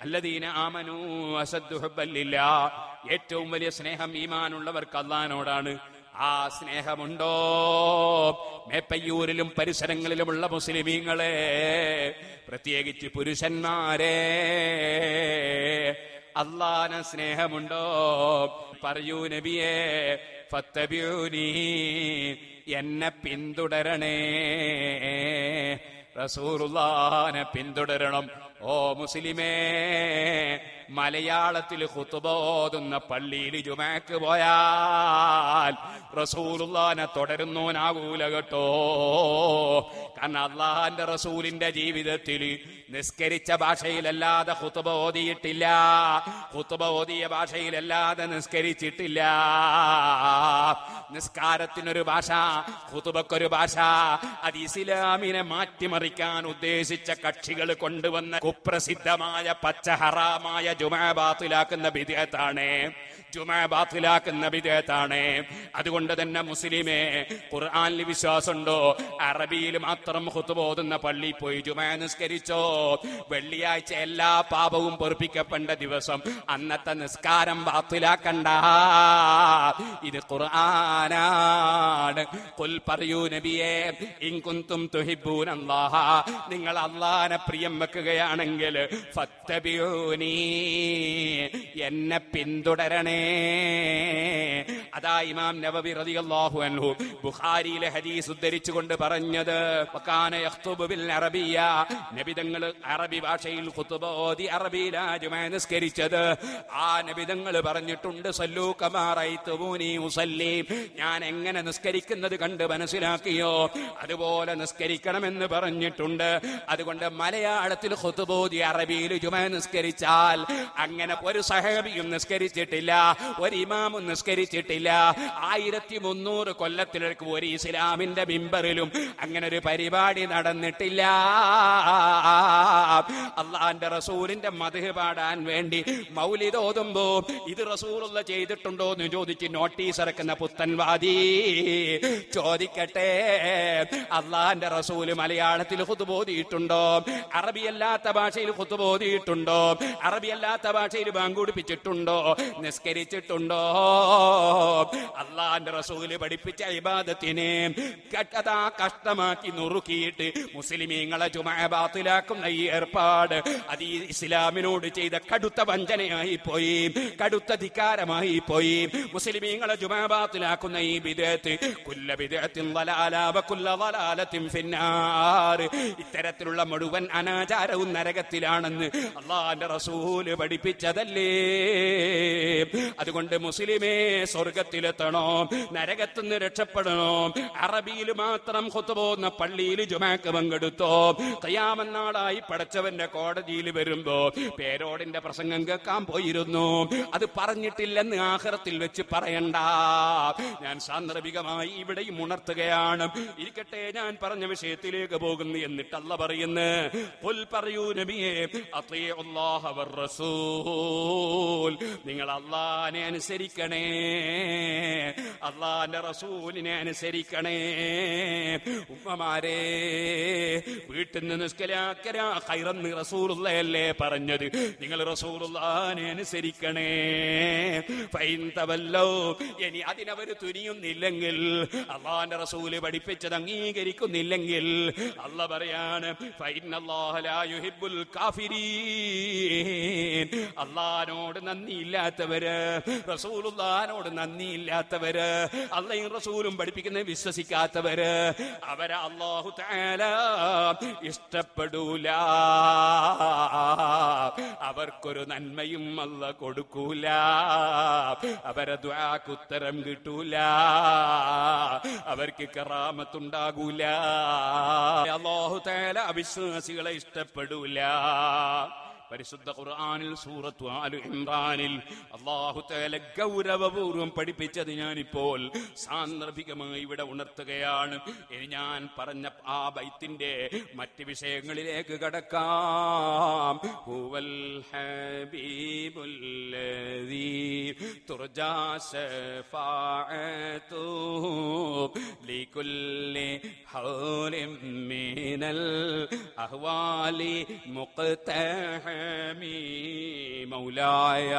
അല്ലദീന ആമനൂ അശദ്ദു ഹുബ്ബൻ ലില്ലാഹ്, ഏറ്റവും വലിയ സ്നേഹം ഈമാനുള്ളവർക്ക് അല്ലാഹനോടാണ്. ആ സ്നേഹമുണ്ടോ മേപ്പയ്യൂരിലും പരിസരങ്ങളിലുമുള്ള മുസ്ലിമീങ്ങളെ, പ്രത്യേകിച്ച് പുരുഷന്മാരെ? അല്ലാഹനെ സ്നേഹമുണ്ടോ? പറയൂ നബിയേ, ഫത്തബിഊനി, എന്നെ പിന്തുടരണേ. റസൂലുള്ളാഹിനെ പിന്തുടരണം. ഓ മുസ്ലിമേ, മലയാളത്തിൽ ഖുതുബ ഓതുന്ന പള്ളിയിൽ ജുമഅക്ക് പോയാൽ റസൂലുള്ളാഹിനെ തുടരുന്നോനാകൂല കേട്ടോ. കാരണം അല്ലാഹുവിന്റെ റസൂലിന്റെ ജീവിതത്തിൽ നിസ്കരിച്ച ഭാഷയിലല്ലാതെ ഖുതുബ ഓതിയിട്ടില്ല, ഖുതുബ ഓതിയ ഭാഷയിലല്ലാതെ നിസ്കരിച്ചിട്ടില്ല. നിസ്കാരത്തിനൊരു ഭാഷ, ഖുതുബക്കൊരു ഭാഷ. അത് ഇസ്ലാമിനെ മാറ്റിമറിക്കാൻ ഉദ്ദേശിച്ച കക്ഷികൾ കൊണ്ടുവന്ന കുപ്രസിദ്ധമായ പച്ച ഹറാമായ ജുമഅ ബാത്തിലാക്കുന്ന ബിദ്അത്താണ്, ജുമഅ ബാത്തിലാക്കുന്ന ബിദ്അത്താണ്. അതുകൊണ്ട് തന്നെ മുസ്ലിമേ, ഖുർആനിൽ വിശ്വാസമുണ്ടോ? അറബിയിൽ മാത്രം ഖുതുബ ഓതുന്ന പള്ളിയിൽ പോയി ജുമഅ നിസ്കരിച്ചോ? വെള്ളിയാഴ്ച എല്ലാ പാപവും പൊറുപ്പിക്കപ്പെട്ട ദിവസം അന്നത്തെ നിസ്കാരം ബാത്തിലാക്കണ്ട. ഇത് ഖുർആനാണ്. ഖുൽ പറയൂ നബിയേ, ഇൻ കുൻതും തുഹിബ്ബൂനല്ലാഹ, നിങ്ങൾ അല്ലാഹനെ പ്രിയം വെക്കുകയാണെങ്കിൽ ഫത്തബിഊനി, എന്നെ പിന്തുടരണേ. അതാ ഇമാം നവവി റളിയല്ലാഹു അൻഹു ബുഖാരിയിലെ ഹദീസ് ഉദ്ധരിച്ചുകൊണ്ട് പറഞ്ഞത്, വകാന യഖ്തുബു ബിൽ അറബിയ്യ, നബി തങ്ങൾ അറബി ഭാഷയിൽ ഖുതുബ ഓതി അറബിയിലാ ജുമഅ നിസ്കരിച്ചത്. ആ നബി തങ്ങൾ പറഞ്ഞിട്ടുണ്ട്, സല്ലൂ കമാ റഅയ്തുമൂനി ഉസല്ലി, ഞാൻ എങ്ങനെ നിസ്കരിക്കുന്നത് കണ്ട് മനസ്സിലാക്കിയോ അതുപോലെ നിസ്കരിക്കണമെന്ന് പറഞ്ഞിട്ടുണ്ട്. അതുകൊണ്ട് മലയാളത്തിൽ ഖുതുബ ഓതി അറബിയിൽ ജുമഅ നിസ്കരിച്ചാൽ അങ്ങനെ ഒരു സഹാബിയും നിസ്കരിച്ചിട്ടില്ല, ഒരു ഇമാമും നിസ്കരിച്ചിട്ടില്ല. 1300 കൊല്ലത്തിലേക്ക് ഒരു ഇസ്ലാമിന്റെ മിമ്പറിലും അങ്ങനെ ഒരു പരിപാടി നടന്നിട്ടില്ല. അള്ളാന്റെ റസൂലിന്റെ മദ്ഹ് പാടാൻ വേണ്ടി മൗലിദ് ഓതുമ്പോ ഇത് റസൂലുള്ള ചെയ്തിട്ടുണ്ടോ എന്ന് ചോദിച്ച് നോട്ടീസ് ഇറക്കുന്ന പുത്തൻവാദി ചോദിക്കട്ടെ, അള്ളാന്റെ റസൂല് മലയാളത്തിൽ ഖുതുബ ഓതിയിട്ടുണ്ടോ? അറബിയല്ലാത്ത ഭാഷയിൽ ഖുതുബ ഓതിയിട്ടുണ്ടോ? അറബിയല്ലാത്ത ഭാഷയിൽ ബാങ്ക് കുടിപ്പിച്ചിട്ടുണ്ടോ? നിസ്കരിച്ചിട്ടുണ്ടോ? അള്ളാന്റെ റസൂല് പഠിപ്പിച്ച ഇബാദത്തിനെ കഷ്ടമാക്കി നുറുക്കിയിട്ട് മുസ്ലിമീങ്ങളെ ജുമഅ ബാത്തിലാക്കുന്ന ഈ ഏർപ്പാട് അത് ഈ ഇസ്ലാമിനോട് ചെയ്ത കടുത്ത വഞ്ചനയായി പോയി, കടുത്ത ധിക്കാരമായി പോയി. മുസ്ലിമീങ്ങളെ ജുമഅ ബാത്തിലാക്കുന്ന ഈ ബിദ്അത്ത്, കുല്ല ബിദ്അത്തിൻ ളലാല വ കുല്ല ളലാലത്തിൻ ഫിന്നാർ, ഇത്തരത്തിലുള്ള മുഴുവൻ അനാചാരവും നരകത്തിലാണെന്ന് അല്ലാഹുവിന്റെ റസൂല് പഠിപ്പിച്ചതല്ലേ. അതുകൊണ്ട് മുസ്ലിമേ, സ്വർഗത്തിലെത്തണോ, നരകത്തുനിന്ന് രക്ഷപ്പെടണോ, അറബിയിൽ മാത്രം ഖുതുബ ഓതുന്ന പള്ളിയിൽ ജുമഅക്ക് പങ്കെടുത്തോ, ഖിയാമത്ത് നാളായി പടച്ചവന്റെ കോടതിയിൽ വരുമ്പോ പേരോടിന്റെ പ്രസംഗം കേൾക്കാൻ പോയിരുന്നു, അത് പറഞ്ഞിട്ടില്ലെന്ന് ആഖിറത്തിൽ വെച്ച് പറയണ്ട. ഞാൻ സാന്ദർഭികമായി ഇവിടെയും ഉണർത്തുകയാണ്. ഇരിക്കട്ടെ, ഞാൻ പറഞ്ഞ വിഷയത്തിലേക്ക് പോകുന്നു. എന്നിട്ട് അല്ലാഹ് പറയുന്നു, ഖുൽ പറയൂ നബിയേ, അത്തീഉല്ലാഹ വർ റസൂൽ, നിങ്ങൾ അല്ലാഹനെ അനുസരിക്കണേ, അല്ലാഹുവിന്റെ റസൂലിനെ അനുസരിക്കണേ. ഉമ്മമാരെ, വീട്ടിൽ നിന്ന് നിസ്കരിക്കരാ ഖൈറെന്ന് റസൂലുള്ളാഹല്ലേ പറഞ്ഞത്. നിങ്ങൾ റസൂലുള്ളാഹിനെ അനുസരിക്കണേ. ഫൈൻ തവല്ലൗ, ഇനി അതിനവർ തുനിയുന്നില്ലെങ്കിൽ, അല്ലാഹുവിന്റെ റസൂല് പഠിപ്പിച്ചത് അംഗീകരിക്കുന്നില്ലെങ്കിൽ, അല്ലാഹ് പറയാണ്, ഫൈനല്ലാഹ ലാ യുഹിബ്ബുൽ കാഫിരീൻ, അല്ലാഹുവിനോട് നന്ദിയില്ലാത്തവര്, റസൂലുള്ളാഹിനോട് നന്ദിയില്ലാത്തവര്, അല്ലാഹും റസൂലും പഠിപ്പിക്കുന്നത് വിശ്വസിക്കാത്തവര്, അവരെ അല്ലാഹു തആല ഇഷ്ടപ്പെടൂല, അവർക്കൊരു നന്മയും അല്ലാഹ് കൊടുക്കൂല, അവരെ ദുആക്ക് ഉത്തരം കിട്ടൂല, അവർക്ക് കറാമത്തുണ്ടാകൂല. അല്ലാഹു തആല അവിശ്വാസികളെ ഇഷ്ടപ്പെടൂല. പരിശുദ്ധ ഖുർആനിൽ സൂറത്തു ആൽ ഇംറാനിൽ അല്ലാഹു തആല ഗൗരവപൂർവ്വം പഠിപ്പിച്ചത് ഞാനിപ്പോൾ സാന്ദർഭികമായി ഇവിടെ ഉണർത്തുകയാണ്. ഇനി ഞാൻ പറഞ്ഞ ആ ബൈത്തിന്റെ മറ്റ് വിഷയങ്ങളിലേക്ക് കടക്കാം. ഹുവൽ ഹബീബുല്ലദീ തുർജാ ശഫാഅതുഹു ലികുല്ലി ഹൗലിൻ മിനൽ അഹ്വാലി മുഖ്തഹമി മൗലായ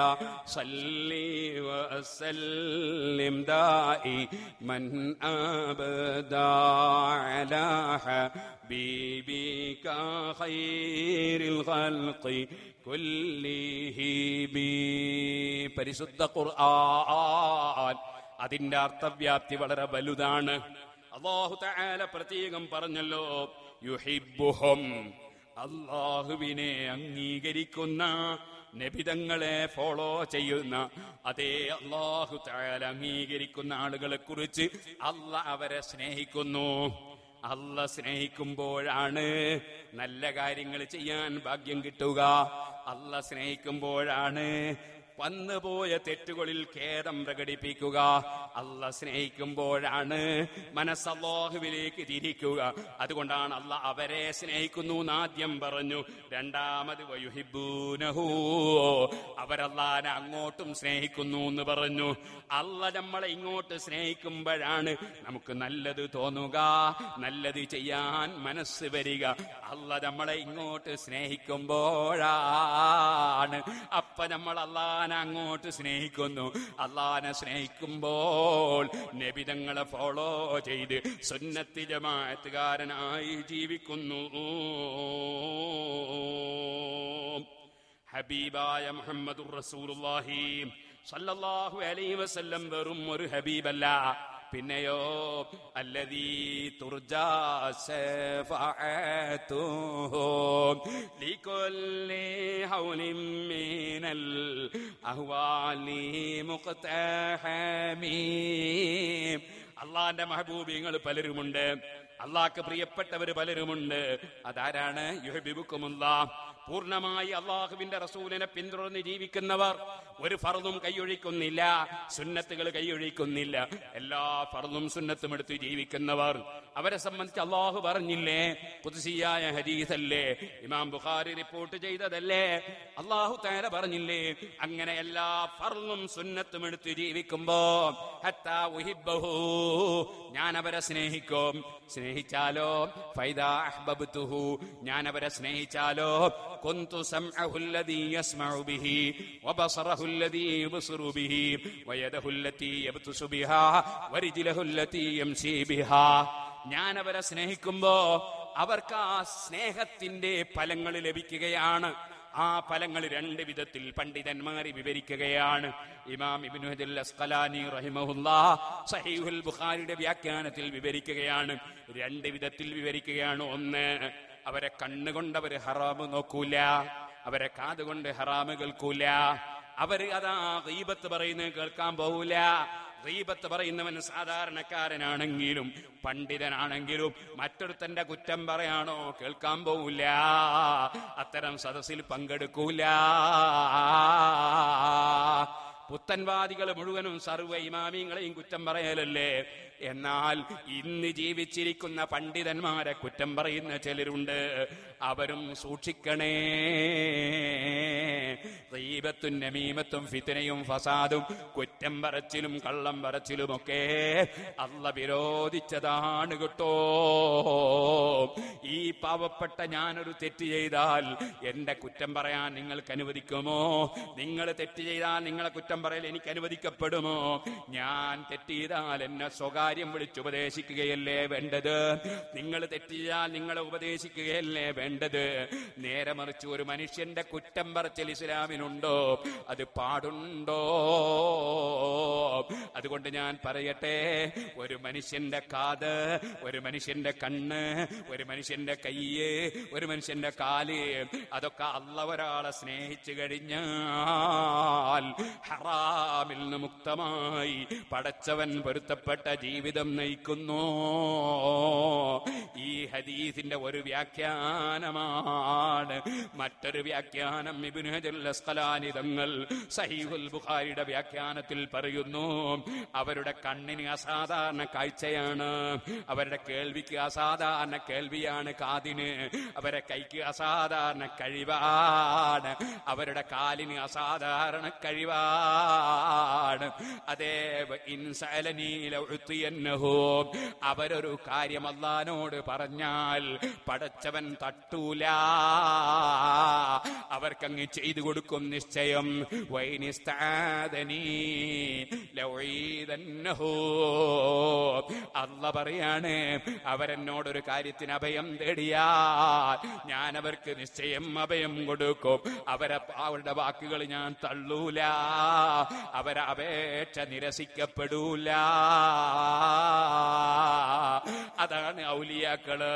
സല്ലി വസല്ലിം ദായിമൻ അബദാ അലാ ഹബീബിക ഖൈറിൽ ഖൽഖി കുല്ലിഹിം. പരിശുദ്ധ ഖുർആൻ അതിന്റെ അർത്ഥവ്യാപ്തി വളരെ വലുതാണ്. അല്ലാഹു തആല പ്രത്യേകം പറഞ്ഞല്ലോ, യുഹിബ്ബുഹും, അല്ലാഹുവിനെ അംഗീകരിക്കുന്ന, നബിതങ്ങളെ ഫോളോ ചെയ്യുന്ന അതേ അല്ലാഹു തആല അംഗീകരിക്കുന്ന ആളുകളെ കുറിച്ച് അല്ലാഹ് അവരെ സ്നേഹിക്കുന്നു. അല്ലാഹ് സ്നേഹിക്കുമ്പോഴാണ് നല്ല കാര്യങ്ങൾ ചെയ്യാൻ ഭാഗ്യം കിട്ടുക. അല്ലാഹ് സ്നേഹിക്കുമ്പോഴാണ് വന്നുപോയ തെറ്റുകളിൽ ഖേദം പ്രകടിപ്പിക്കുക. അല്ലാഹ് സ്നേഹിക്കുമ്പോഴാണ് മനസ്സ് അല്ലാഹുവിലേക്ക് തിരിക്കുക. അതുകൊണ്ടാണ് അല്ലാഹ് അവരെ സ്നേഹിക്കുന്നു എന്ന് ആദ്യം പറഞ്ഞു. രണ്ടാമത് വയുഹിബ്ബൂനഹു, അവരല്ലാഹനെ അങ്ങോട്ടും സ്നേഹിക്കുന്നു എന്ന് പറഞ്ഞു. അല്ലാഹ് നമ്മളെ ഇങ്ങോട്ട് സ്നേഹിക്കുമ്പോഴാണ് നമുക്ക് നല്ലത് തോന്നുക, നല്ലത് ചെയ്യാൻ മനസ്സ് വരിക. അല്ലാഹ് നമ്മളെ ഇങ്ങോട്ട് സ്നേഹിക്കുമ്പോഴാണ്. അപ്പൊ നമ്മൾ അല്ലാഹ് അങ്ങോട്ട് സ്നേഹിക്കുന്നു. അല്ലാഹനെ സ്നേഹിക്കുമ്പോൾ നബിതങ്ങളെ ഫോളോ ചെയ്ത് സുന്നത്തി ജമാഅത്തുകാരനായി ജീവിക്കുന്നു. ഹബീബായ മുഹമ്മദുർ റസൂലുള്ളാഹി സല്ലല്ലാഹു അലൈഹി വസല്ലം വെറും ഒരു ഹബീബല്ല, പിന്നെയോ അല്ലദീ തുർജാ ശഫാഅതുഹു ലികുല്ലി ഹൗലിൻ മിനൽ അഹ്വാലി മുഖ്തഹമി. അള്ളാന്റെ മഹബൂബിങ്ങൾ പലരുമുണ്ട്, അള്ളാഹ്ക്ക് പ്രിയപ്പെട്ടവർ പലരുമുണ്ട്. അതാരാണ്? യുഹിബ്ബുക്കുമുല്ലാഹ്. പൂർണ്ണമായി അള്ളാഹുവിന്റെ റസൂലിനെ പിന്തുടർന്ന് ജീവിക്കുന്നവർ ഒരു ഫർളും കൈയൊഴിക്കുന്നില്ല, സുന്നത്തുകൾ കൈയൊഴിക്കുന്നില്ല. എല്ലാ ഫർളും സുന്നത്തും എടുത്ത് ജീവിക്കുന്നവർ, അവരെ സംബന്ധിച്ച് അള്ളാഹു പറഞ്ഞില്ലേ, ഖുദ്സിയായ ഹദീസല്ലേ, ഇമാം ബുഖാരി റിപ്പോർട്ട് ചെയ്തതല്ലേ, അള്ളാഹു തആല പറഞ്ഞില്ലേ, അങ്ങനെ എല്ലാ ഫർളും സുന്നത്തും എടുത്ത് ജീവിക്കുമ്പോ ഹത്താ ഉഹിബ്ബഹു, ഞാൻ അവരെ സ്നേഹിക്കും. സ്നേഹിച്ചാലോ ഫൈദാ അഹ്ബബ്തുഹു, ഞാൻ അവരെ സ്നേഹിച്ചാലോ കുന്തു സമഅഹു അല്ലദീ യസ്മഉ ബിഹി വബസറഹു അല്ലദീ യുബ്സിറു ബിഹി വയദഹു അല്ലതീ യബ്തുസു ബിഹാ വരിജ്ലഹു അല്ലതീ യംശി ബിഹാ. ഞാൻ അവരെ സ്നേഹിക്കുമ്പോ അവർക്ക് ആ സ്നേഹത്തിന്റെ ഫലങ്ങൾ ലഭിക്കുകയാണ്. ആ ഫലങ്ങൾ രണ്ട് വിധത്തിൽ പണ്ഡിതന്മാരെ വിവരിക്കുകയാണ്. ഇമാം ഇബ്നു ഹജർ അസ്ഖലാനി റഹിമഹുല്ലാഹ് സഹീഹുൽ ബുഖാരിയുടെ വ്യാഖ്യാനത്തിൽ വിവരിക്കുകയാണ്. രണ്ട് വിധത്തിൽ വിവരിക്കുകയാണ്. ഒന്ന്, അവരെ കണ്ണുകൊണ്ട് അവർ ഹറാമ് നോക്കൂല, അവരെ കാതുകൊണ്ട് ഹറാമ് കേൾക്കൂല, അവര് അതാ ഗീബത്ത് പറയുന്നത് കേൾക്കാൻ പോകൂല. ഗീബത്ത് പറയുന്നവൻ സാധാരണക്കാരനാണെങ്കിലും പണ്ഡിതനാണെങ്കിലും മറ്റൊരുത്തന്റെ കുറ്റം പറയാണോ കേൾക്കാൻ പോകൂല, അത്തരം സദസ്സിൽ പങ്കെടുക്കൂല. പുത്തൻവാദികൾ മുഴുവനും സർവ്വ ഇമാമിങ്ങളെയും കുറ്റം പറയലല്ലേ. എന്നാൽ ഇന്ന് ജീവിച്ചിരിക്കുന്ന പണ്ഡിതന്മാരെ കുറ്റം പറയുന്ന ചിലരുണ്ട്, അവരും സൂക്ഷിക്കണേ. ഗീബത്തും നമീമത്തും ഫിത്നയും ഫസാദും കുറ്റം പറച്ചിലും കള്ളം പറച്ചിലുമൊക്കെ അല്ലാഹ് വിരോധിച്ചതാണ് കേട്ടോ. ഈ പാവപ്പെട്ട ഞാനൊരു തെറ്റ് ചെയ്താൽ എന്റെ കുറ്റം പറയാൻ നിങ്ങൾക്ക് അനുവദിക്കുമോ? നിങ്ങൾ തെറ്റ് ചെയ്താൽ നിങ്ങളെ കുറ്റം പറയൽ എനിക്ക് അനുവദിക്കപ്പെടുമോ? ഞാൻ തെറ്റ് ചെയ്താൽ എന്നെ സ്വകാര്യം വിളിച്ചുപദേശിക്കുകയല്ലേ വേണ്ടത്? നിങ്ങൾ തെറ്റ് ചെയ്താൽ നിങ്ങളെ ഉപദേശിക്കുകയല്ലേ വേണ്ടത്? നേരെ മറിച്ച് ഒരു മനുഷ്യന്റെ കുറ്റം പറച്ചിൽ ഇസ്ലാമിനുണ്ടോ? അത് പാടുണ്ടോ? അതുകൊണ്ട് ഞാൻ പറയട്ടെ, ഒരു മനുഷ്യന്റെ കാത്, ഒരു മനുഷ്യന്റെ കണ്ണ്, ഒരു മനുഷ്യന്റെ കയ്യ്, ഒരു മനുഷ്യന്റെ കാല്, അതൊക്കെ അല്ലാഹ് ഒരാളെ സ്നേഹിച്ചു കഴിഞ്ഞാൽ ഹറാമിൽ നിന്ന് മുക്തമായി പടച്ചവൻ പൊരുത്തപ്പെട്ട ജീവിതം നയിക്കുന്നു. ഈ ഹദീസിന്റെ ഒരു വ്യാഖ്യാനമാണ്. മറ്റൊരു വ്യാഖ്യാനം ഇബ്നു ഹജറുൽ അസ്ഖലാനി തങ്ങൾ സഹീഹുൽ ബുഖാരിയുടെ വ്യാഖ്യാനത്തിൽ പറയുന്നു, അവരുടെ കണ്ണിന് അസാധാരണ കാഴ്ചയാണ്, അവരുടെ കേൾവിക്ക് അസാധാരണ കേൾവിയാണ്, കാതിന്, അവരുടെ കൈക്ക് അസാധാരണ കഴിവാണ്, അവരുടെ കാലിന് അസാധാരണ കഴിവാണ്. അതേ അവരൊരു കാര്യം അല്ലാഹുവോട് പറഞ്ഞാൽ പടച്ചവൻ തട്ടൂല, അവർക്കങ്ങ് ചെയ്തു കൊടുക്കും നിശ്ചയം. അല്ലാഹു പറയാണ്, അവരെന്നോടൊരു കാര്യത്തിന് അഭയം തേടിയാൽ ഞാൻ അവർക്ക് നിശ്ചയം അഭയം കൊടുക്കും. അവരുടെ വാക്കുകൾ ഞാൻ തള്ളൂല, അവരെ അപേക്ഷ നിരസിക്കപ്പെടൂല. അതാണ് ഔലിയാക്കള്,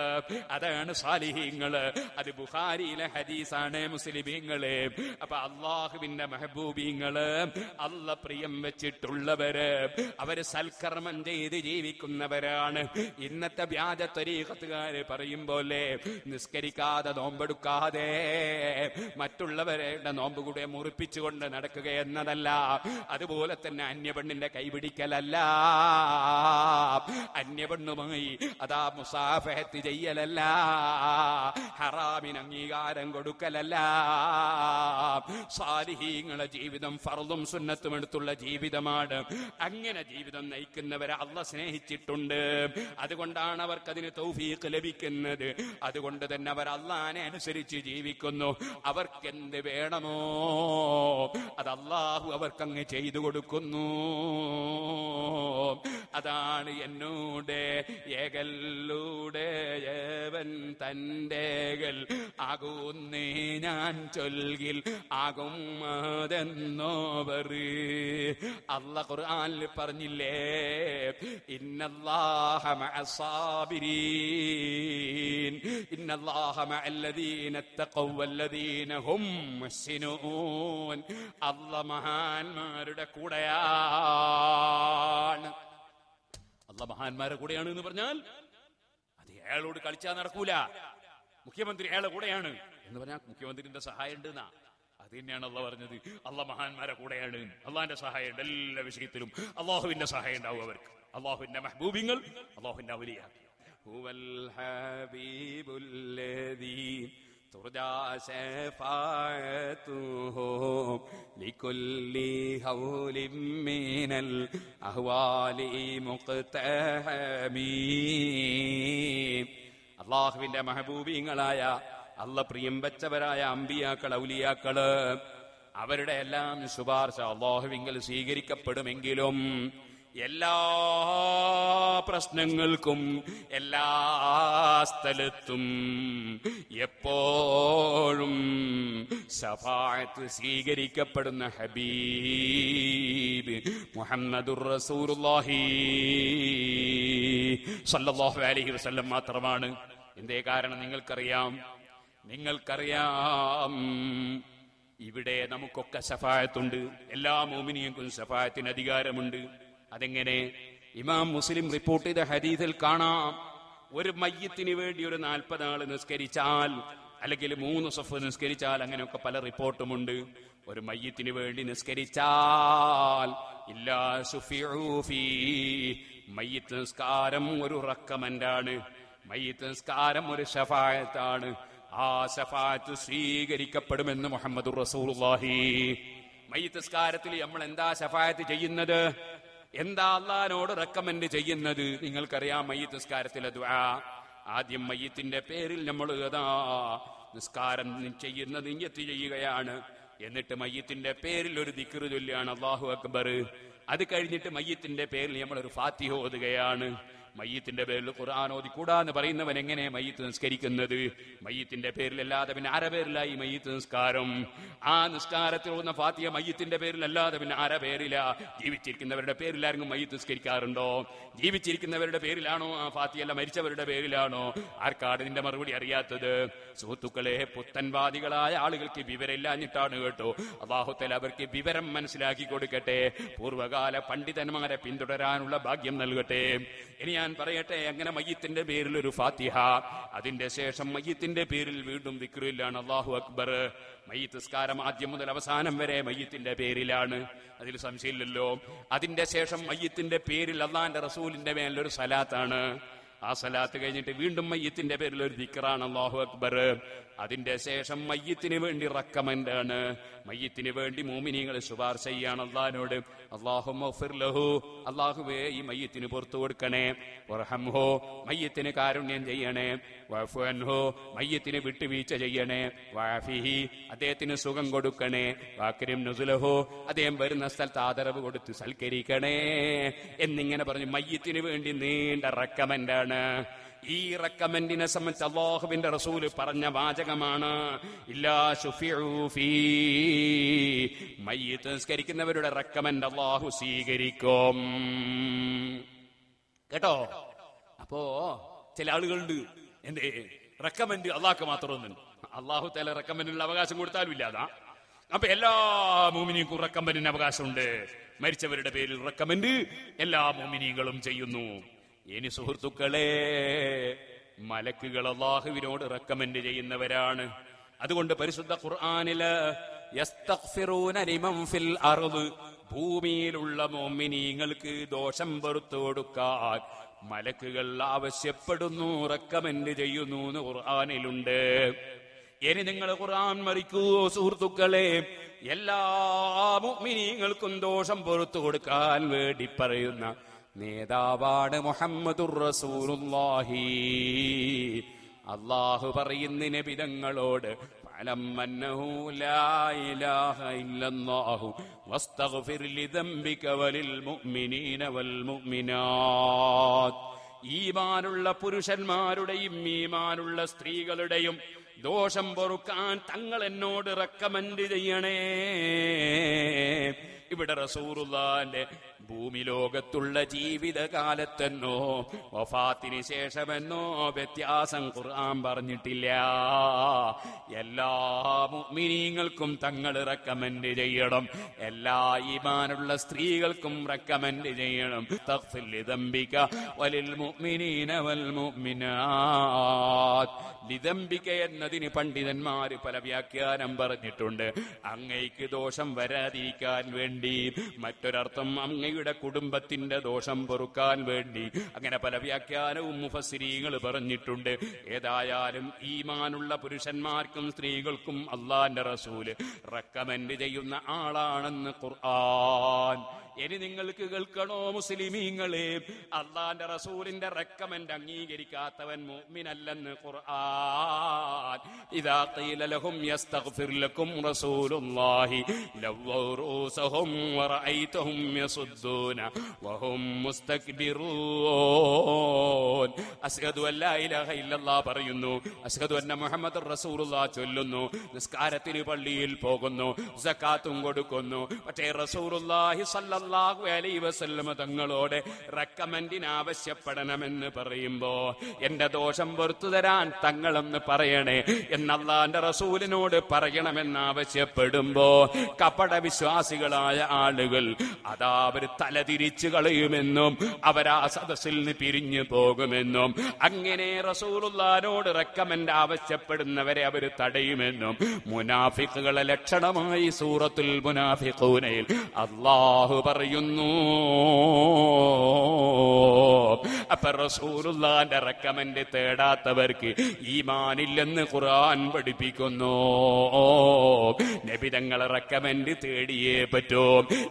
അതാണ് സാലിഹീങ്ങള്. അത് ബുഖാരിയിലെ ഹദീസാണ് മുസ്ലിമീങ്ങള്. അപ്പൊ അള്ളാഹുവിന്റെ മെഹബൂബീങ്ങള്, അല്ല പ്രിയം വെച്ചിട്ടുള്ളവര്, അവര് സൽക്കർമ്മം ചെയ്ത് ജീവിക്കുന്നവരാണ്. ഇന്നത്തെ വ്യാജ ത്വരീഖത്തുകാര് പറയും പോലെ നിസ്കരിക്കാതെ നോമ്പെടുക്കാതെ മറ്റുള്ളവരുടെ നോമ്പ് കൂടെ മുറിപ്പിച്ചുകൊണ്ട് നടക്കുക എന്നതല്ല. അതുപോലെ തന്നെ അന്യപെണ്ണിന്റെ കൈപിടിക്കലല്ല, അന്യപെണ്ണുമായി അതാ മുസാഫഹത്ത് ചെയ്യലല്ല, ഹറാമിന് അംഗീകാരം കൊടുക്കലല്ല. സാലിഹീങ്ങളെ ജീവിതം ഫർളും സുന്നത്തും എടുത്തുള്ള ജീവിതമാണ്. അങ്ങനെ ജീവിതം നയിക്കുന്നവരെ അല്ലാഹ് സ്നേഹിച്ചിട്ടുണ്ട്. അതുകൊണ്ടാണ് അവർക്കതിന് തൗഫീഖ് ലഭിക്കുന്നത്. അതുകൊണ്ട് തന്നെ അവർ അല്ലാഹനെ അനുസരിച്ച് ജീവിക്കുന്നു. അവർക്കെന്ത് വേണമോ അത് അല്ലാഹു അവർക്കങ്ങ് ചെയ്തു കൊടുക്കുന്നു. അതാണ് എന്നോട് ഏകല്ലൂടെ ഏവൻ തന്റേകൾ ആകുന്നേ ഞാൻ ചൊൽകിൽ ആകും അതെന്നോവർ. അല്ലാഹു ഖുർആനിൽ പറഞ്ഞില്ലേ, ഇന്നല്ലാഹ മഅസ്സാബിരീൻ ഇന്നല്ലാഹ മഅല്ലദീന തഖവ വല്ലദീന ഹും മുഹ്സിനൂൻ. അല്ലാഹ് മഹാന്മാരുടെ കൂടെയാണ്. അല്ലാഹ് മഹാന്മാരുടെ കൂടെയാണ് എന്ന് പറഞ്ഞാൽ അത് അയാളോട് കളിച്ചാൽ നടക്കൂല. മുഖ്യമന്ത്രി അയാളുടെ കൂടെയാണ് എന്ന് പറഞ്ഞാൽ മുഖ്യമന്ത്രിന്റെ സഹായം ഉണ്ട് എന്നാ. അത് തന്നെയാണ് അല്ലാഹ് പറഞ്ഞത്. അല്ലാഹ് മഹാന്മാരെ കൂടെയാണ്, അള്ളാഹിന്റെ സഹായം ഉണ്ട്. എല്ലാ വിഷയത്തിലും അള്ളാഹുവിന്റെ സഹായം ഉണ്ടാവും അവർക്ക്. അള്ളാഹുവിന്റെ മെഹബൂബിങ്ങൾ, അള്ളാഹുവിന്റെ ഔലിയാ. ഹുവൽ ഹബീബുല്ലദീ തുർജാ ശഫാഅതുഹു ലികുല്ലി ഹൗലിൻ മിനൽ അഹ്വാലി മുഖ്തഹമീ. അള്ളാഹുവിന്റെ മെഹബൂബിങ്ങളായ അല്ലാഹ് പ്രിയം വെച്ചവരായ അമ്പിയാക്കൾ, ഔലിയാക്കള്, അവരുടെ എല്ലാം ശുപാർശ അള്ളാഹുവിങ്കൽ സ്വീകരിക്കപ്പെടുമെങ്കിലും എല്ലാ പ്രശ്നങ്ങൾക്കും എല്ലാ സ്ഥലത്തും എപ്പോഴും ശഫാഅത്ത് സ്വീകരിക്കപ്പെടുന്ന ഹബീബ് മുഹമ്മദുർ റസൂലുള്ളാഹി സ്വല്ലല്ലാഹു അലൈഹി വസല്ലം മാത്രമാണ്. എന്തേ കാരണം നിങ്ങൾക്കറിയാം. ഇവിടെ നമുക്കൊക്കെ ശഫാഅത്തുണ്ട്. എല്ലാ മുഅ്മിനീങ്ങൾക്കും ശഫാഅത്തിന് അധികാരമുണ്ട്. അതെങ്ങനെ? ഇമാം മുസ്ലിം റിപ്പോർട്ട് ചെയ്ത ഹദീസിൽ കാണാം, ഒരു മയ്യിത്തിന് വേണ്ടി ഒരു 40 ആള് നിസ്കരിച്ചാൽ, അല്ലെങ്കിൽ 3 സഫ് നിസ്കരിച്ചാൽ, അങ്ങനെയൊക്കെ പല റിപ്പോർട്ടുമുണ്ട്. ഒരു മയ്യിത്തിന് വേണ്ടി നിസ്കരിച്ചാൽ ഇല്ലാ ശുഫിഉ ഫീ, മയ്യിത്ത് നിസ്കാരം ഒരു റക്കമന്റാണ്, മയ്യിത്ത് നിസ്കാരം ഒരു ശഫാഅത്താണ്. ആ ശഫാഅത്ത് സ്വീകരിക്കപ്പെടുമെന്ന് മുഹമ്മദുർ റസൂലുള്ളാഹി. മയ്യിത്ത് നിസ്കാരത്തിൽ നമ്മൾ എന്താ ശഫാഅത്ത് ചെയ്യുന്നത്? എന്താ അല്ലാഹുവിനോട് റെക്കമെൻഡ് ചെയ്യുന്നത്? നിങ്ങൾക്കറിയാം, മയ്യിത്ത് നിസ്കാരത്തിലെ ദുആ. ആദ്യം മയ്യിത്തിന്റെ പേരിൽ നമ്മൾ നിസ്കാരം ചെയ്യുന്ന നിയ്യത്ത് ചെയ്യുകയാണ്. എന്നിട്ട് മയ്യിത്തിന്റെ പേരിൽ ഒരു ദിക്ർ ചൊല്ലുകയാണ്, അല്ലാഹു അക്ബർ. അത് കഴിഞ്ഞിട്ട് മയ്യിത്തിന്റെ പേരിൽ നമ്മൾ ഒരു ഫാത്തിഹ ഓതുകയാണ്. മയ്യിത്തിന്റെ പേരിൽ ഖുർആൻ ഓതിക്കൂടാന്ന് പറയുന്നവൻ എങ്ങനെ മയ്യിത്ത് നിസ്കരിക്കുന്നത്? മയ്യിത്തിന്റെ പേരിലല്ലാതെ പിന്നെ ആരെ പേരിലായി മയ്യിത്ത് നിസ്കാരം? ആ നിസ്കാരത്തിൽ ഓതുന്ന ഫാത്തിഹ മയ്യിത്തിന്റെ പേരിലല്ലാതെ പിന്നെ ആരെ പേരിലാ? ജീവിച്ചിരിക്കുന്നവരുടെ പേരിലാരെങ്കിലും മയ്യിത്ത് നിസ്കരിക്കാറുണ്ടോ? ജീവിച്ചിരിക്കുന്നവരുടെ പേരിലാണോ ആ ഫാത്തിഹ? അല്ല, മരിച്ചവരുടെ പേരിലാണോ? ആർക്കാണ് ഇതിന്റെ മറുപടി അറിയാത്തത്? സുഹൃത്തുക്കളെ, പുത്തൻവാദികളായ ആളുകൾക്ക് വിവരമില്ലാഞ്ഞിട്ടാണ് കേട്ടോ. അല്ലാഹു തആല അവർക്ക് വിവരം മനസ്സിലാക്കി കൊടുക്കട്ടെ. പൂർവ്വകാല പണ്ഡിതന്മാരെ പിന്തുടരാനുള്ള ഭാഗ്യം നൽകട്ടെ. ഇനി ഞാൻ പറയട്ടെ, അങ്ങനെ മയ്യിത്തിന്റെ പേരിൽ ഒരു ഫാത്തിഹ, അതിന്റെ ശേഷം മയ്യിത്തിന്റെ പേരിൽ വീണ്ടും ദിക്റിലാണ് അല്ലാഹു അക്ബർ. മയ്യിത്ത് നിസ്കാരം ആദ്യം മുതൽ അവസാനം വരെ മയ്യിത്തിന്റെ പേരിലാണ്, അതിൽ സംശയമില്ലല്ലോ. അതിന്റെ ശേഷം മയ്യിത്തിന്റെ പേരിൽ അല്ലാഹുവിന്റെ റസൂലിന്റെ മേലൊരു സലാത്താണ്. ആ സലാത്ത് കഴിഞ്ഞിട്ട് വീണ്ടും മയ്യിത്തിന്റെ പേരിൽ ഒരു ദിക്റാണ് അല്ലാഹു അക്ബർ. അതിന്റെ ശേഷം മയ്യിത്തിന് വേണ്ടി റക്കമൻഡ് ആണ്, മയ്യിത്തിന് വേണ്ടി മുഅ്മിനീങ്ങൾ ശുപാർശ ചെയ്യാണ് അല്ലാഹുവിനോട്. അല്ലാഹുമ്മ ഗ്ഫിർ ലഹു, അല്ലാഹുവേ ഈ മയ്യിത്തിന് പുറത്തു കൊടുക്കണേ. വർഹംഹു, മയ്യിത്തിന് കാരുണ്യം ചെയ്യണേ. വഅഫു അൻഹു, മയ്യിത്തിന് വിട്ടുവീഴ്ച ചെയ്യണേ. വഅഫിഹി, അദ്ദേഹത്തിന് സുഖം കൊടുക്കണേ. വഅക്രിം നുസുലഹു, അദ്ദേഹം വരുന്ന സ്ഥലത്ത് ആദരവ് കൊടുത്ത് സൽക്കരിക്കണേ എന്നിങ്ങനെ പറഞ്ഞു മയ്യിത്തിന് വേണ്ടി നീണ്ട റക്കമൻഡാണ്. ഈ റക്കമൻഡിനെ സംബന്ധിച്ച് അല്ലാഹുവിന്റെ റസൂല് പറഞ്ഞ വാചകമാണ്, ഇല്ലാ ശുഫിഉ ഫീ, മയ്യിത്ത് നിസ്കരിക്കുന്നവരുടെ റക്കമൻഡ് അല്ലാഹു സ്വീകരിക്കും. കേട്ടോ? അപ്പോ ചില ആളുകളുണ്ട്, എന്തേ റക്കമൻഡ് അള്ളാഹ്ക്ക് മാത്രമൊന്നും, അള്ളാഹു തആല റക്കമൻഡിനുള്ള അവകാശം കൊടുത്താലും ഇല്ലാതാ. അപ്പൊ എല്ലാ മുഅ്മിനീങ്ങൾക്കും റക്കമൻഡിന് അവകാശമുണ്ട്. മരിച്ചവരുടെ പേരിൽ റക്കമൻഡ് എല്ലാ മുഅ്മിനീങ്ങളും ചെയ്യുന്നു. ഇനി സുഹൃത്തുക്കളെ, മലക്കുകൾ അല്ലാഹുവിനോട് റക്കമൻഡ് ചെയ്യുന്നവരാണ്. അതുകൊണ്ട് പരിശുദ്ധ ഖുർആനില് യസ്തഗ്ഫിറൂന ലിമൻ ഫിൽ അർദ്, ഭൂമിയിലുള്ള മുഅ്മിനീങ്ങൾക്ക് ദോഷം പൊറുത്തു കൊടുക്കാൻ മലക്കുകൾ ആവശ്യപ്പെടുന്നു, റക്കമൻഡ് ചെയ്യുന്നു എന്ന് ഖുർആനിലുണ്ട്. ഇനി നിങ്ങൾ ഖുർആൻ മറിക്കൂ സുഹൃത്തുക്കളെ, എല്ലാ മുഅ്മിനീങ്ങൾക്കും ദോഷം പൊറുത്തു കൊടുക്കാൻ വേണ്ടി പറയുന്ന നേതാവാണ് മുഹമ്മദുർ റസൂലുള്ളാഹി. അല്ലാഹു പറയുന്ന നബി തങ്ങളോട്, ഫഅലം അന്നഹു ലാ ഇലാഹ ഇല്ലല്ലാഹു വസ്തഗ്ഫിർ ലിദംബിക വലിൽ മുഅ്മിനീന വൽ മുഅ്മിനാത്ത്. ഈമാനുള്ള പുരുഷന്മാരുടെയും ഈമാനുള്ള സ്ത്രീകളുടെയും ദോഷം പൊറുക്കാൻ തങ്ങൾ എന്നോട് റെക്കമെൻഡ് ചെയ്യണേ. ഇവിടെ റസൂലുള്ളാഹിന്റെ ഭൂമി ലോകത്തുള്ള ജീവിതകാലത്തെന്നോ വഫാത്തിന് ശേഷമെന്നോ വ്യത്യാസം ഖുർആൻ പറഞ്ഞിട്ടില്ല. എല്ലാ മുഅ്മിനീങ്ങൾക്കും തങ്ങൾ റെക്കമെൻഡ് ചെയ്യണം, എല്ലാ ഈമാനുള്ള സ്ത്രീകൾക്കും റെക്കമെൻഡ് ചെയ്യണം. തഗ്ഫിർ ലിദംബിക വലിൽ മുഅ്മിനീന വൽ മുഅ്മിനാത്ത്. ലിദംബിക എന്നതിന് പണ്ഡിതന്മാര് പല വ്യാഖ്യാനം പറഞ്ഞിട്ടുണ്ട്. അങ്ങയ്ക്ക് ദോഷം വരാതിരിക്കാൻ വേണ്ടി, മറ്റൊരർത്ഥം അങ്ങയുടെ കുടുംബത്തിന്റെ ദോഷം പൊറുക്കാൻ വേണ്ടി, അങ്ങനെ പല വ്യാഖ്യാനവും മുഫസ്സിരീങ്ങൾ പറഞ്ഞിട്ടുണ്ട്. ഏതായാലും ഈമാനുള്ള പുരുഷന്മാർക്കും സ്ത്രീകൾക്കും അല്ലാഹുവിന്റെ റസൂല് റെക്കമെൻഡ് ചെയ്യുന്ന ആളാണെന്ന് ഖുർആൻ. ഇനി നിങ്ങൾക്ക് കേൾക്കണോ മുസ്ലിമീങ്ങളെ, അല്ലാഹുവിന്റെ റസൂലിന്റെ റെക്കമെൻഡ് അംഗീകരിക്കാത്തവൻ മുഅ്മിനല്ലെന്ന് ഖുർആൻ. ഇദാ ഖീല ലഹും യസ്തഗ്ഫിർ ലക്കും റസൂലുള്ളാഹി ലവ്വൗ റൂസഹും വറഅയ്തഹും യസുദ്ദൂന വഹും മുസ്തക്ബിറൂൻ. അശ്ഹദു അല്ലാ ഇലാഹ ഇല്ലല്ലാഹ് പറയുന്നു, അശ്ഹദു അന്ന മുഹമ്മദുർ റസൂലുള്ളാഹ് ചൊല്ലുന്നു, നിസ്കാരത്തിന് പള്ളിയിൽ പോകുന്നു, സകാത്തും കൊടുക്കുന്നു. പക്ഷേ റസൂലുള്ളാഹി സ്വല്ലല്ലാഹു അലൈഹി വസല്ലം തങ്ങളോട് റെക്കമെൻഡിന് ആവശ്യപ്പെടണമെന്ന് പറയുമ്പോ, എന്റെ ദോഷം പൊറുത്തു തരാൻ തങ്ങളെന്ന് പറയണേ എന്ന് അല്ലാഹുവിന്റെ റസൂലിനോട് പറയണമെന്ന് ആവശ്യപ്പെടുമ്പോ, കപട വിശ്വാസികളായ ആളുകൾ അതാ അവർ തലതിരിച്ചു കളയുമെന്നും അവരാ സദസ്സിൽ നിന്ന് പിരിഞ്ഞു പോകുമെന്നും, അങ്ങനെ റസൂലുള്ളാഹിനോട് റെക്കമെൻഡ് ആവശ്യപ്പെടുന്നവരെ അവർ തടയുമെന്നും മുനാഫിഖുകളെ ലക്ഷണമായി സൂറത്തുൽ മുനാഫിഖൂനയിൽ അല്ലാഹു പറയുന്നു. അപ്പൊ റസൂലുള്ളാഹിന്റെ റെക്കമെൻഡ് തേടാത്തവർക്ക് ഈമാനില്ലെന്ന് ഖുർആൻ പഠിപ്പിക്കുന്നു. നബി തങ്ങളെ റെക്കമെൻഡ് തേടിയേ പറ്റൂ.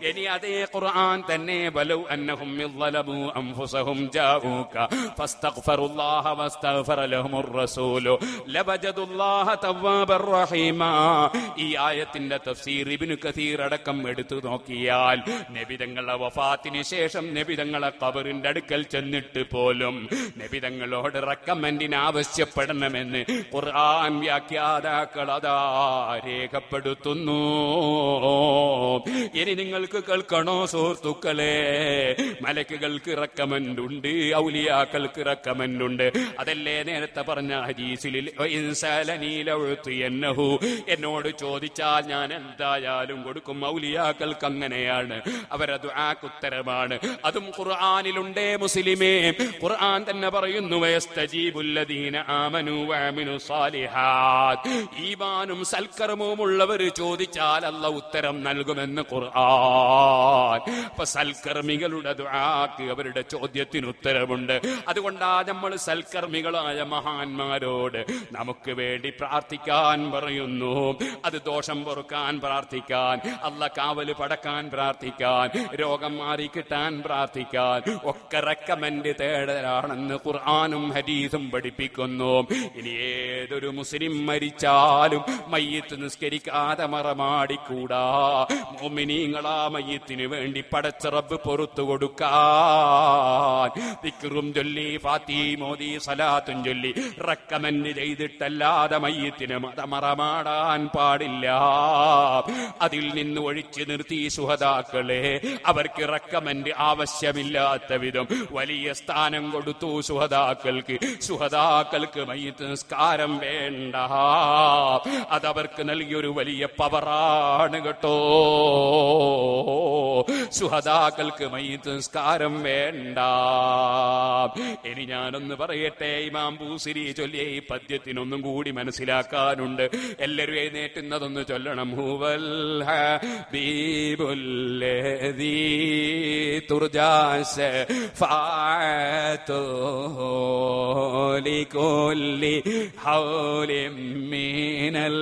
ഇനി അതേ ഖുർആൻ തന്നെ, വലൗ അന്നഹും യളമു അൻഫുസഹും ജാഊക ഫസ്തഗ്ഫറുല്ലാഹ വസ്തഗ്ഫറ ലഹുമുർ റസൂലു ലവജദുല്ലാഹ തവ്വാബർ റഹീമാ. ഈ ആയത്തിന്റെ തഫ്സീർ ഇബ്നു കസീർ അടക്കം എടുത്തു നോക്കിയാൽ, നബിതങ്ങളുടെ വഫാത്തിന് ശേഷം നബിതങ്ങളെ ഖബറിന്റെ അടുക്കൽ ചെന്നിട്ട് പോലും നബിതങ്ങളോട് റെക്കമെൻഡിന് ആവശ്യപ്പെടണമെന്ന് ഖുർആൻ വ്യാഖ്യാതാക്കൾ അതാ രേഖപ്പെടുത്തുന്നു. ഇനി നിങ്ങൾക്ക് കേൾക്കണോ സുഹൃത്തുക്കളെ, മലക്കുകൾക്ക് റെക്കമെൻഡ് ഉണ്ട്, ഔലിയാക്കൾക്ക് റെക്കമെൻഡ് റെക്കമെൻഡ് ഉണ്ട്. അതല്ലേ നേരത്തെ പറഞ്ഞ ഹദീസിൽ എന്നോട് ചോദിച്ചാൽ ഞാൻ എന്തായാലും കൊടുക്കും. ഔലിയാക്കൾക്ക് അങ്ങനെയാണ്, അവരത് ഉത്തരമാണ്. അതും ഖുർആനിലുണ്ടേ മുസ്ലിമേ. ഖുർആൻ തന്നെ പറയുന്നു വയസ്തജീബുല്ലദീന ആമനു വഅമിലു സാലിഹാത്ത്. ഈമാനും സൽക്കർമ്മവും ഉള്ളവർ ചോദിച്ചാൽ അല്ലാഹു ഉത്തരം നൽകുമെന്ന് ഖുർആൻ. അപ്പൊ സൽക്കർമ്മികളുടെ ദുആക്ക് അവരുടെ ചോദ്യത്തിന് ഉത്തരമുണ്ട്. അതുകൊണ്ടാ നമ്മൾ സൽക്കർമ്മികളായ മഹാന്മാരോട് നമുക്ക് വേണ്ടി പ്രാർത്ഥിക്കാൻ പറയുന്നു. അത് ദോഷം പൊറുക്കാൻ പ്രാർത്ഥിക്കാൻ, അല്ലാഹ് കാവല് പടക്കാൻ പ്രാർത്ഥിക്കാൻ, രോഗം മാറിക്കിട്ടാൻ പ്രാർത്ഥിക്കാൻ ഒക്കെ റെക്കമെൻഡ് തേടലാണെന്ന് ഖുർആനും ഹദീസും പഠിപ്പിക്കുന്നു. ഇനി ഏതൊരു മുസ്ലിം മരിച്ചാലും മയ്യിത്ത് നിസ്കരിക്കാതെ മറമാടിക്കൂടാ. മുഅ്മിനീങ്ങളാ മയ്യിത്തിന് വേണ്ടി പടച്ച റബ്ബ് പൊറുത്തു കൊടുക്കാൻ ദിക്റും ചൊല്ലി ഫാത്തിഹ ഓതി സലാത്തും ചൊല്ലി റെക്കമെൻഡ് ചെയ്തിട്ടല്ലാതെ മയ്യിത്തിന് മറമാടാൻ പാടില്ല. അതിൽ നിന്ന് ഒഴിച്ചു നിർത്തി ശുഹദാക്കളെ അവർക്ക് റെക്കമെൻഡ് ആവശ്യമില്ലാത്ത വിധം വലിയ സ്ഥാനം കൊടുത്തു ശുഹദാക്കൾക്ക്. ശുഹദാക്കൾക്ക് മയ്യിത്ത് നിസ്കാരം വേണ്ട, അതവർക്ക് നൽകിയൊരു വലിയ പവറാണ് കേട്ടോ. ശുഹദാക്കൾക്ക് മയ്യിത്ത് നിസ്കാരം വേണ്ട. ഇനി ഞാനൊന്ന് പറയട്ടെ, ഇമാം ബൂസിരി ചൊല്ലിയ ഈ പദ്യത്തിനൊന്നും കൂടി മനസ്സിലാക്കാനുണ്ട്. എല്ലാവരും എഴുന്നേറ്റുന്നതൊന്ന് ചൊല്ലണം. ഹുവൽ ഹബീബുല്ലദീ തുർജാ ശഫാഅതുഹു ലികുല്ലി ഹൗലിൻ മിനൽ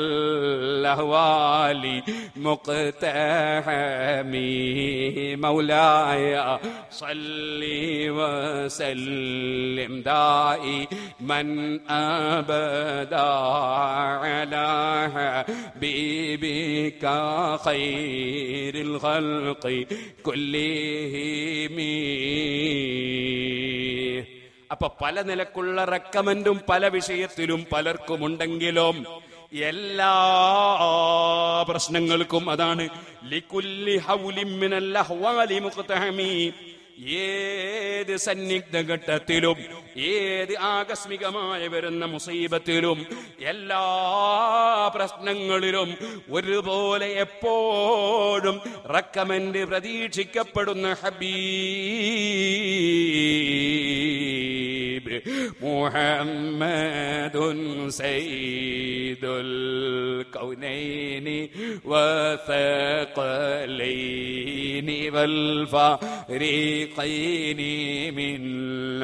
അഹ്വാലി മുഖ്തഹമി മൗലായ സല്ലി വസല്ലിം ദായിമൻ അബദാ അലാ ഹബീബിക ഖൈറിൽ ഖൽഖി കുല്ലിഹിം. അപ്പൊ പല നിലക്കുള്ള റെക്കമെൻഡും പല വിഷയത്തിലും പലർക്കുമുണ്ടെങ്കിലും എല്ലാ പ്രശ്നങ്ങൾക്കും അതാണ് ലികുല്ലി ഹൗലിൻ മിനൽ അഹ്വാലി മുഖ്തഹമി. ഏത് സന്നിഗ്ധ ഘട്ടത്തിലും ഏത് ആകസ്മികമായി വരുന്ന മുസീബത്തിലും എല്ലാ പ്രശ്നങ്ങളിലും ഒരുപോലെ എപ്പോഴും റെക്കമെൻഡ് പ്രതീക്ഷിക്കപ്പെടുന്ന ഹബീബ് മുഹമ്മദുൻ സയ്യിദുൽ കൗനൈനി വസഖലൈനി വൽ ഫരീഖൈനി മിൻ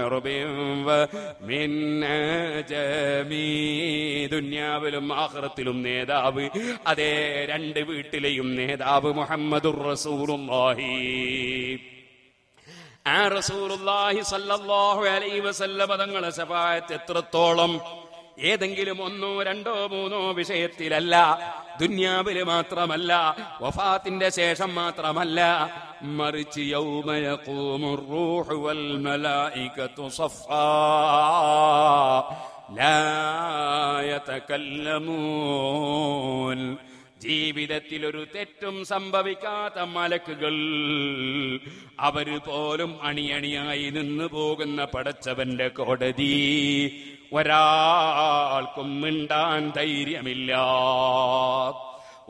അർബിൻ വമിൻ അജമി. ദുനിയാവിലും ആഖിറത്തിലും നേതാവ്, അതേ രണ്ട് വീട്ടിലെയും നേതാവ് മുഹമ്മദുർ റസൂലുള്ളാഹി. ആ റസൂലുള്ളാഹി സ്വല്ലല്ലാഹു അലൈഹി വസല്ലം തങ്ങളുടെ ശഫാഅത്ത് എത്രത്തോളം ഏതെങ്കിലും ഒന്നോ രണ്ടോ മൂന്നോ വിഷയത്തിലല്ല, ദുനിയാവില് മാത്രമല്ല, വഫാത്തിന്റെ ശേഷം മാത്രമല്ല, മറിച്ച് യൗമ യഖൂമുർ റൂഹു വൽ മലായികതു സഫാ ലാ യതകല്ലമൂൻ. ജീവിതത്തിൽ ഒരു തെറ്റും സംഭവിക്കാത്ത മലക്കുകൾ അവര് പോലും അണിയണിയായി നിന്നു പോകുന്ന പടച്ചവന്റെ കോടതി. ഒരാൾക്കും മിണ്ടാൻ ധൈര്യമില്ല,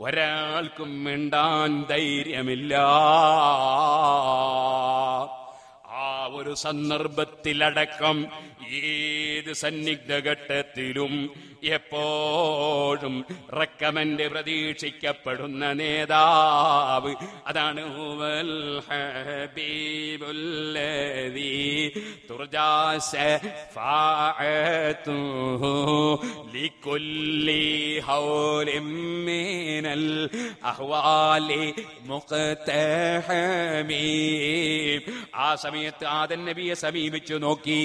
ഒരാൾക്കും മിണ്ടാൻ ധൈര്യമില്ല. ആ ഒരു സന്ദർഭത്തിലടക്കം ഏത് സന്നിഗ്ധ ഘട്ടത്തിലും എപ്പോഴും റെക്കമെൻഡ് പ്രതീക്ഷിക്കപ്പെടുന്ന നേതാവ് അതാണ് ഹുവൽ ഹബീബുല്ലദീ തുർജാ ശഫാഅതുഹു ലികുല്ലി ഹൗലിൻ മിനൽ അഹ്വാലി മുഖ്തഹമി. ആ സമയത്ത് ആദൻ നബിയെ സമീപിച്ചു നോക്കി.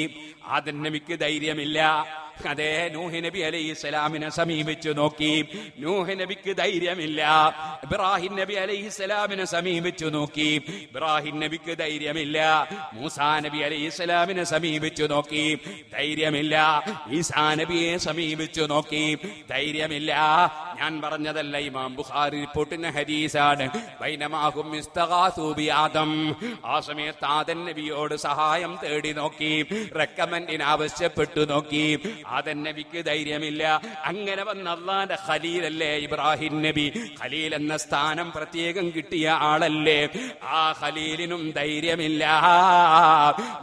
ആദൻ നബിക്ക് ധൈര്യമില്ല. അതേ നൂഹ് നബി അലൈഹിസ്സലാമിനെ സമീപിച്ചു നോക്കി. നൂഹ് നബിക്ക് ധൈര്യമില്ല. ഇബ്രാഹിം നബി അലൈഹിസ്സലാമിനെ സമീപിച്ചു നോക്കി. ഇബ്രാഹിം നബിക്ക് ധൈര്യമില്ല. മൂസാ നബി അലൈഹിസ്സലാമിനെ സമീപിച്ചു നോക്കി. ധൈര്യമില്ല. ഈസാ നബിയെ സമീപിച്ചു നോക്കി. ധൈര്യമില്ല. ഞാൻ പറഞ്ഞതല്ല, ഇമാം ബുഖാരി റിപ്പോർട്ടിന്റെ ഹദീസാണ്. ബൈനമാഹും ഇസ്തഗാസൂ ബി ആദം, ആ സമയത്ത് ആദം നബിയോട് സഹായം തേടി നോക്കി, റെക്കമെൻഡിന് ആവശ്യപ്പെട്ടു നോക്കി. ആദം നബിക്ക് ധൈര്യമില്ല. അങ്ങനെ വന്ന അല്ലാഹുവിന്റെ ഖലീലല്ലേ ഇബ്രാഹിം നബി, ഖലീൽ എന്ന സ്ഥാനം പ്രത്യേകം കിട്ടിയ ആളല്ലേ, ആ ഖലീലിനും ധൈര്യമില്ല,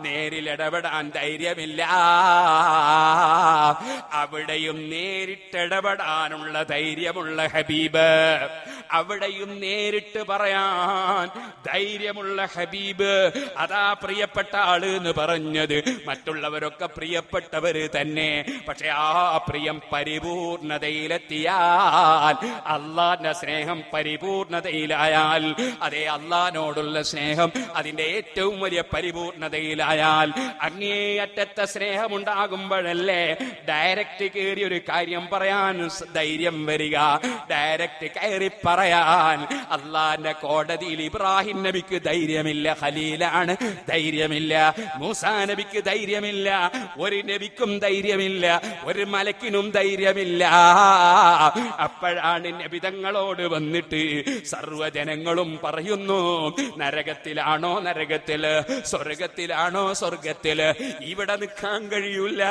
നേരിലിടപെടാൻ ധൈര്യമില്ല. അവിടെയും നേരിട്ടിടപെടാനുള്ള ധൈര്യമുള്ള ഹബീബ്, അവിടെയും നേരിട്ട് പറയാൻ ധൈര്യമുള്ള ഹബീബ്. അതാ പ്രിയപ്പെട്ട ആള് എന്ന് പറഞ്ഞത്. മറ്റുള്ളവരൊക്കെ പ്രിയപ്പെട്ടവര് തന്നെ, പക്ഷെ ആ പ്രിയം പരിപൂർണതയിലെത്തിയാൽ, അള്ളാന്റെ സ്നേഹം പരിപൂർണതയിലായാൽ, അതേ അള്ളാനോടുള്ള സ്നേഹം അതിന്റെ ഏറ്റവും വലിയ പരിപൂർണതയിലായാൽ, അങ്ങേയറ്റത്തെ സ്നേഹമുണ്ടാകുമ്പോഴല്ലേ ഡയറക്റ്റ് കയറി ഒരു കാര്യം പറയാൻ ധൈര്യം വരിക, ഡയറക്റ്റ് കയറി പറയാൻ. അള്ളാന്റെ കോടതിയിൽ ഇബ്രാഹിം നബിക്ക് ധൈര്യമില്ല, ഖലീലാണ്, ധൈര്യമില്ല. മൂസാ നബിക്ക് ധൈര്യമില്ല, ഒരു നബിക്കും ധൈര്യമില്ല, ഒരു മലക്കിനും ധൈര്യമില്ല. അപ്പോഴാണ് നബിതങ്ങളോട് വന്നിട്ട് സർവ്വജനങ്ങളും പറയുന്നു, നരകത്തിലാണോ നരകത്തില്, സ്വർഗത്തിലാണോ സ്വർഗത്തില്, ഇവിടെ നിൽക്കാൻ കഴിയൂല.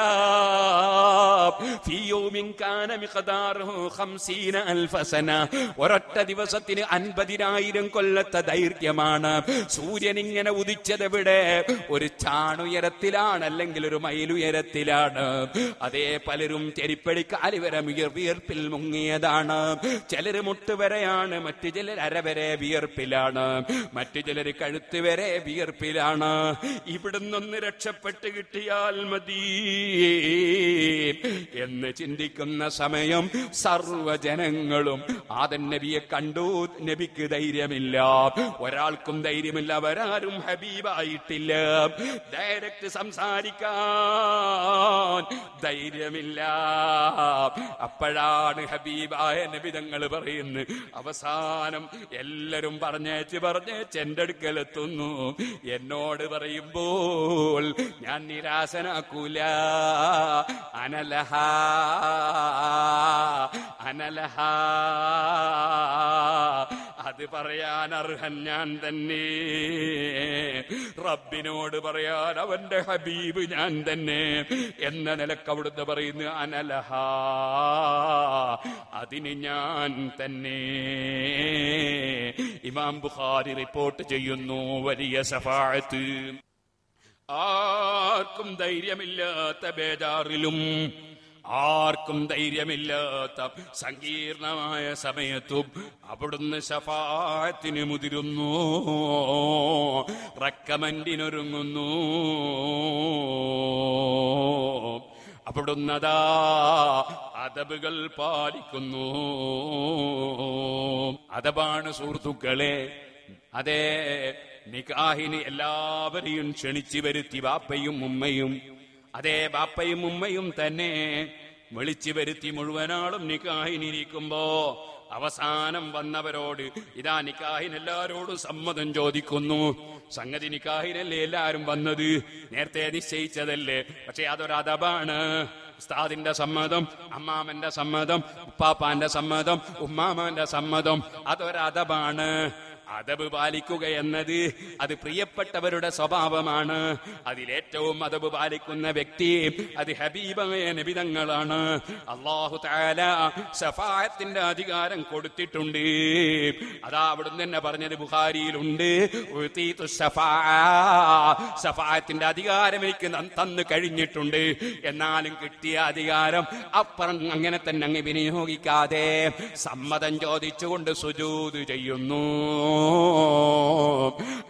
ഒരൊറ്റ ദിവസത്തിന് 50,000 കൊല്ലത്തെ ദൈർഘ്യമാണ്. സൂര്യൻ ഇങ്ങനെ ഉദിച്ചതെവിടെ? ഒരു ചാണുയരത്തിലാണ്, അല്ലെങ്കിൽ ഒരു മൈലുയരത്തിലാണ്. അതേ പലരും ചെരിപ്പടിക്കാലി വരെ വിയർപ്പിൽ മുങ്ങിയതാണ്. ചിലര് മുട്ടുവരെയാണ്, മറ്റു ചിലർ അരവരെ വിയർപ്പിലാണ്, മറ്റു ചിലർ കഴുത്ത് വരെ വിയർപ്പിലാണ്. ഇവിടുന്നൊന്ന് രക്ഷപ്പെട്ട് കിട്ടിയാൽ മതി എന്ന് ചിന്തിക്കുന്ന സമയം സർവ്വജനങ്ങളും ആദം നബിയെ കണ്ടു. നബിക്ക് ധൈര്യമില്ല, ഒരാൾക്കും ധൈര്യമില്ല, അവരാരും ഹബീബായിട്ടില്ല. ഡയറക്റ്റ് സംസാരിക്കാൻ ധൈര്യമില്ല. അപ്പോഴാണ് ഹബീബായ നബി തങ്ങൾ പറയുന്നു, അവസാനം എല്ലാരും പറഞ്ഞേച്ച് എന്റെ അടുക്കലെത്തുന്നു. എന്നോട് പറയുമ്പോൾ ഞാൻ നിരാശനാക്കൂല. അനലഹ അനലഹ, അത് പറയാൻ അർഹൻ ഞാൻ തന്നെ. റബ്ബിനോട് പറയാൻ അവന്റെ ഹബീബ് ഞാൻ തന്നെ എന്ന നിലക്ക് അവിടുന്ന് പറയുന്നു, അനലഹ, അതിന് ഞാൻ തന്നെ. ഇമാം ബുഖാരി റിപ്പോർട്ട് ചെയ്യുന്നു, വലിയ ശഫാഅത്ത്. ആർക്കും ധൈര്യമില്ലാത്ത ബേജാറിലും, ആർക്കും ധൈര്യമില്ലാത്ത സങ്കീർണമായ സമയത്തും അവിടുന്ന് ശഫാഅത്തിന് മുതിരുന്നു, റെക്കമെൻഡിനൊരുങ്ങുന്നു. അവിടുന്നതാ അദബുകൾ പാലിക്കുന്നു. അദബാണ് സുഹൃത്തുക്കളെ. അതേ നിക്കാഹിന് എല്ലാവരെയും ക്ഷണിച്ചു വരുത്തി ബാപ്പയും ഉമ്മയും, അതേ ബാപ്പയും ഉമ്മയും തന്നെ വിളിച്ചു വരുത്തി മുഴുവനാളും നിക്കാഹിനിരിക്കുമ്പോ അവസാനം വന്നവരോട് ഇതാ നിക്കാഹിന് എല്ലാരോടും സമ്മതം ചോദിക്കുന്നു. സംഗതി നിക്കാഹിനല്ലേ എല്ലാരും വന്നത്, നേരത്തെ നിശ്ചയിച്ചതല്ലേ, പക്ഷെ അതൊരദബാണ്. ഉസ്താദിന്റെ സമ്മതം, അമ്മാമന്റെ സമ്മതം, ഉപ്പാപ്പാന്റെ സമ്മതം, ഉമ്മാമാന്റെ സമ്മതം, അതൊരദബാണ്. അദബ് പാലിക്കുക എന്നത് അത് പ്രിയപ്പെട്ടവരുടെ സ്വഭാവമാണ്. അതിലേറ്റവും അദബ് പാലിക്കുന്ന വ്യക്തി അത് ഹബീബായ നബി തങ്ങളാണ്. അല്ലാഹു തആല ശഫാഅത്തിന്റെ അധികാരം കൊടുത്തിട്ടുണ്ട്. അതാ അവിടുന്ന് തന്നെ പറഞ്ഞത് ബുഖാരിയിലുണ്ട്, ശഫാഅത്തിന്റെ അധികാരം എനിക്ക് തന്നു കഴിഞ്ഞിട്ടുണ്ട്. എന്നാലും കിട്ടിയ അധികാരം അപ്പുറം അങ്ങനെ തന്നെ അങ്ങ് വിനിയോഗിക്കാതെ സമ്മതം ചോദിച്ചുകൊണ്ട് സുജൂദ് ചെയ്യുന്നു.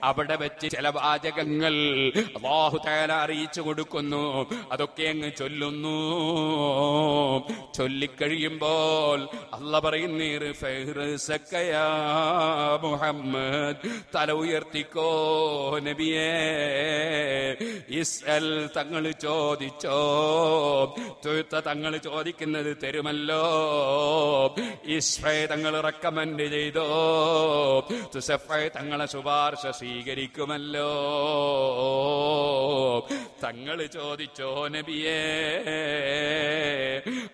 അവിടെ വെച്ച് ചില വാചകങ്ങൾ അല്ലാഹു തആല അറിയിച്ചു കൊടുക്കുന്നു. അതൊക്കെ അങ്ങ് ചൊല്ലുന്നു. ചൊല്ലിക്കഴിയുമ്പോൾ അല്ലാഹു പറയുന്നു, മുഹമ്മദ്, തല ഉയർത്തിക്കോ നബിയേ, ഇസ്അൽ, തങ്ങൾ ചോദിച്ചോ, തങ്ങൾ ചോദിക്കുന്നത് തരുമല്ലോ, ഇസ്ഫ, തങ്ങൾ റെക്കമെൻഡ് ചെയ്തോ, സൂറത്ത് സഫ തങ്ങളെ ശുപാർശ സ്വീകരിക്കുമല്ലോ. തങ്ങൾ ചോദിച്ചോ നബിയേ,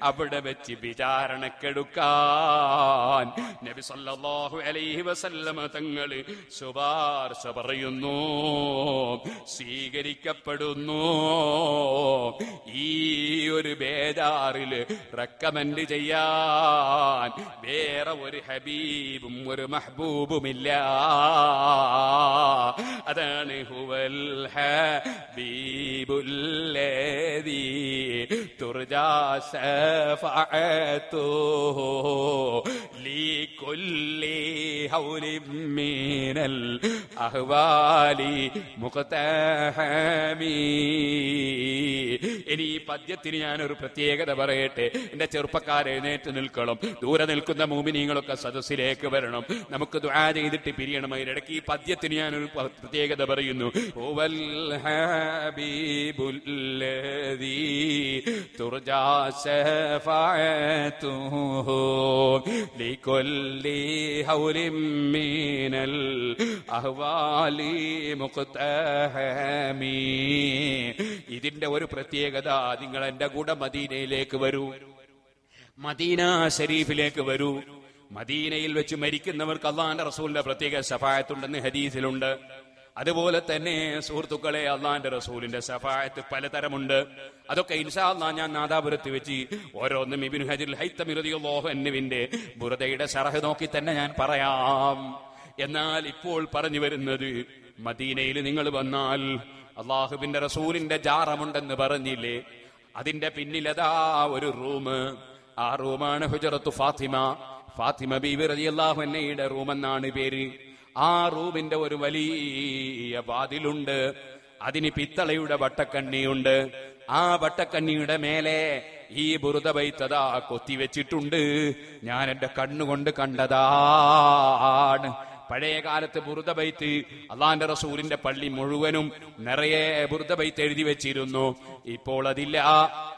അവിടെ വെച്ച് വിചാരണക്കെടുക്കാൻ നബി സല്ലല്ലാഹു അലൈഹി വസല്ലമ തങ്ങൾ ശുപാർശ പറയുന്നു, സ്വീകരിക്കപ്പെടുന്നു. ഈ ഒരു ബേജാറിൽ റെക്കമെൻഡ് ചെയ്യാൻ വേറെ ഒരു ഹബീബും ഒരു മഹ്ബൂബുമില്ല. അതാണ് ഹുവൽ ഹബീബുല്ലദീ തുർജാ ശഫാഅതുഹു ലികുല്ലി ഹൗലിൻ മിനൽ അഹ്വാലി മുഖ്തഹമീ. ഇനി ഈ പദ്യത്തിന് ഞാനൊരു പ്രത്യേകത പറയട്ടെ. എന്റെ ചെറുപ്പക്കാരെ എഴുന്നേറ്റ് നിൽക്കണം. ദൂരെ നിൽക്കുന്ന മുഅ്മിനീങ്ങളൊക്കെ സദസ്സിലേക്ക് വരണം. നമുക്ക് ദുആ ചെയ്തിട്ട് പിരിയണം. അതിനിടയ്ക്ക് ഈ പദ്യത്തിന് ഞാനൊരു പ്രത്യേകത പറയുന്നു. ഹുവൽ ഹബീബുല്ലദീ തുർജാ ശഫാഅതുഹു ലികുല്ലി ഹൗലിൻ മിനൽ അഹ്വാലി മുഖ്തഹമീ. ഇതിന്റെ ഒരു പ്രത്യേകത, നിങ്ങൾ എന്റെ കൂടെ മദീനയിലേക്ക് വരൂ, മദീന ശരീഫിലേക്ക് വരൂ. മദീനയിൽ വെച്ച് മരിക്കുന്നവർക്ക് അള്ളാന്റെ റസൂലിന്റെ പ്രത്യേക ശഫാഅത്തുണ്ടെന്ന് ഹദീസിലുണ്ട്. അതുപോലെ തന്നെ സുഹൃത്തുക്കളെ, അള്ളാന്റെ റസൂലിന്റെ ശഫാഅത്ത് പലതരമുണ്ട്. അതൊക്കെ ഇൻഷാ അല്ലാഹ് ഞാൻ നാദാപുരത്ത് വെച്ച് ഓരോന്നും ഇബ്നു ഹജറുൽ ഹൈതമി റളിയല്ലാഹു അൻഹുവിന്റെ ബുർദയുടെ ശറഹ് നോക്കി തന്നെ ഞാൻ പറയാം. എന്നാൽ ഇപ്പോൾ പറഞ്ഞു വരുന്നത്, മദീനയിൽ നിങ്ങൾ വന്നാൽ അള്ളാഹുവിന്റെ റസൂലിന്റെ ജാറമുണ്ടെന്ന് പറഞ്ഞില്ലേ, അതിന്റെ പിന്നിലതാ ഒരു റൂം. ആ റൂമാണ് ഹുജറത്തു ഫാത്തിമ. ഫാത്തിമ ബീവി റളിയല്ലാഹു അൻഹയുടെ റൂം എന്നാണ് പേര്. ആ റൂമിന്റെ ഒരു വലിയ വാതിലുണ്ട്. അതിന് പിത്തളയുടെ വട്ടക്കണ്ണിയുണ്ട്. ആ വട്ടക്കണ്ണിയുടെ മേലെ ഈ ബുറുദ ബൈത്തതാ കൊത്തിവെച്ചിട്ടുണ്ട്. ഞാൻ എന്റെ കണ്ണുകൊണ്ട് കണ്ടതാണ്. പഴയ കാലത്ത് ബുറുദ ബൈത്ത് അള്ളാന്റെ റസൂലിന്റെ പള്ളി മുഴുവനും നിറയെ ബുറുദ ബൈത്ത് എഴുതി വെച്ചിരുന്നു. ഇപ്പോൾ അതില്ല.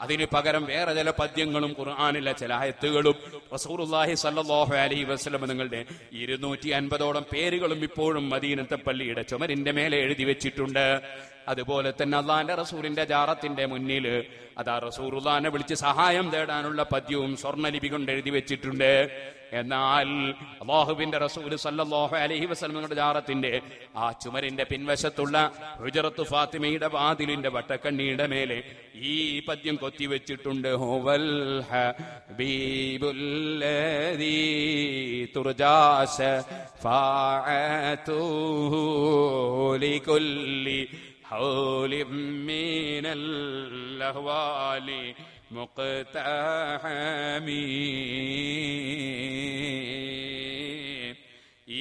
അതിന് പകരം വേറെ ചില പദ്യങ്ങളും ഖുർആനിലെ ചില ആയത്തുകളും റസൂലുള്ളാഹി സ്വല്ലല്ലാഹു അലൈഹി വസല്ലം നിങ്ങളുടെ 250ഓളം പേരുകളും ഇപ്പോഴും മദീനത്തെ പള്ളിയുടെ ചുമരിന്റെ മേലെ എഴുതി വെച്ചിട്ടുണ്ട്. അതുപോലെ തന്നെ അള്ളാന്റെ റസൂലിന്റെ ജാറത്തിന്റെ മുന്നിൽ അതാ റസൂലുള്ളാഹിനെ വിളിച്ച് സഹായം തേടാനുള്ള പദ്യവും സ്വർണ്ണലിപി കൊണ്ട് എഴുതി വെച്ചിട്ടുണ്ട്. എന്നാൽ അല്ലാഹുവിന്റെ റസൂൽ സല്ലല്ലാഹു അലൈഹി വസല്ലമയുടെ ജാറത്തിന്റെ ആ ചുമരിന്റെ പിൻവശത്തുള്ള ഹുജറത്തു ഫാത്തിമയുടെ വാതിലിന്റെ വട്ടക്കണ്ണിയുടെ മേലെ ഈ പദ്യം കൊത്തിവെച്ചിട്ടുണ്ട്. ഹുവൽ ഹബീബുല്ലദീ തുർജാ ശഫാഅതുഹു ലികുല്ലി ഹൗലിൻ മിനൽ അഹ്വാലി മുഖ്തഹമീ.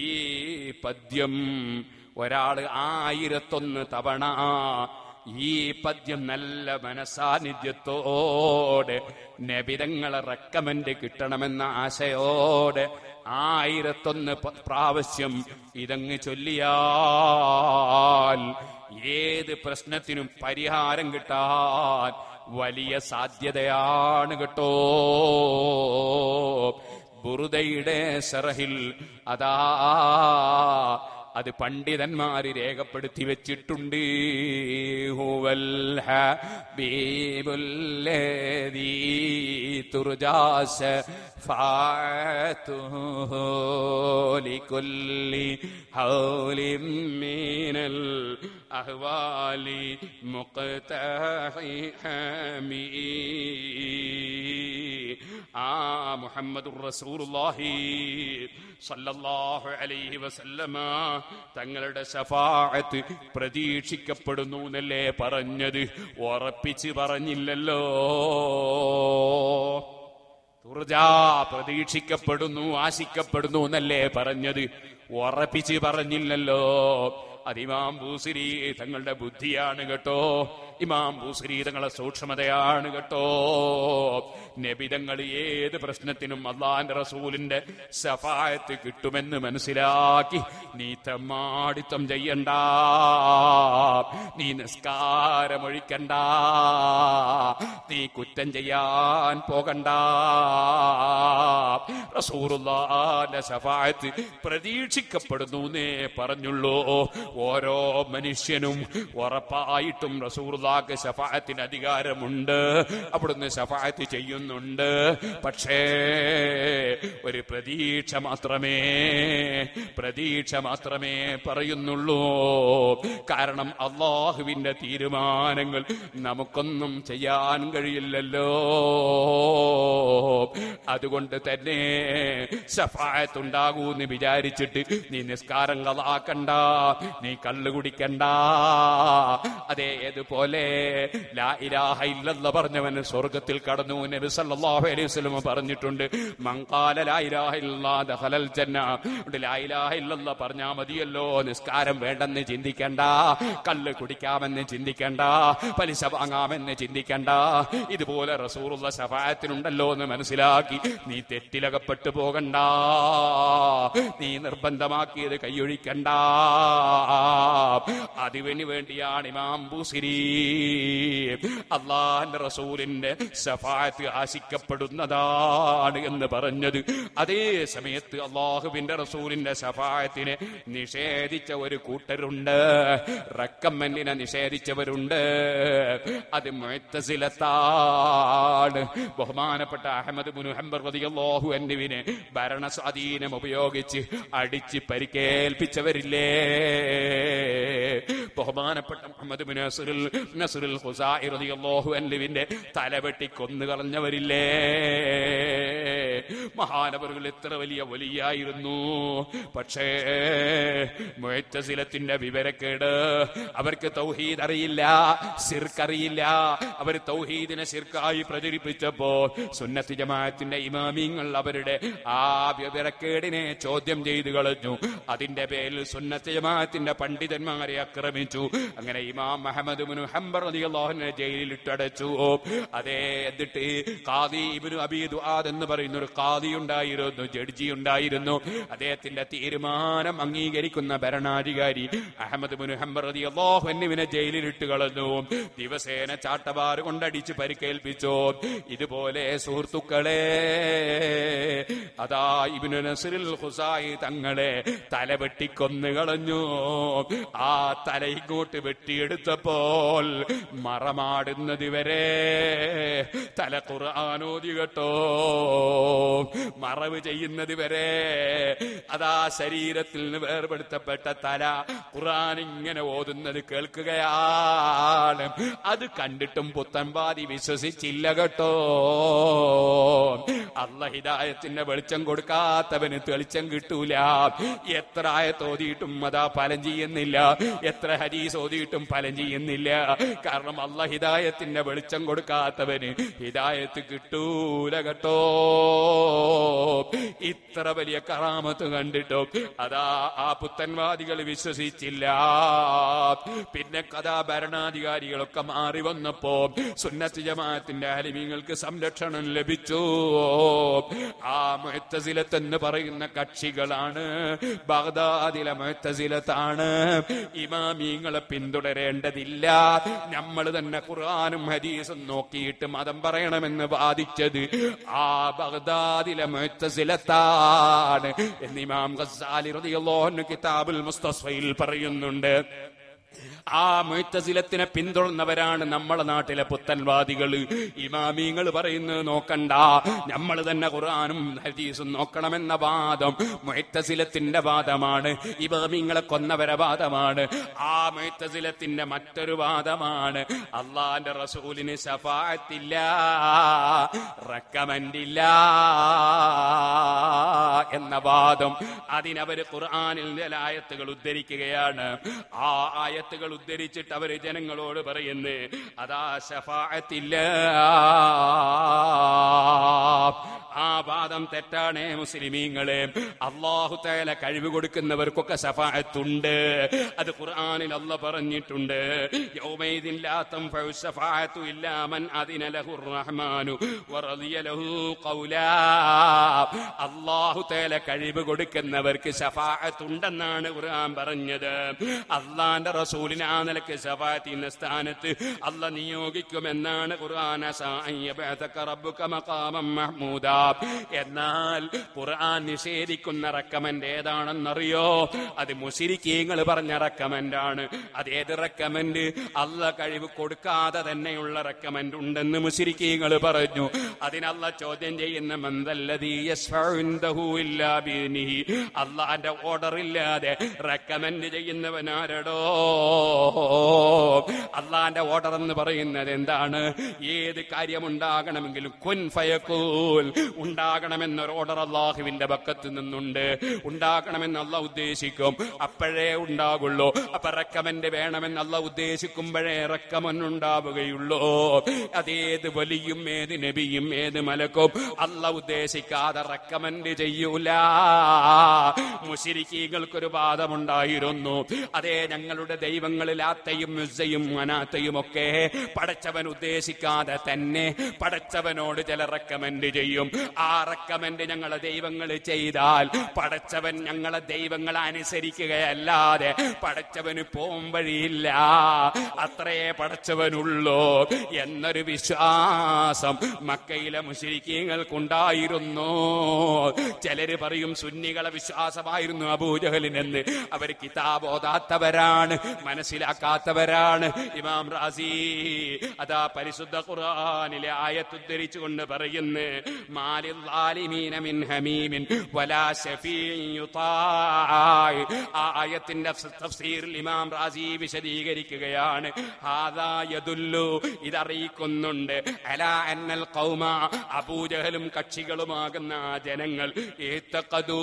ഈ പദ്യം ഒരാൾ 1001 തവണ ഈ പദ്യം നല്ല മനസാന്നിധ്യത്തോടെ നബിതങ്ങളെ റെക്കമെൻഡ് കിട്ടണമെന്ന ആശയോടെ 1001 പ്രാവശ്യം ഇതങ്ങ് ചൊല്ലിയാൽ ഏത് പ്രശ്നത്തിനും പരിഹാരം കിട്ടാൻ വലിയ സാധ്യതയാണ് കേട്ടോ. ബുറുദയുടെ ശറഹിൽ അതാ അത് പണ്ഡിതന്മാര് രേഖപ്പെടുത്തി വെച്ചിട്ടുണ്ട്. ഹുവൽ ഹബീബുല്ലദീ തുർജാ ശഫാഅതുഹു ലികുല്ലി ഹൗലിൻ മിനൽ അഹ്വാലി മുഖ്തഹമീ. ആ മുഹമ്മദുർ റസൂലുള്ളാഹി സല്ലല്ലാഹു അലൈഹി വസല്ലമ തങ്ങളുടെ ശഫാഅത്ത് പ്രതീക്ഷിക്കപ്പെടുന്നു എന്നല്ലേ പറഞ്ഞത്, ഉറപ്പിച്ച് പറഞ്ഞില്ലല്ലോ. തുർജാ പ്രതീക്ഷിക്കപ്പെടുന്നു, ആശിക്കപ്പെടുന്നു എന്നല്ലേ പറഞ്ഞത്, ഉറപ്പിച്ച് പറഞ്ഞില്ലല്ലോ. അത് ഇമാം ബൂസിരി തങ്ങളുടെ ബുദ്ധിയാണ് കേട്ടോ. ഇമാം ബൂസിരി തങ്ങളുടെ സൂക്ഷ്മതയാണ് കേട്ടോ. നബിതങ്ങൾ ഏത് പ്രശ്നത്തിനും അള്ളാന്റെ റസൂലിന്റെ ശഫാഅത്ത് കിട്ടുമെന്ന് മനസ്സിലാക്കി നീ തെമ്മാടിത്തം ചെയ്യണ്ട, നീ നിസ്കാരമൊഴിക്കണ്ട, നീ കുറ്റം ചെയ്യാൻ പോകണ്ട. റസൂലുള്ളാഹിന്റെ ശഫാഅത്ത് പ്രതീക്ഷിക്കപ്പെടുന്നു എന്നേ പറഞ്ഞുള്ളൂ. ഓരോ മനുഷ്യനും ഉറപ്പായിട്ടും റസൂലുള്ളാഹിക്ക് ശഫാഅത്തിന് അധികാരമുണ്ട്. അവിടുന്ന് ശഫാഅത്ത് ചെയ്യുന്നുണ്ട്. പക്ഷേ ഒരു പ്രതീക്ഷ മാത്രമേ പറയുന്നുള്ളൂ. കാരണം അല്ലാഹുവിന്റെ തീരുമാനങ്ങൾ നമുക്കൊന്നും ചെയ്യാൻ കഴിയില്ലല്ലോ. അതുകൊണ്ട് തന്നെ ശഫാഅത്ത് ഉണ്ടാകൂന്ന് വിചാരിച്ചിട്ട് നീ നിസ്കാരം കളാക്കണ്ട, നീ കള്ളു കുടിക്കണ്ട. അതേതുപോലെ ലാ ഇലാഹ ഇല്ലല്ലാഹ് പറഞ്ഞവന് സ്വർഗത്തിൽ കടന്നു. നബി സല്ലല്ലാഹു അലൈഹി വസല്ലം പറഞ്ഞിട്ടുണ്ട്, മൻ ഖാല ലാ ഇലാഹ ഇല്ലല്ലാഹ് ദഖലൽ ജന്ന. ലാ ഇലാഹ ഇല്ലല്ലാഹ് പറഞ്ഞാൽ മതിയല്ലോ, നിസ്കാരം വേണ്ടെന്ന് ചിന്തിക്കണ്ട, കള്ള് കുടിക്കാമെന്ന് ചിന്തിക്കണ്ട, പലിശ വാങ്ങാമെന്ന് ചിന്തിക്കണ്ട. ഇതുപോലെ റസൂലുള്ള ശഫാഅത്തിനുണ്ടല്ലോ എന്ന് മനസ്സിലാക്കി നീ തെറ്റിലകപ്പെട്ടു പോകണ്ട, നീ നിർബന്ധമാക്കിയത് കൈയൊഴിക്കണ്ട. അതിനു വേണ്ടിയാണ് ഇമാം ബൂസിരി അല്ലാഹുവിന്റെ റസൂലിന്റെ ശഫാഅത്ത് ആശിക്കപ്പെടുന്നതാണ് എന്ന് പറഞ്ഞത്. അതേ സമയത്ത് അല്ലാഹുവിന്റെ റസൂലിന്റെ ശഫാഅത്തിനെ നിഷേധിച്ച ഒരു കൂട്ടരുണ്ട്, റെക്കമെന്റിനെ നിഷേധിച്ചവരുണ്ട്. അത് മുഅ്തസിലത്താണ്. ബഹുമാനപ്പെട്ട അഹ്മദ് ഇബ്നു ഹംബൽ റളിയല്ലാഹു അൻഹുവിനെ ഭരണ സ്വാധീനം ഉപയോഗിച്ച് അടിച്ച് പരിക്കേൽപ്പിച്ചവരില്ലേ? ബഹുമാനപ്പെട്ട മുഹമ്മദ് ഇബ്നു നസ്റുൽ ഖുസാഇ റളിയല്ലാഹു അൻഹുവിന്റെ തലവെട്ടി കൊന്നു കളഞ്ഞവരില്ലേ? മഹാനവറുകൾ എത്ര വലിയ വലിയായിരുന്നു. പക്ഷേ മുഅ്തസിലത്തിന്റെ വിവരക്കേട്, അവർക്ക് തൗഹീദ് അറിയില്ല, ശിർക്ക് അറിയില്ല. അവർ തൗഹീദിനെ ശിർക്കായി പ്രചരിപ്പിച്ചപ്പോ സുന്നത്ത് ജമാഅത്തിന്റെ ഇമാമിങ്ങൾ അവരുടെ ആ വിവരക്കേടിനെ ചോദ്യം ചെയ്തു കളഞ്ഞു. അതിന്റെ പേരിൽ സുന്നത്ത് ജമാഅത്തിന്റെ പണ്ഡിതന്മാരെ ആക്രമിച്ചു. അങ്ങനെ ഇമാം അഹ്മദ് ഇബ്നു ഹംബൽ റളിയല്ലാഹു അൻഹു ജയിലിൽ ഇട്ടടച്ചു. അതേ, എന്നിട്ട് ഖാദി ഇബ്നു അബീ ദുആദ് എന്ന് പറയുന്ന ഒരു ഖാദി ഉണ്ടായിരുന്നു, ജഡ്ജി ഉണ്ടായിരുന്നു. അദ്ദേഹത്തിന്റെ തീരുമാനം അംഗീകരിക്കുന്ന ഭരണാധികാരി അഹ്മദ് ഇബ്നു ഹംബൽ റളിയല്ലാഹു അൻഹുവിനെ ജയിലിൽ ഇട്ട് കളഞ്ഞു. ദിവസേന ചാട്ടവാറ് കൊണ്ടടിച്ച് പരിക്കേൽപ്പിച്ചു. ഇതുപോലെ സുഹൃത്തുക്കളെ, അതാ ഇബ്നു നസ്റുൽ ഖുസാഇ തങ്ങളെ തല വെട്ടിക്കൊന്നു കളഞ്ഞു. ആ തല ഇങ്ങോട്ട് വെട്ടിയെടുത്തപ്പോൾ മറമാടുന്നത് വരെ തല ഖുർആനോദി കേട്ടോ, മറവ് ചെയ്യുന്നത് വരെ അതാ ശരീരത്തിൽ നിന്ന് വേർപെടുത്തപ്പെട്ട തല ഖുർആൻ ഇങ്ങനെ ഓതുന്നത് കേൾക്കുകയാണ്. അത് കണ്ടിട്ടും പുത്തൻവാദി വിശ്വസിച്ചില്ല കേട്ടോ. അല്ലാഹ് ഹിദായത്തിന്റെ വെളിച്ചം കൊടുക്കാത്തവന് തെളിച്ചം കിട്ടൂല. എത്ര ആയത്ത് ഓതിയിട്ടും അതാ ഫലം ചെയ്യുന്നില്ല, എത്ര ഹദീസ് ഓതിയിട്ടും ഫലം ചെയ്യുന്നില്ല. കാരണം അല്ലാഹ് ഹിദായത്തിന്റെ വെളിച്ചം കൊടുക്കാത്തവന് ഹിദായത്ത് കിട്ടൂല കേട്ടോ. ഇത്ര വലിയ കറാമത്ത് കണ്ടിട്ടോ അതാ ആ പുത്തൻവാദികൾ വിശ്വസിച്ചില്ല. പിന്നെ കഥാ ഭരണാധികാരികളൊക്കെ മാറി വന്നപ്പോ സുന്നത്ത് ജമാഅത്തിന്റെ ആലിമീങ്ങൾക്ക് സംരക്ഷണം ലഭിച്ചു. ആ മുഅ്തസിലത്ത് എന്ന് പറയുന്ന കക്ഷികളാണ്, ബഗ്ദാദിലെ മുഅ്തസിലത്താണ്. ഇമാമീങ്ങളെ പിന്തുടരേണ്ടതില്ല, നമ്മൾ തന്നെ ഖുർആനും ഹദീസും നോക്കിയിട്ട് മതം പറയണമെന്ന് വാദിച്ചത് ആ ബഗ്ദാദിലെ മുഅ്തസിലത്താണ് എന്ന് ഇമാം ഗസ്സാലി റളിയല്ലാഹു അൻഹു കിതാബുൽ മുസ്തസ്ഫയിൽ പറയുന്നുണ്ട്. ആ മുഅ്തസിലത്തിനെ പിന്തുടർന്നവരാണ് നമ്മളെ നാട്ടിലെ പുത്തൻവാദികൾ. ഇമാമീങ്ങൾ പറയുന്നത് നോക്കണ്ട, നമ്മൾ തന്നെ ഖുർആനും ഹദീസും നോക്കണമെന്ന വാദം മുഅ്തസിലത്തിന്റെ വാദമാണ്. ഇമാമീങ്ങളെ കൊന്നവരെ വാദമാണ്. ആ മുഅ്തസിലത്തിന്റെ മറ്റൊരു വാദമാണ് അല്ലാഹുവിന്റെ റസൂലിന് ശഫാഅത്തില്ല, റെക്കമെൻഡില്ല എന്ന വാദം. അതിനവര് ഖുർആനിൽ ആയത്തുകൾ ഉദ്ധരിക്കുകയാണ്. ആ ആയത്തുകൾ ഉദ്ധരിച്ചിട്ട് അവര് ജനങ്ങളോട് പറയുന്നു അതാ ശഫാഅത്തില്ല. ആ വാദം തെറ്റാണേ മുസ്ലിമീങ്ങളെ. അല്ലാഹു തആല കഴിവ് കൊടുക്കുന്നവർക്കൊക്കെ ശഫാഅത്തുണ്ട്. അത് ഖുർആനിൽ അല്ലാഹ് പറഞ്ഞിട്ടുണ്ട്. യൗമൈദിൻ ലാ തൻഫഉ ശഫാഅത്തു ഇല്ലാ മൻ അദിന ലഹുർ റഹ്മാനു വറദിയ ലഹു ഖൗലാ. അല്ലാഹു തആല കഴിവ് കൊടുക്കുന്നവർക്ക് ശഫാഅത്തുണ്ടെന്നാണ് ഖുർആൻ പറഞ്ഞത്. അല്ലാഹുവിന്റെ റസൂലിനെ ആ നിലക്ക് ശഫാഅത്തിന്റെ സ്ഥാനത്ത് അല്ലാഹ് നിയോഗിക്കുമെന്നാണ് ഖുർആൻ. റബ്ബുക മഖാമൻ മഹ്മൂദാ. എന്നാൽ ഖുർആൻ നിഷേധിക്കുന്ന റെക്കമെന്റ് ഏതാണെന്നറിയോ? അത് മുശ്രിക്കീങ്ങൾ പറഞ്ഞ റെക്കമെന്റ് ആണ്. അതേത് റെക്കമെന്റ്? അല്ലാഹ് കഴിവ് കൊടുക്കാതെ തന്നെയുള്ള റെക്കമെന്റ് ഉണ്ടെന്ന് മുശ്രിക്കീങ്ങൾ പറഞ്ഞു. അതിനല്ല ചോദ്യം ചെയ്യുന്ന മന്ദല്ലദീ യസ്ഫഉ ഇൻദഹു ഇല്ലാ ബിഇദ്നിഹി. അല്ലാഹുവിന്റെ ഓർഡർ ഇല്ലാതെ റെക്കമെന്റ് ചെയ്യുന്നവനാരടോ? അല്ലാഹുവിന്റെ ഓർഡർ എന്ന് പറയുന്നത് എന്താണ്? ഏത് കാര്യമുണ്ടാകണമെങ്കിലും കുൻ ഫയകൂൽ ഉണ്ടാകണമെന്നൊരു ഓർഡർ അല്ലാഹുവിന്റെ പക്കത്ത് നിന്നുണ്ട്. ഉണ്ടാകണമെന്ന് അല്ലാഹ് ഉദ്ദേശിക്കും, അപ്പോഴേ ഉണ്ടാകുള്ളൂ. അപ്പൊ റെക്കമെന്റ് വേണമെന്ന് അല്ലാഹ് ഉദ്ദേശിക്കുമ്പോഴേ റെക്കമെന്റ് ഉണ്ടാവുകയുള്ളൂ. അതേത് വലിയും ഏത് നബിയും ഏത് മലക്കും അല്ലാഹ് ഉദ്ദേശിക്കാതെ റെക്കമെന്റ് ചെയ്യൂല. മുശ്രിക്കീകൾക്കൊരു വാദമുണ്ടായിരുന്നു. അതേ, ഞങ്ങളുടെ ദൈവങ്ങളിൽ ആത്തയും ഉസ്സയും മനാത്തയും ഒക്കെ പടച്ചവൻ ഉദ്ദേശിക്കാതെ തന്നെ പടച്ചവനോട് ചില റെക്കമെന്റ് ചെയ്യും. ആ റെക്കമെന്റ് ഞങ്ങളെ ദൈവങ്ങൾ ചെയ്താൽ പടച്ചവൻ ഞങ്ങളെ ദൈവങ്ങളെ അനുസരിക്കുകയല്ലാതെ പടച്ചവന് പോം വഴിയില്ല. അത്രയേ പടച്ചവനുള്ളൂ എന്നൊരു വിശ്വാസം മക്കയിലെ മുശ്രിക്കീങ്ങൾക്കുണ്ടായിരുന്നു. ചിലര് പറയും സുന്നികളെ വിശ്വാസമായിരുന്നു അബൂജഹലിനെന്ന്. അവർ കിതാബ് ഓതാത്തവരാണ്, മനസ്സിലാക്കാത്തവരാണ്. ഇമാം റാസി അതാ പരിശുദ്ധ ഖുർആനിലെ ആയത്ത് ഉദ്ധരിച്ചുകൊണ്ട് പറയുന്നു, മാലിൽ ളാലിമീന മിൻ ഹമീമിൻ വലാ ശഫീഇൻ യുതാഅ. ആ ആയത്തിന്റെ തഫ്സീറിൽ ഇമാം റാസി വിശദീകരിക്കുകയാണ്. ഹാദാ യദുല്ലു, ഇതറിയിക്കുന്നുണ്ട്, അലാ അന്നൽ ഖൗമ, അബൂജഹലും കക്ഷികളുമാകുന്ന ജനങ്ങൾ, ഇതഖദു,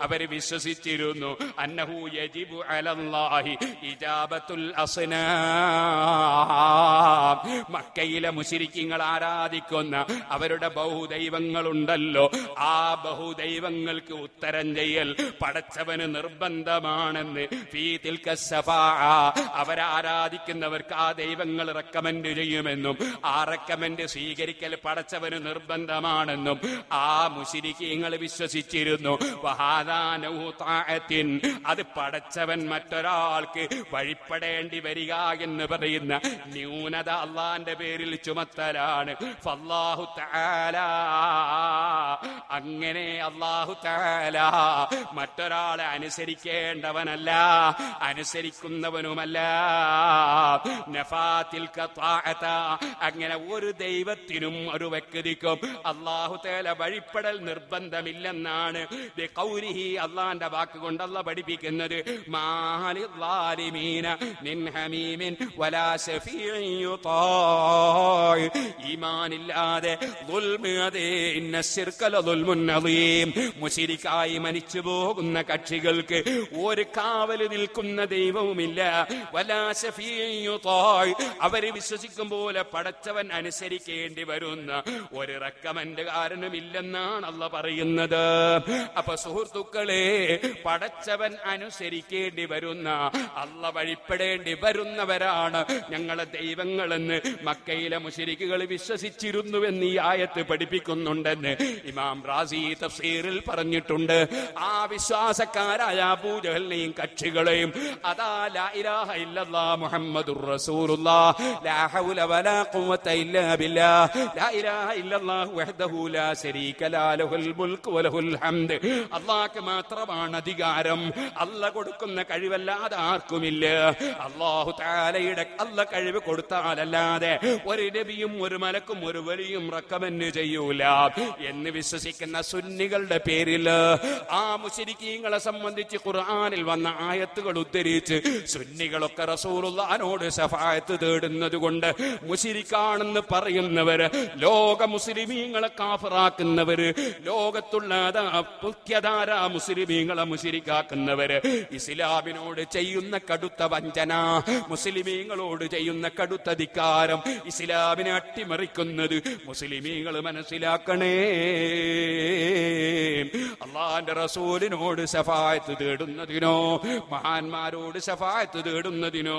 അവർ വിശ്വസിച്ചിരുന്നു, അന്നഹു യജിബു അലല്ലാഹി ഇജാബത്തുൽ അസ്നാം. മക്കയിലെ മുശ്രിക്കീങ്ങൾ ആരാധിക്കുന്ന അവരുടെ ബഹുദൈവങ്ങളുണ്ടല്ലോ, ആ ബഹുദൈവങ്ങൾക്ക് ഉത്തരം ചെയ്യൽ പടച്ചവന് നിർബന്ധമാണെന്ന് ഫീ തിൽക ശഫാഅ, അവരാരാധിക്കുന്നവർക്ക് ആ ദൈവങ്ങൾ റെക്കമെന്റ് ചെയ്യുമെന്നും ആ റെക്കമെന്റ് സ്വീകരിക്കൽ പടച്ചവന് നിർബന്ധമാണെന്നും ആ മുശ്രിക്കീങ്ങൾ വിശ്വസിച്ചിരുന്നു. വഹാദാ നൗഉ ത്വാഅത്തിൻ, അത് പടച്ചവൻ മറ്റൊരാൾക്ക് വഴിപ്പെടേണ്ടി വരിക എന്ന് പറയുന്ന ന്യൂനത അല്ലാഹുവിന്റെ പേരിൽ ചുമത്തലാണ്. ഫല്ലാഹു തആല, അങ്ങനെ അല്ലാഹു തആല മറ്റൊരാളെ അനുസരിക്കേണ്ടവനല്ല, അനുസരിക്കുന്നവനുമല്ല. നഫാതിൽ ഖതാഅത, അങ്ങനെ ഒരു ദൈവത്തിനും ഒരു വ്യക്തിക്കും അല്ലാഹു തആല വഴിപ്പെടൽ നിർബന്ധമില്ലെന്നാണ് ബിഖൗലിഹി, അല്ലാഹുവിന്റെ വാക്കുകൊണ്ട് അല്ലാഹ് പഠിപ്പിക്കുന്നത്. മാലിൽ ളാലിമീന മിൻ ഹമീമിൻ വലാ ശഫീഇൻ യുതാഅ. ഈമാനില്ലാതെ ദുൽമ്, അതേ ഇന്ന ശിർക ലദുൽമുൻ അദീം, മുശ്രിക്കായി മരിച്ചു പോകുന്ന കക്ഷികൾക്ക് ഒരു കാവൽ നിൽക്കുന്ന ദൈവവുമില്ല. വലാ ശഫീഇൻ യുതാഅ, അവര് വിശ്വസിക്കും പോലെ പടച്ചവൻ അനുസരിക്കേണ്ടി വരുന്ന ഒരു റെക്കമെന്റ് കാരണമില്ലെന്നാണ് അല്ലാഹ് പറയുന്നത്. അപ്പൊ സുഹൃത്തുക്കളെ, പടച്ചവൻ അനുസരിക്കേണ്ടി വരുന്ന, അല്ലാഹ് വഴിപ്പെടേണ്ടി വരുന്നവരാണ് ഞങ്ങളെ ദൈവങ്ങളെന്ന് മക്കയിലെ മുശ്രിക്കുകൾ വിശ്വസിച്ചിരുന്നുവെന്ന് ഈ ആയത്ത് പഠിപ്പിക്കുന്നുണ്ടെന്ന് ഇമാം റാസി തഫ്സീറിൽ പറഞ്ഞിട്ടുണ്ട്. ആ വിശ്വാസക്കാരായ അബൂജഹലിനെയും കക്ഷികളെയും അതാ ലാ ഇലാഹ ഇല്ലല്ലാഹ് മുഹമ്മദുർ റസൂലുള്ളാഹ് ലാ ഹൗല വലാ ഖുവത ഇല്ലാ ബില്ലാഹ് ലാ ഇലാഹ ഇല്ലല്ലാഹു വഹ്ദഹു ലാ ശരീക ലാ ലഹുൽ മുൽകു വലഹുൽ ഹംദ്. അല്ലാഹുവിന് മാത്രമാണ് അധികാരം, അല്ലാഹ് കൊടുക്കുന്ന കഴിവല്ലാതെ ആർക്കുമില്ല. അല്ലാഹു തആലയുടെ അല്ലാഹ് കഴിവ് കൊടുത്താലല്ലാതെ ഒരു നബിയും ഒരു മലക്കും ഒരു വലിയും റെക്കമെന്റ് ചെയ്യൂല എന്ന് വിശ്വസിക്കുന്ന സുന്നികളുടെ പേരിൽ ആ മുശ്രിക്കീങ്ങളെ സംബന്ധിച്ച് ഖുർആനിൽ വന്ന ആയത്തുകൾ ഉദ്ധരിച്ച് സുന്നികളൊക്കെ റസൂലുള്ളാഹിനോട് ശഫാഅത്ത് തേടുന്നത് കൊണ്ട് മുശ്രിക്കാണെന്ന് പറയുന്നവര്, ലോക മുസ്ലിമീങ്ങളെ കാഫിറാക്കുന്നവര്, ലോകത്തുള്ള മുഖ്യധാര മുസ്ലിമീങ്ങളെ മുശ്രിക്കാക്കുന്നവര്, ഇസ്ലാമിനോട് ചെയ്യുന്ന കടുത്ത വഞ്ചന, മുസ്ലിമീങ്ങളോട് ചെയ്യുന്ന കടുത്ത ധിക്കാരം, ഇസ്ലാമിനെ അട്ടിമറിക്കുന്നത് മുസ്ലിമീങ്ങൾ മനസ്സിലാക്കണേ. അള്ളാന്റെ റസൂലിനോട് ശഫാഅത്ത് തേടുന്നതിനോ മഹാന്മാരോട് ശഫാഅത്ത് തേടുന്നതിനോ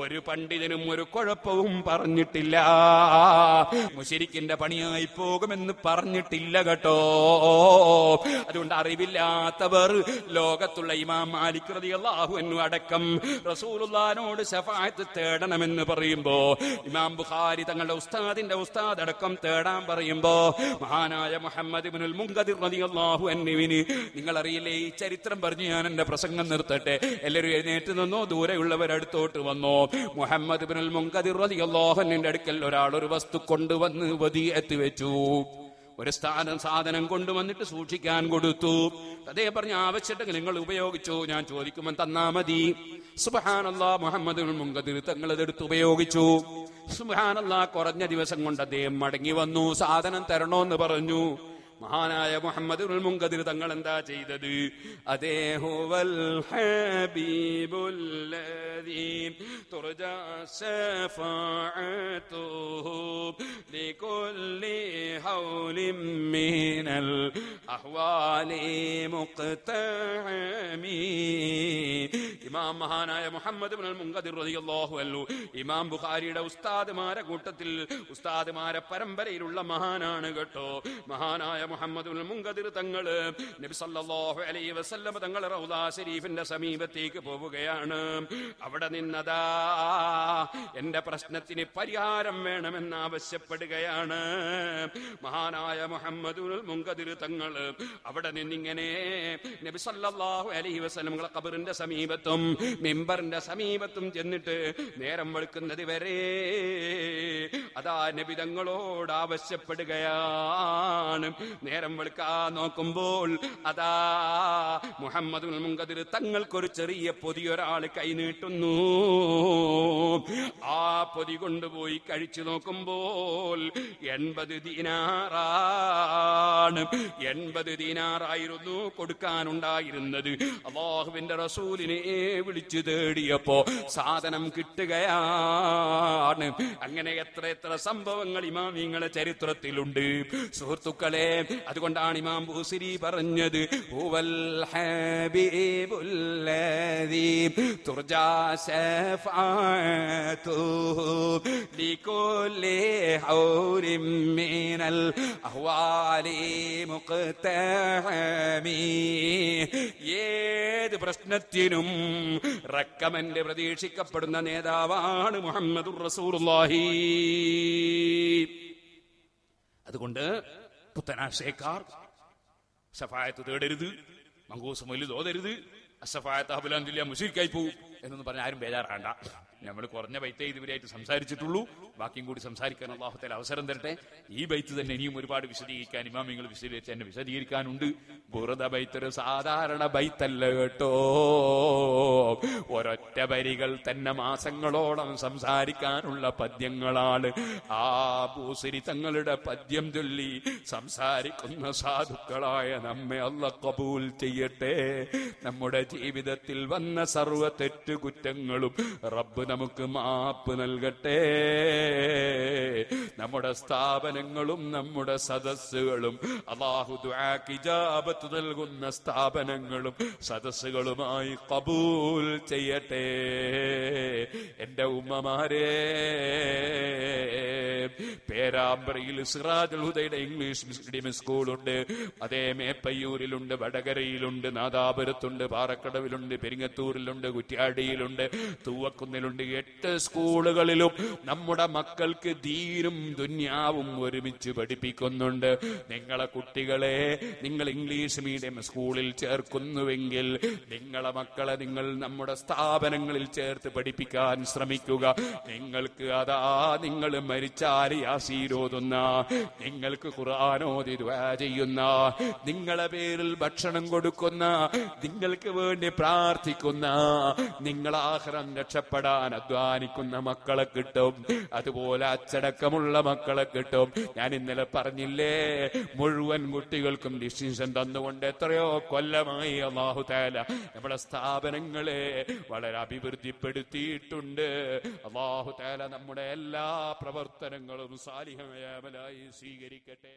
ഒരു പണ്ഡിതനും ഒരു കുഴപ്പവും പറഞ്ഞിട്ടില്ല. മുശ്രിക്കിന്റെ പണിയായി പോകുമെന്ന് പറഞ്ഞിട്ടില്ല കേട്ടോ. അതുകൊണ്ട് അറിവില്ലാത്തവർ ലോകത്തുള്ള ഇമാം മാലിക് റളിയല്ലാഹു അൻഹു അടക്കം റസൂലുള്ളാഹിനോട് ശഫാഅത്ത് തേടണമെന്ന് പറയുമ്പോ, ഇമാം ബുഖാരി തങ്ങളുടെ ഉസ്താദിന്റെ ഉസ്താദ് അടക്കം തേടാൻ പറയുമ്പോ, മഹാനായ മുഹമ്മദ് ഇബ്നുൽ മുൻകദിർ റളിയല്ലാഹു അൻഹുവിന്, നിങ്ങൾ അറിയില്ലേ, ഈ ചരിത്രം പറഞ്ഞ് ഞാൻ എന്റെ പ്രസംഗം നിർത്തട്ടെ. എല്ലാവരും എഴുന്നേറ്റ് നിന്നോ, ദൂരെയുള്ളവരടുത്തോട്ട് വന്നോ. മുഹമ്മദ് ഇബ്നുൽ മുൻകദിർ റളിയല്ലാഹു അൻഹുവിന്റെ അടുക്കൽ ഒരാൾ ഒരു വസ്തു കൊണ്ടുവന്ന് വദിയത്ത് വെച്ചു. ഒരു സാധനം കൊണ്ടുവന്നിട്ട് സൂക്ഷിക്കാൻ കൊടുത്തു. അതേ പറഞ്ഞ ആവശ്യമുണ്ടെങ്കിൽ നിങ്ങൾ ഉപയോഗിച്ചു, ഞാൻ ചോദിക്കുമ്പോൾ തന്നാ മതി. സുബ്ഹാനല്ലാഹ്, മുഹമ്മദ് ഇബ്നുൽ മുൻകദിർ തങ്ങൾ അതെടുത്ത് ഉപയോഗിച്ചു. സുബ്ഹാനല്ലാഹ്, കുറഞ്ഞ ദിവസം കൊണ്ട് അദ്ദേഹം മടങ്ങി വന്നു. സാധനം തരണോന്ന് പറഞ്ഞു. മഹാനായ മുഹമ്മദ് ഇബ്നുൽ മുൻകദിർ തങ്ങൾ എന്താ ചെയ്തത്? അതേ ഹുവൽ ഹബീബുല്ലദീ തുർജാ ശഫാഅതുഹു ലികുല്ലി ഹൗലിൻ മിനൽ അഹ്വാലി മുഖ്തഅമി. ഇമാം മഹാനായ മുഹമ്മദ് ഇബ്നുൽ മുൻകദിർ റളിയല്ലാഹു അൻഹു ഇമാം ബുഖാരിയുടെ ഉസ്താദുമാരെ കൂട്ടത്തിൽ, ഉസ്താദുമാരെ പരമ്പരയിലുള്ള മഹാനാണ് കേട്ടോ. മഹാനായ മുഹമ്മദ് ഇബ്നുൽ മുൻകദിർ തങ്ങള് നബി സല്ലല്ലാഹു അലൈഹി വസല്ലം തങ്ങൾ റൗള ശരീഫിന്റെ സമീപത്തേക്ക് പോവുകയാണ്. അവിടെ നിന്നതാ എന്റെ പ്രശ്നത്തിന് പരിഹാരം വേണമെന്ന് ആവശ്യപ്പെടുകയാണ്. മഹാനായ മുഹമ്മദ് ഇബ്നുൽ മുൻകദിർ തങ്ങൾ അവിടെ നിന്നിങ്ങനെ നബി സല്ലല്ലാഹു അലൈഹി വസല്ലം ഖബറിന്റെ സമീപത്തും മിമ്പറിന്റെ സമീപത്തും ചെന്നിട്ട് നേരം വെളുക്കുന്നത് വരെ അതാ നബി തങ്ങളോട് ആവശ്യപ്പെടുകയാണ്. നേരം വെളുക്കാൻ നോക്കുമ്പോൾ അതാ മുഹമ്മദ് ഇബ്നുൽ മുൻകദിർ തങ്ങൾക്കൊരു ചെറിയ പൊതി ഒരാൾ കൈനീട്ടുന്നു. ആ പൊതി കൊണ്ടുപോയി കഴിച്ചു നോക്കുമ്പോൾ 80 ദീനാറാണ്. 80 ദീനാറായിരുന്നു കൊടുക്കാനുണ്ടായിരുന്നത്. അല്ലാഹുവിന്റെ റസൂലിനെ വിളിച്ചു തേടിയപ്പോ സാധനം കിട്ടുകയാണ്. അങ്ങനെ എത്ര എത്ര സംഭവങ്ങൾ ഇമാമിങ്ങളുടെ ചരിത്രത്തിലുണ്ട് സുഹൃത്തുക്കളെ. അതുകൊണ്ടാണ് ഇമാം ബൂസിരി പറഞ്ഞത്, ഹുവൽ ഹബീബുല്ലദീ തുർജാ ശഫാഅതുഹു ലികുല്ലി ഹൗലിൻ മിനൽ അഹ്വാലി മുഖ്തഅമി. ഏത് പ്രശ്നത്തിനും റെക്കമെന്റ് പ്രതീക്ഷിക്കപ്പെടുന്ന നേതാവാണ് മുഹമ്മദുർ റസൂലുള്ളാഹി. അതുകൊണ്ട് പുത്തനാശയക്കാർ ശഫായത്ത് തേടരുത്, മങ്കൂസ് മൊയ്ലിദ് ഓതരുത്, അശഫായത്ത് അഹ്ബലാന്തില്ല മുശ്രിക്കായി പോകും എന്നൊന്നും പറഞ്ഞ ആരും ബേജാറാണ്ട. നമ്മൾ കുറഞ്ഞ ബൈത്തേ ഇതുവരെയായിട്ട് സംസാരിച്ചിട്ടുള്ളൂ. ബാക്കിയും കൂടി സംസാരിക്കാൻ അല്ലാഹു തആല അവസരം തരട്ടെ. ഈ ബൈത്ത് തന്നെ ഇനിയും ഒരുപാട് വിശദീകരിക്കാൻ ഇമാമിങ്ങൾ വിശദീകരിച്ച് എന്നെ വിശദീകരിക്കാനുണ്ട്. ബുർദ ബൈത്ത് ഒരു സാധാരണ ബൈത്തല്ല കേട്ടോ. ഒരൊറ്റ വരികൾ തന്നെ മാസങ്ങളോളം സംസാരിക്കാനുള്ള പദ്യങ്ങളാണ്. ആ ബൂസിരി തങ്ങളുടെ പദ്യം ചൊല്ലി സംസാരിക്കുന്ന സാധുക്കളായ നമ്മെ അല്ലാഹ് ഖബൂൽ ചെയ്യട്ടെ. നമ്മുടെ ജീവിതത്തിൽ വന്ന സർവ്വ തെറ്റുകുറ്റങ്ങളും റബ്ബ് നമുക്ക് മാപ്പ് നൽകട്ടെ. നമ്മുടെ സ്ഥാപനങ്ങളും നമ്മുടെ സദസ്സുകളും അല്ലാഹു ദുആക്ക് ഇജാബത്ത് നൽകുന്ന സ്ഥാപനങ്ങളും സദസ്സുകളുമായി ഖബൂൽ ചെയ്യട്ടെ. എന്റെ ഉമ്മമാരെ, പേരാമ്പ്രയിൽ സിറാജുൽ ഹുദയുടെ ഇംഗ്ലീഷ് മീഡിയം സ്കൂളുണ്ട്. അതേ മേപ്പയ്യൂരിലുണ്ട്, വടകരയിലുണ്ട്, നാദാപുരത്തുണ്ട്, പാറക്കടവിലുണ്ട്, പെരിങ്ങത്തൂരിലുണ്ട്, കുറ്റ്യാടിയിലുണ്ട്, തൂവക്കുന്നിലുണ്ട്. 8 സ്കൂളുകളിലും നമ്മുടെ മക്കൾക്ക് ദീനും ദുന്യാവും ഒരുമിച്ച് പഠിപ്പിക്കുന്നുണ്ട്. നിങ്ങളെ കുട്ടികളെ നിങ്ങൾ ഇംഗ്ലീഷ് മീഡിയം സ്കൂളിൽ ചേർക്കുന്നുവെങ്കിൽ നിങ്ങളെ മക്കളെ നിങ്ങൾ നമ്മുടെ സ്ഥാപനങ്ങളിൽ ചേർത്ത് പഠിപ്പിക്കാൻ ശ്രമിക്കുക. നിങ്ങൾക്ക് അതാ നിങ്ങൾ മരിച്ചാൽ യാസീനോതുന്ന, നിങ്ങൾക്ക് ഖുർആനോദി ദുആ ചെയ്യുന്ന, നിങ്ങളെ പേരിൽ ഭക്ഷണം കൊടുക്കുന്ന, നിങ്ങൾക്ക് വേണ്ടി പ്രാർത്ഥിക്കുന്ന, നിങ്ങൾ ആഖിറം രക്ഷപ്പെടാൻ അധ്വാനിക്കുന്ന മക്കളെ കിട്ടും. അതുപോലെ അച്ചടക്കമുള്ള മക്കളെ കിട്ടും. ഞാൻ ഇന്നലെ പറഞ്ഞില്ലേ, മുഴുവൻ കുട്ടികൾക്കും ഡിസ്റ്റിങ്ഷൻ തന്നുകൊണ്ട് എത്രയോ കൊല്ലമായി അല്ലാഹു തആല നമ്മുടെ സ്ഥാപനങ്ങളെ വളരെ അഭിവൃദ്ധിപ്പെടുത്തിയിട്ടുണ്ട്. അല്ലാഹു തആല നമ്മുടെ എല്ലാ പ്രവർത്തനങ്ങളും സാലിഹായ അമലായി സ്വീകരിക്കട്ടെ.